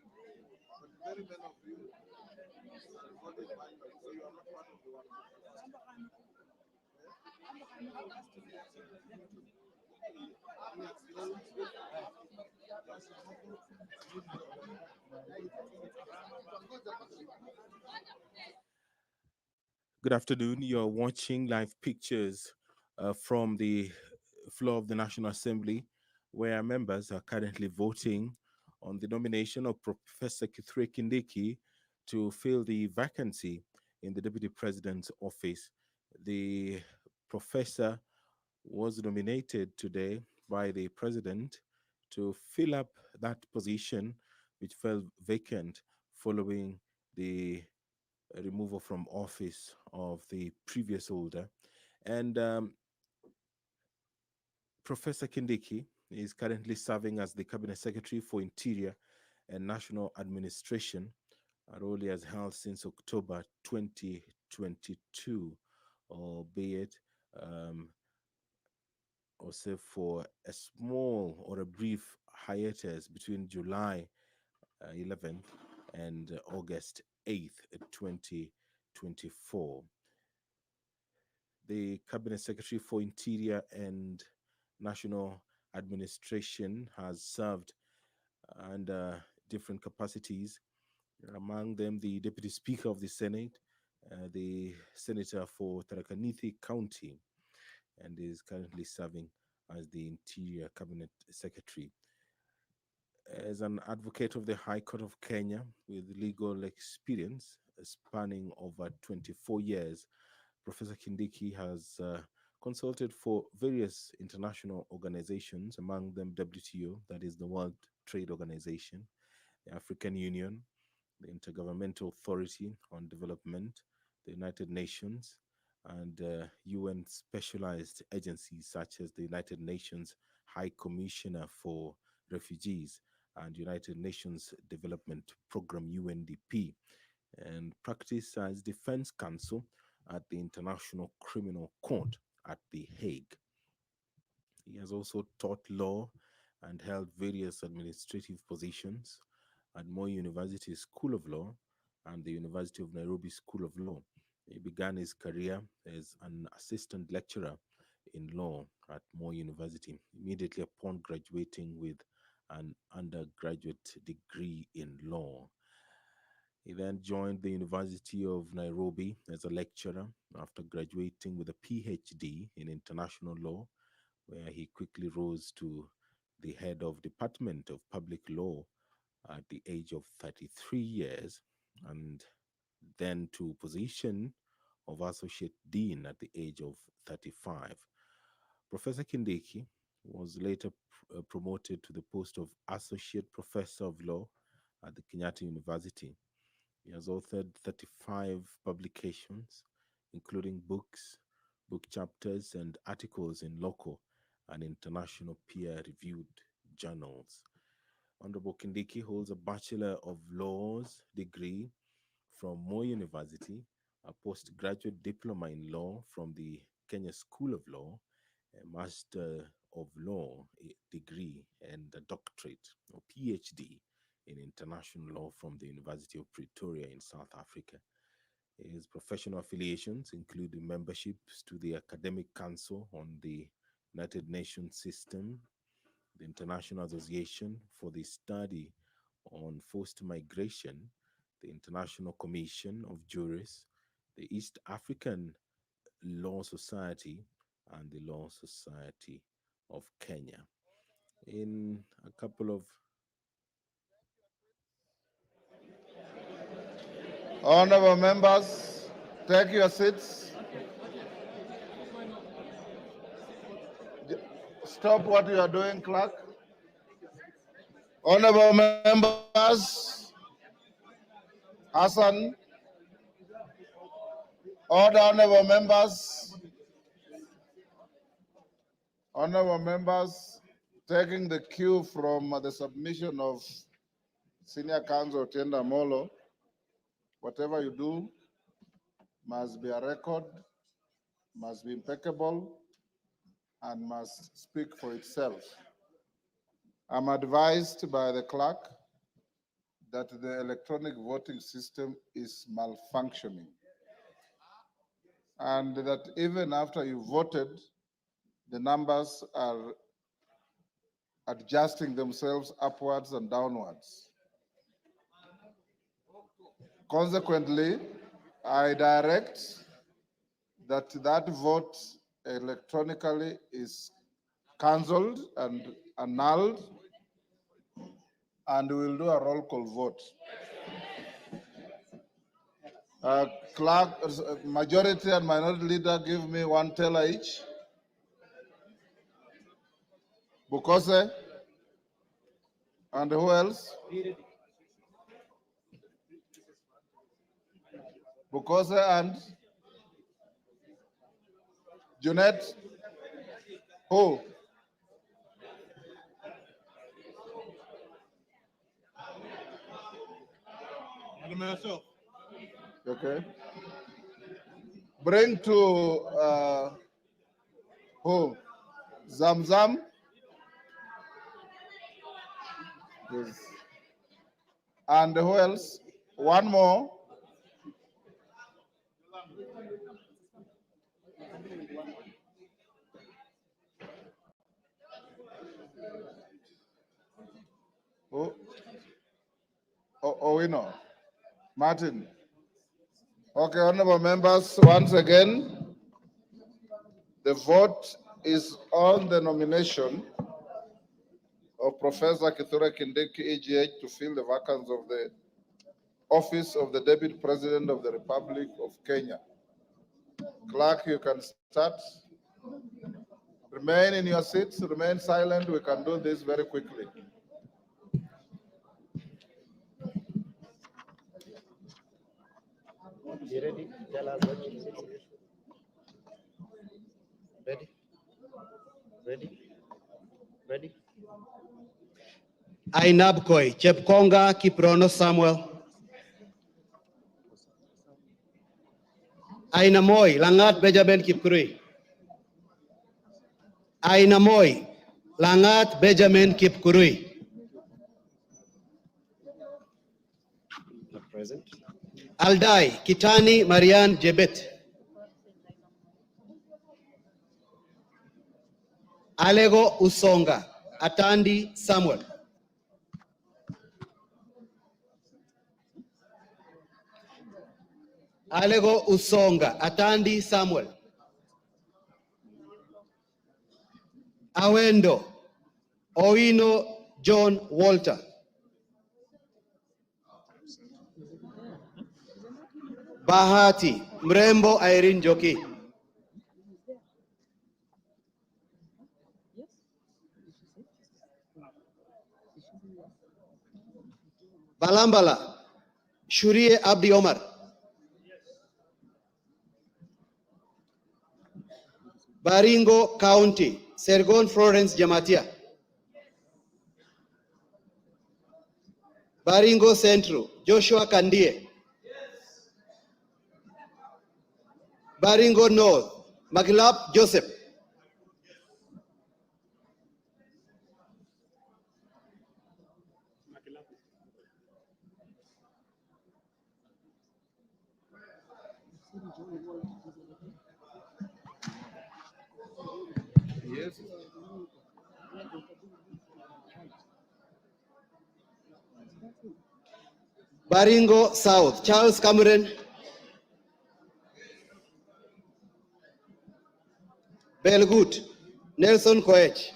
but very many of you got it manually, so you are not part of the one. Good afternoon. You're watching live pictures from the floor of the National Assembly, where members are currently voting on the nomination of Professor Kithure Kindiki to fill the vacancy in the Deputy President's office. The professor was nominated today by the President to fill up that position, which fell vacant following the removal from office of the previous holder. And Professor Kindiki is currently serving as the Cabinet Secretary for Interior and National Administration, a role he has held since October 2022, albeit also for a small or a brief hiatus between July 11th and August 8th, 2024. The Cabinet Secretary for Interior and National Administration has served under different capacities, among them the Deputy Speaker of the Senate, the Senator for Tharaka Nithi County, and is currently serving as the Interior Cabinet Secretary. As an advocate of the High Court of Kenya with legal experience spanning over 24 years, Professor Kindiki has consulted for various international organizations, among them WTO, that is the World Trade Organization, the African Union, the Intergovernmental Authority on Development, the United Nations, and UN specialized agencies such as the United Nations High Commissioner for Refugees and United Nations Development Program UNDP, and practiced as defense counsel at the International Criminal Court at The Hague. He has also taught law and held various administrative positions at Moi University School of Law and the University of Nairobi School of Law. He began his career as an assistant lecturer in law at Moi University immediately upon graduating with an undergraduate degree in law. He then joined the University of Nairobi as a lecturer after graduating with a PhD in international law, where he quickly rose to the head of Department of Public Law at the age of 33 years, and then to position of Associate Dean at the age of 35. Professor Kindiki was later promoted to the post of Associate Professor of Law at the Kenyatta University. He has authored 35 publications, including books, book chapters, and articles in local and international peer-reviewed journals. Honorable Kindiki holds a Bachelor of Laws degree from Moi University a postgraduate diploma in law from the Kenya School of Law, a Master of Law degree, and a doctorate or PhD in international law from the University of Pretoria in South Africa. His professional affiliations include memberships to the Academic Council on the United Nations System, the International Association for the Study on Forced Migration, the International Commission of Jurists, the East African Law Society, and the Law Society of Kenya. In a couple of Honorable members, take your seats. Stop what you are doing, clerk. Honorable members, Hassan, order, honorable members. Honorable members, taking the cue from the submission of Senior Counsel Tienda Molo, whatever you do must be a record, must be impeccable, and must speak for itself. I'm advised by the clerk that the electronic voting system is malfunctioning, and that even after you voted, the numbers are adjusting themselves upwards and downwards. Consequently, I direct that that vote electronically is cancelled and annulled, and we'll do a roll call vote. Clerk, majority and minority leader, give me one teller each. Bukose, and who else? Bukose and Junet. Who? Okay. Bring to who? Zamzam. Yes. And who else? One more. Who? Owino. Martin. Okay, honorable members, once again, the vote is on the nomination of Professor Kithure Kindiki, EGH, to fill the vacancy of the office of the Deputy President of the Republic of Kenya. Clerk, you can start. Remain in your seats, remain silent. We can do this very quickly. You ready? Tell us what you say. Ready? Ready? Ready? Ainabkoi, Chepkonga Kiprono Samuel. Ainamoi, Langat Benjamin Kipkurui. Ainamoi, Langat Benjamin Kipkurui. Not present. Aldai, Kitani Marian Jebet. Alego Usonga, Atandi Samuel. Alego Usonga, Atandi Samuel. Awendo, Owino John Walter. Bahati, Mrembo Irene Joki. Balambala, Shurie Abdi Omar. Baringo County, Sergon Florence Jamatia. Baringo Central, Joshua Kandie. Baringo North, Makilap Joseph. Yes. Baringo South, Charles Cameron. Belgut, Nelson Koech.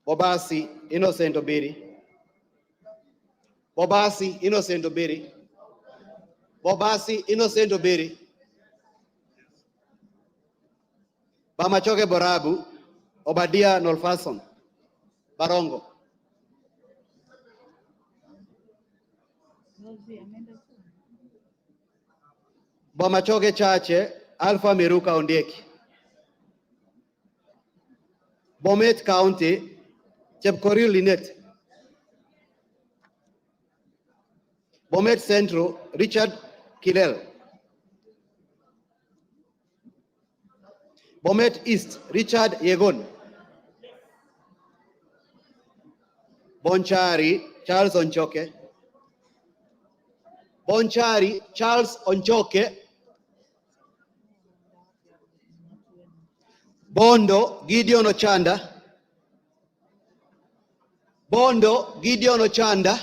Bobasi, Innocent Obiri. Bobasi, Innocent Obiri. Bobasi, Innocent Obiri. Bamachoke Borabu, Obadia Nolfason. Barongo. Bomachoke Chache, Alpha Miruka Ondieki. Bomet County, Chepkorir Linet. Bomet Central, Richard Kilel. Bomet East, Richard Yegon. Bonchari, Charles Onchoke. Bonchari, Charles Onchoke. Bondo, Gideon Ochanda. Bondo, Gideon Ochanda.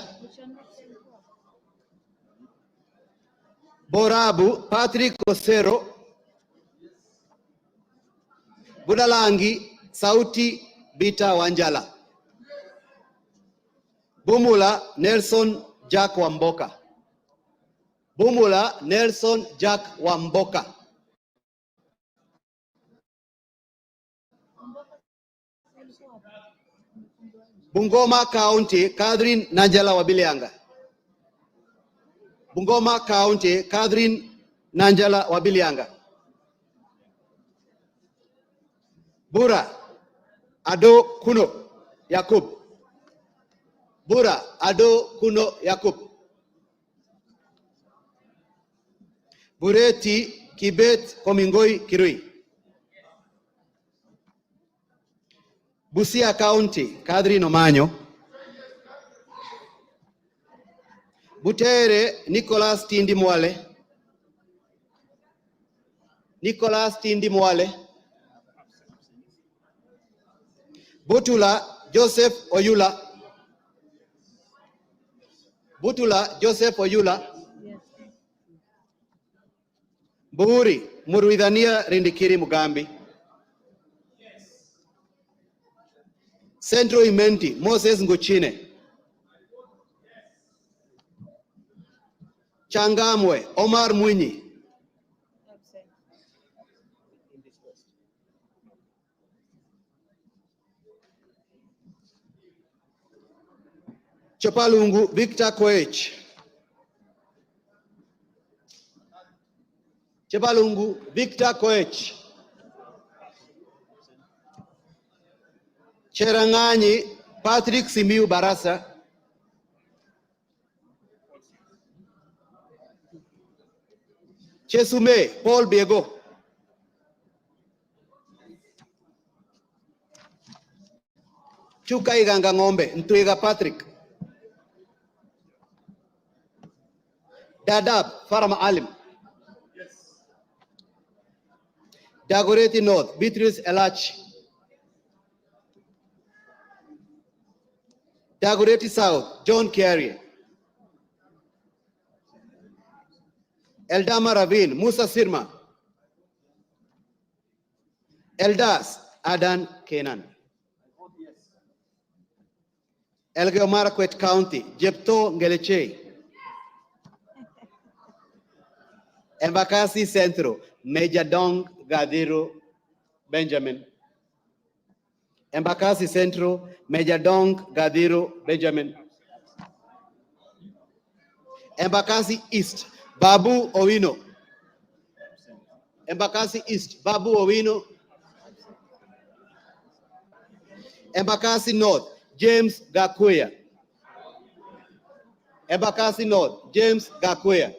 Borabu, Patrick Osero. Budalangi, Sauti Bita Wanjala. Bumula, Nelson Jack Wamboka. Bumula, Nelson Jack Wamboka. Bungoma County, Catherine Nanjala Wabilianga. Bungoma County, Catherine Nanjala Wabilianga. Bura, Ado Kuno, Yakub. Bura, Ado Kuno, Yakub. Bureti, Kibet, Komingoi, Kirui. Busia County, Catherine Omanyo. Butere, Nicholas Tindi Mwale. Nicholas Tindi Mwale. Butula, Joseph Oyula. Butula, Joseph Oyula. Buri, Muruidhania Rindikiri Mugambi. Central Imenti, Moses Nguchine. Changamwe, Omar Mwinyi. Chopalungu, Victor Koech. Chopalungu, Victor Koech. Cherangani, Patrick Simiu Barasa. Chesume, Paul Biego. Chuka Iganga Ngombe, Ntuiga Patrick. Dadab, Farama Alim. Dagoretti North, Beatrice Elach. Dagoretti South, John Carey. Eldama Ravine, Musa Sirma. Eldas, Adan Kenan. Elgeyo Marakwet County, Jepto Ngeleche. Embakasi Central, Major Dong Gadiro Benjamin. Embakasi Central, Major Dong Gadiro Benjamin. Embakasi East, Babu Owino. Embakasi East, Babu Owino. Embakasi North, James Gakuya. Embakasi North, James Gakwea.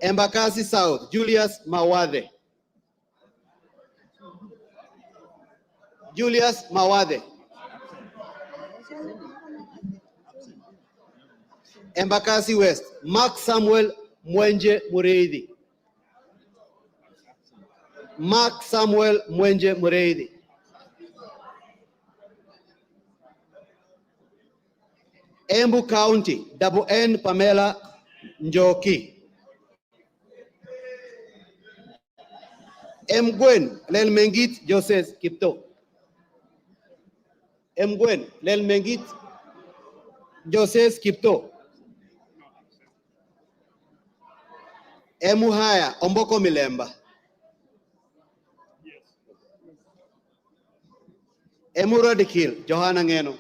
Embakasi South, Julius Mawade. Julius Mawade. Embakasi West, Mark Samuel Mwenje Mureithi. Mark Samuel Mwenje Mureithi. Embu County, Double N Pamela Njoki. Mgwen Lelmengit Joseph Kipto. Mgwen Lelmengit Joseph Kipto. Emuhaya Omboko Milemba. Emurodikil Johanna Ngeno.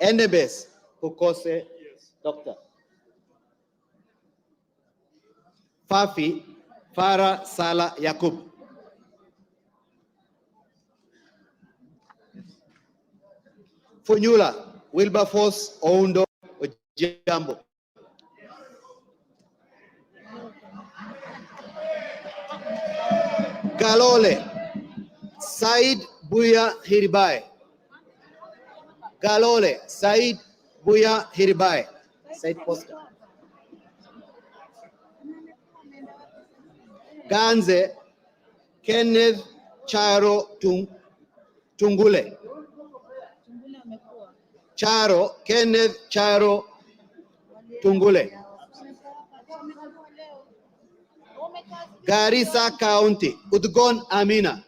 Endebes Ukose Doctor. Fafi Farah Sala Yakub. Funyula Wilberforce Oundo Ojambo. Galole Said Buya Hiribai. Galole Said Buya Hiribai. Said Poster. Ganze Kenneth Charo Tungule. Charo Kenneth Charo Tungule. Garissa County, Udgon Amina.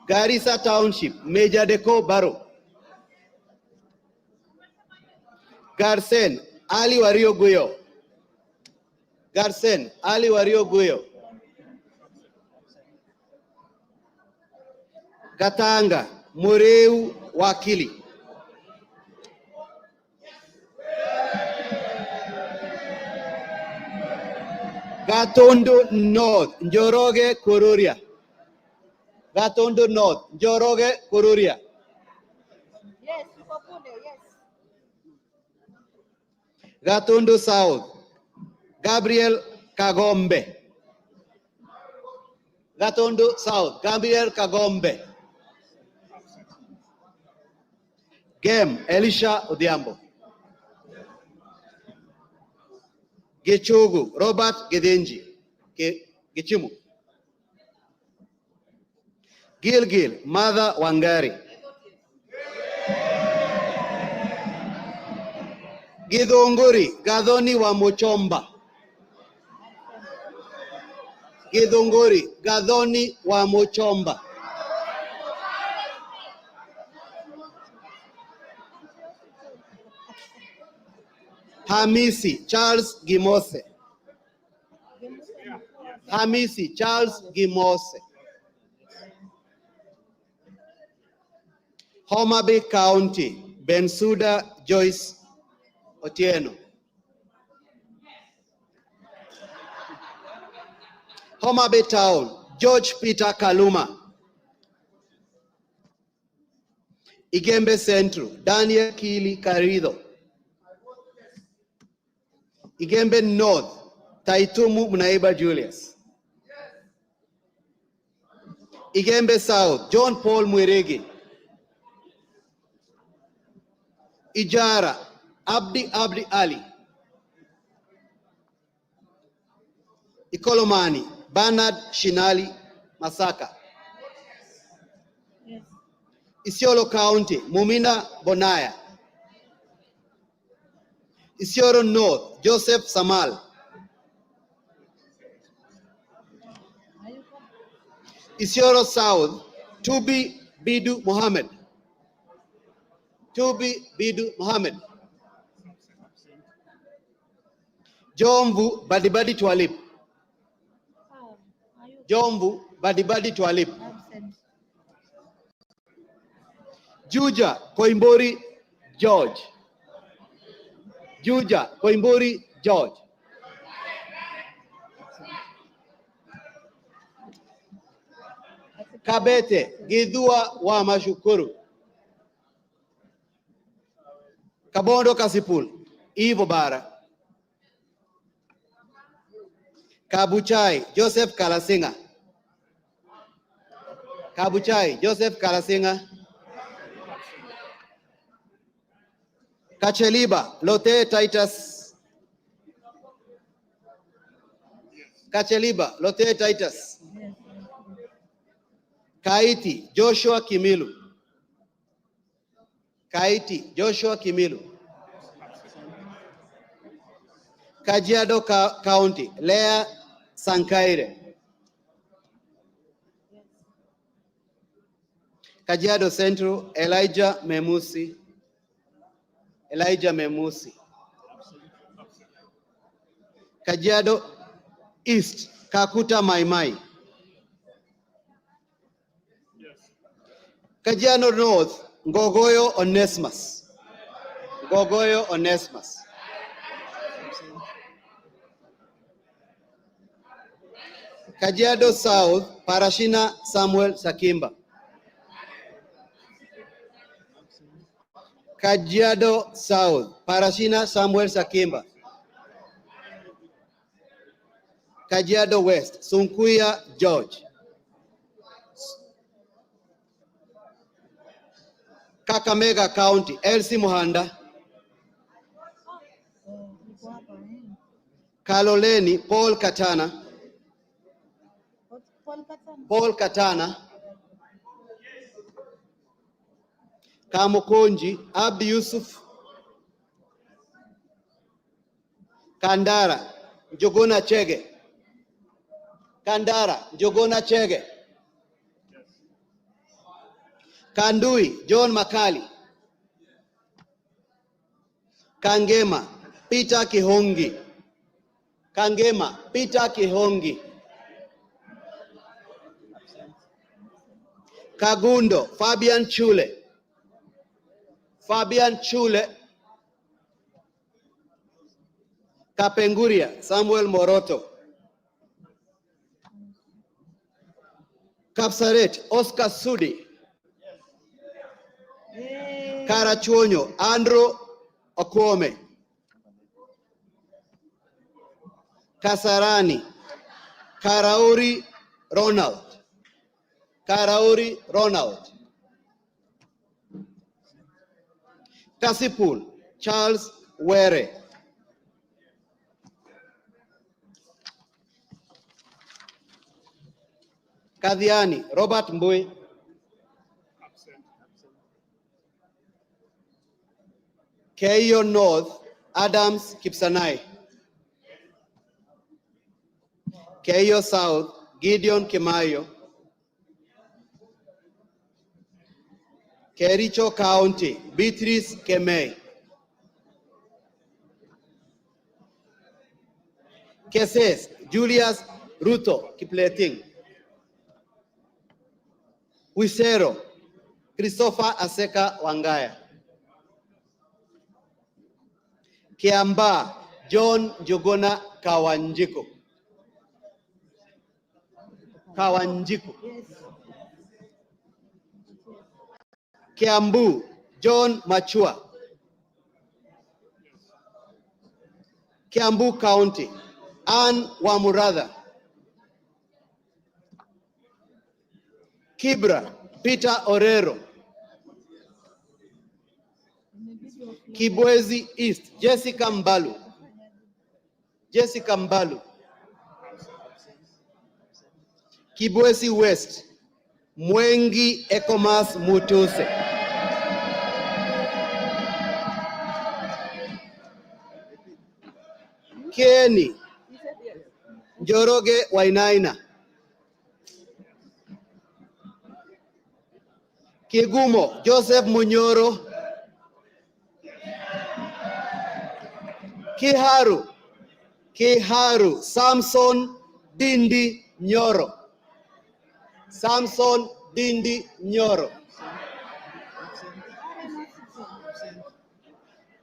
Garissa Township, Major Deko Baro. Garsen Ali Wario Guyo. Garsen Ali Wario Guyo. Katanga Mureu Wakili. Gatondo North, Njoroge Kururia. Gatondo North, Njoroge Kururia. Yes, yes. Gatondo South, Gabriel Kagombe. Gatondo South, Gabriel Kagombe. Gem, Elisha Odhiambo. Gichugu, Robert Gedenji. Gichimu. Gilgil, Mother Wangari. Githunguri, Gadhoni wa Muchomba. Githunguri, Gadhoni wa Muchomba. Hamisi, Charles Gimose. Hamisi, Charles Gimose. Homa Bay County, Bensuda Joyce Otieno. Homa Bay Town, George Peter Kaluma. Igembe Central, Daniel Kili Karido. Igembe North, Taitumu Munaiba Julius. Igembe South, John Paul Mwirigi. Ijara, Abdi Ali. Ikolomani, Bernard Shinali Masaka. Yes. Isiolo County, Mumina Bonaya. Isiolo North, Joseph Samal. Isiolo South, Tubi Bidu Mohammed. Tubi Bidu Mohammed. Jomvu Badibadi Twalip. Jomvu Badibadi Twalip. Juja Koimbori George. Juja Koimbori George. Kabete Gidhua wa Mashukuru, Kabondo Kasipul Ivo Bara, Kabuchai Joseph Kalasinga, Kabuchai Joseph Kalasinga, Kacheliba Lote Titus, Kacheliba Lote Titus, Kaiti Joshua Kimilu, Kaiti Joshua Kimilu, Kajiado County Lea Sankaire, Kajiado Central Elijah Memusi, Kajiado East Kakuta Maimai, Kajiado North Ngogoyo Onesmus, Kajiado South Parashina Samuel Sakimba, Kajiado South Parashina Samuel Sakimba, Kajiado West Sunkuya George, Kakamega County Elsie Muhanda, Kaloleni Paul Katana, Kamukonji Abdi Yusuf, Kandara Njogona Chege, Kandui John Makali, Kangema Peter Kihongi, Kagundo Fabian Chule, Kapenguria Samuel Moroto, Kapsaret Oscar Sudi, Karachuonyo Andrew Okwome, Kasarani Karauri Ronald, Kasipul Charles Were, Kadhiani Robert Mbui, Keio North Adams Kipsanai, Keio South Gideon Kimayo, Kericho County Beatrice Kemei, Keses Julius Ruto Kipleting, Wisero Christopher Aseka Wangaya, Kiamba John Njogona Kawanjiku, Kiambu John Machua, Kiambu County Ann Wamuratha, Kibra Peter Orero, Kibwezi East Jessica Mbalu, Kibwezi West Mwengi Ekomas Mutuse, Kieni Njoroge Wainaina, Kigumo Joseph Munyoro, Kiharu Samson Dindi Nyoro,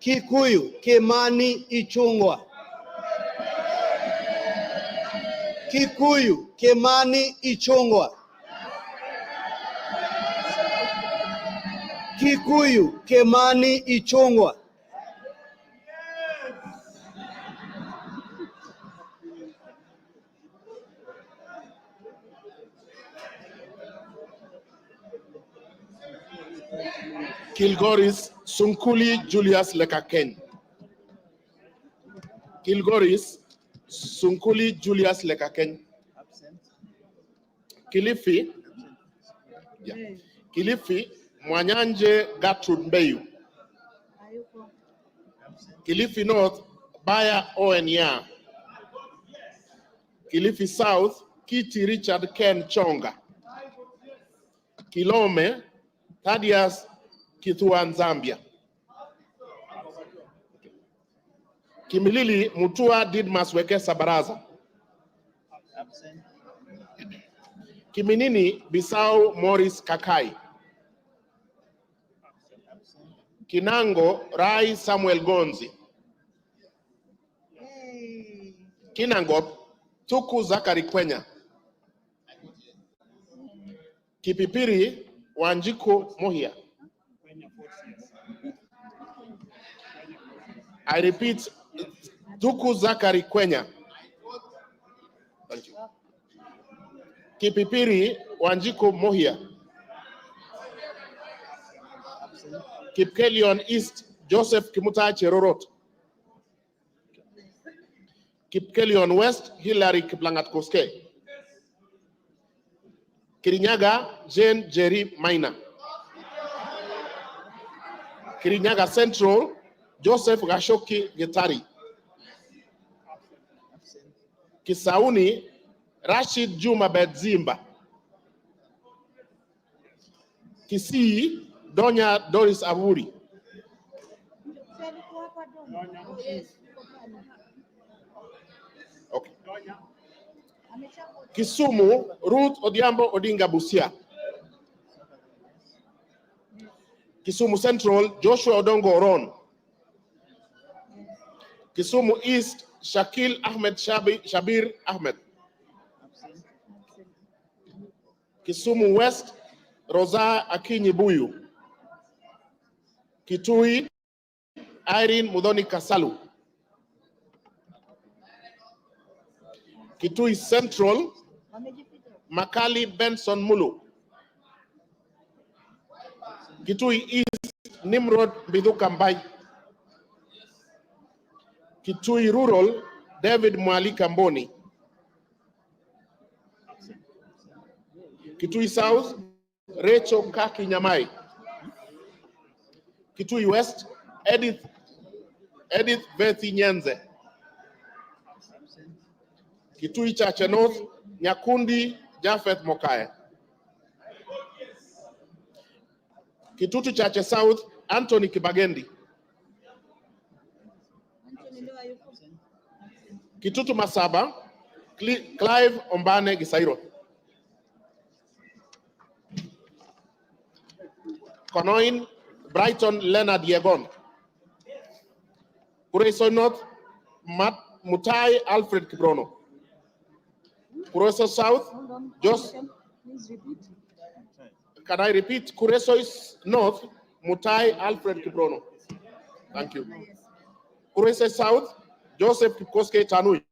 Kikuyu Kimani Ichungwa, Kikuyu, Kimani Ichung'wa. Kilgoris Sunkuli Julius Lekaken. Kilgoris Sunkuli Julius Lekaken. Kilifi. Yeah. Kilifi Mwanyanje Gertrude Mbeyu. Kilifi North Baya Owenya. Kilifi South Kiti Richard Ken Chonga. Kilome Thaddeus Kithuan Zambia. Kimilili Mutua Didmas Wekesa Baraza. Kiminini Bisau Morris Kakai. Kinango Rai Samuel Gonzi. Kinangop Tuku Zakari Kwenya. Kipipiri Wanjiko Mohia. I repeat, Tuku Zakari Kwenya. Thank you. Kipipiri Wanjiko Mohia. Kipkelion East Joseph Kimuta Cherorot. Kipkelion West Hilary Kiplangat Koske. Kirinyaga Jane Jerry Maina. Kirinyaga Central Joseph Gashoki Getari. Kisauni Rashid Juma Bedzimba. Kisii Donya Doris Aburi. Okay. Kisumu Ruth Odiambo Odinga Busia. Kisumu Central Joshua Odongo Oron. Kisumu East Shakil Ahmed Shabir Ahmed. Kisumu West Rosa Akinyi Buyu. Kitui Irene Mudhoni Kasalu. Kitui Central Makali Benson Mulu. Kitui East Nimrod Biduka Mbai. Kitui Rural David Mwali Kamboni. Kitui South Rachel Kaki Nyamai. Kitui West Edith Vethi Nyenze. Kitui Chache North Nyakundi Jafeth Mokaya. Kitutu Chache South Anthony Kibagendi. Kitutu Masaba Clive Ombane Gisairo. Konoin Brighton Leonard Yegon. Kureso North Mutai Alfred Kibrono. Kureso South Please repeat. Can I repeat? Kureso is North Mutai Alfred Kibrono. Thank you. Kureso South Joseph Kikoske Tanui.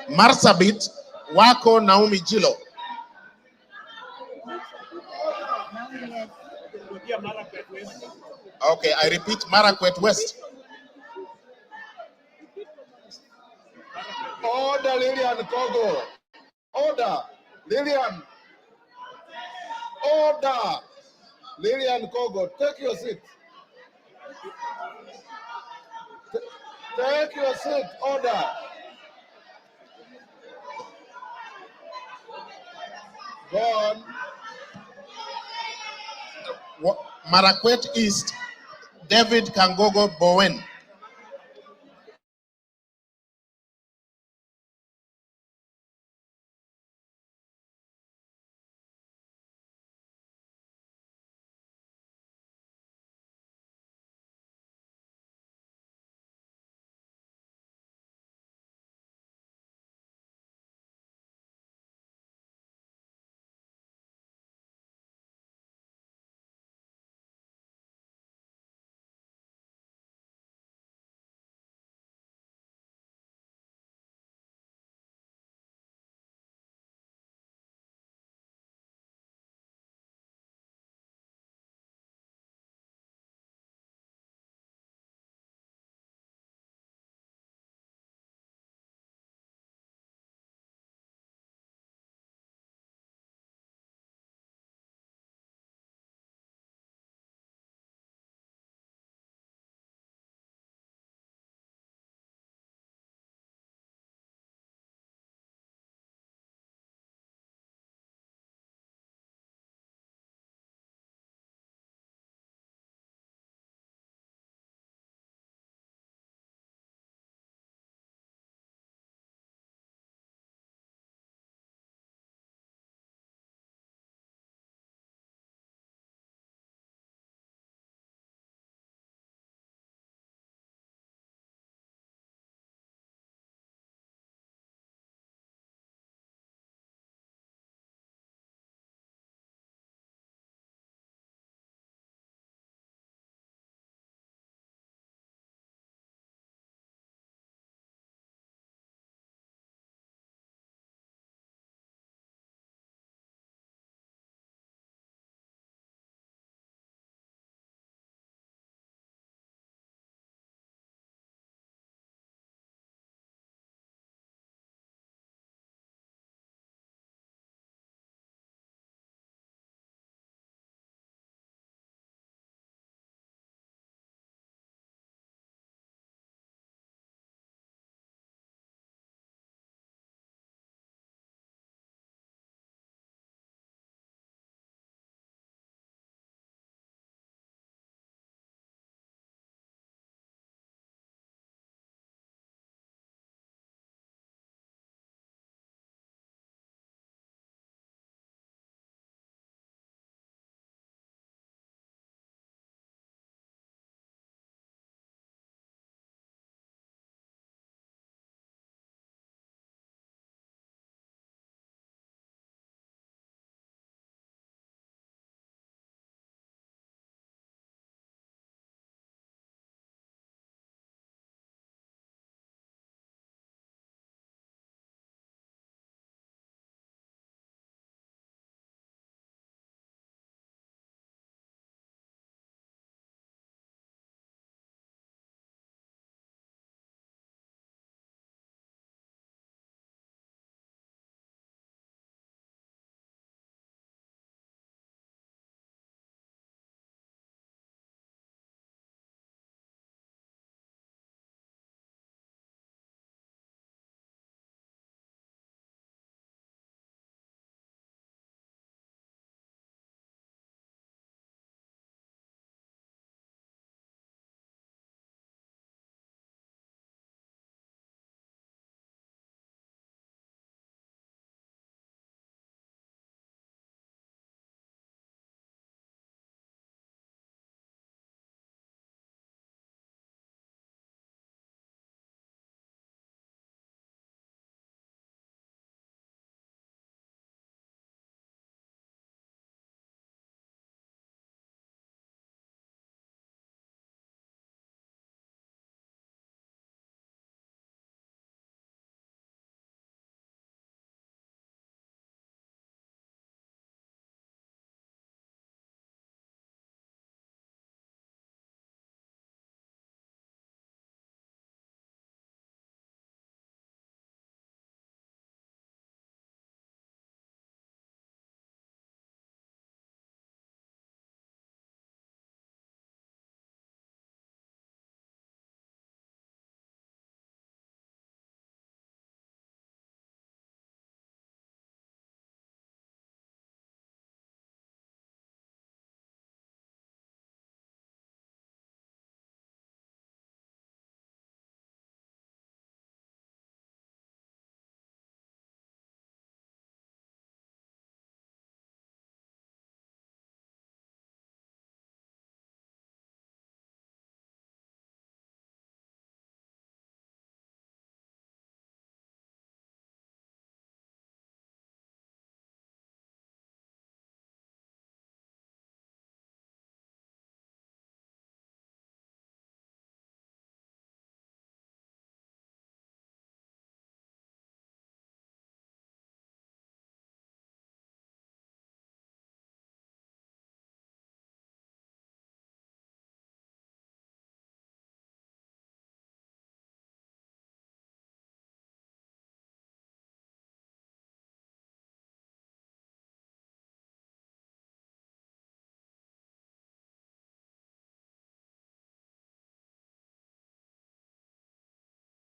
Marsabit wako Naomi Jilo. Okay, I repeat, Marakwet West. Order, Lillian Kogo. Order, Lillian. Order, Lillian Kogo. Take your seat. Take your seat. Order. Go on. Marakwet East, David Kangogo Bowen.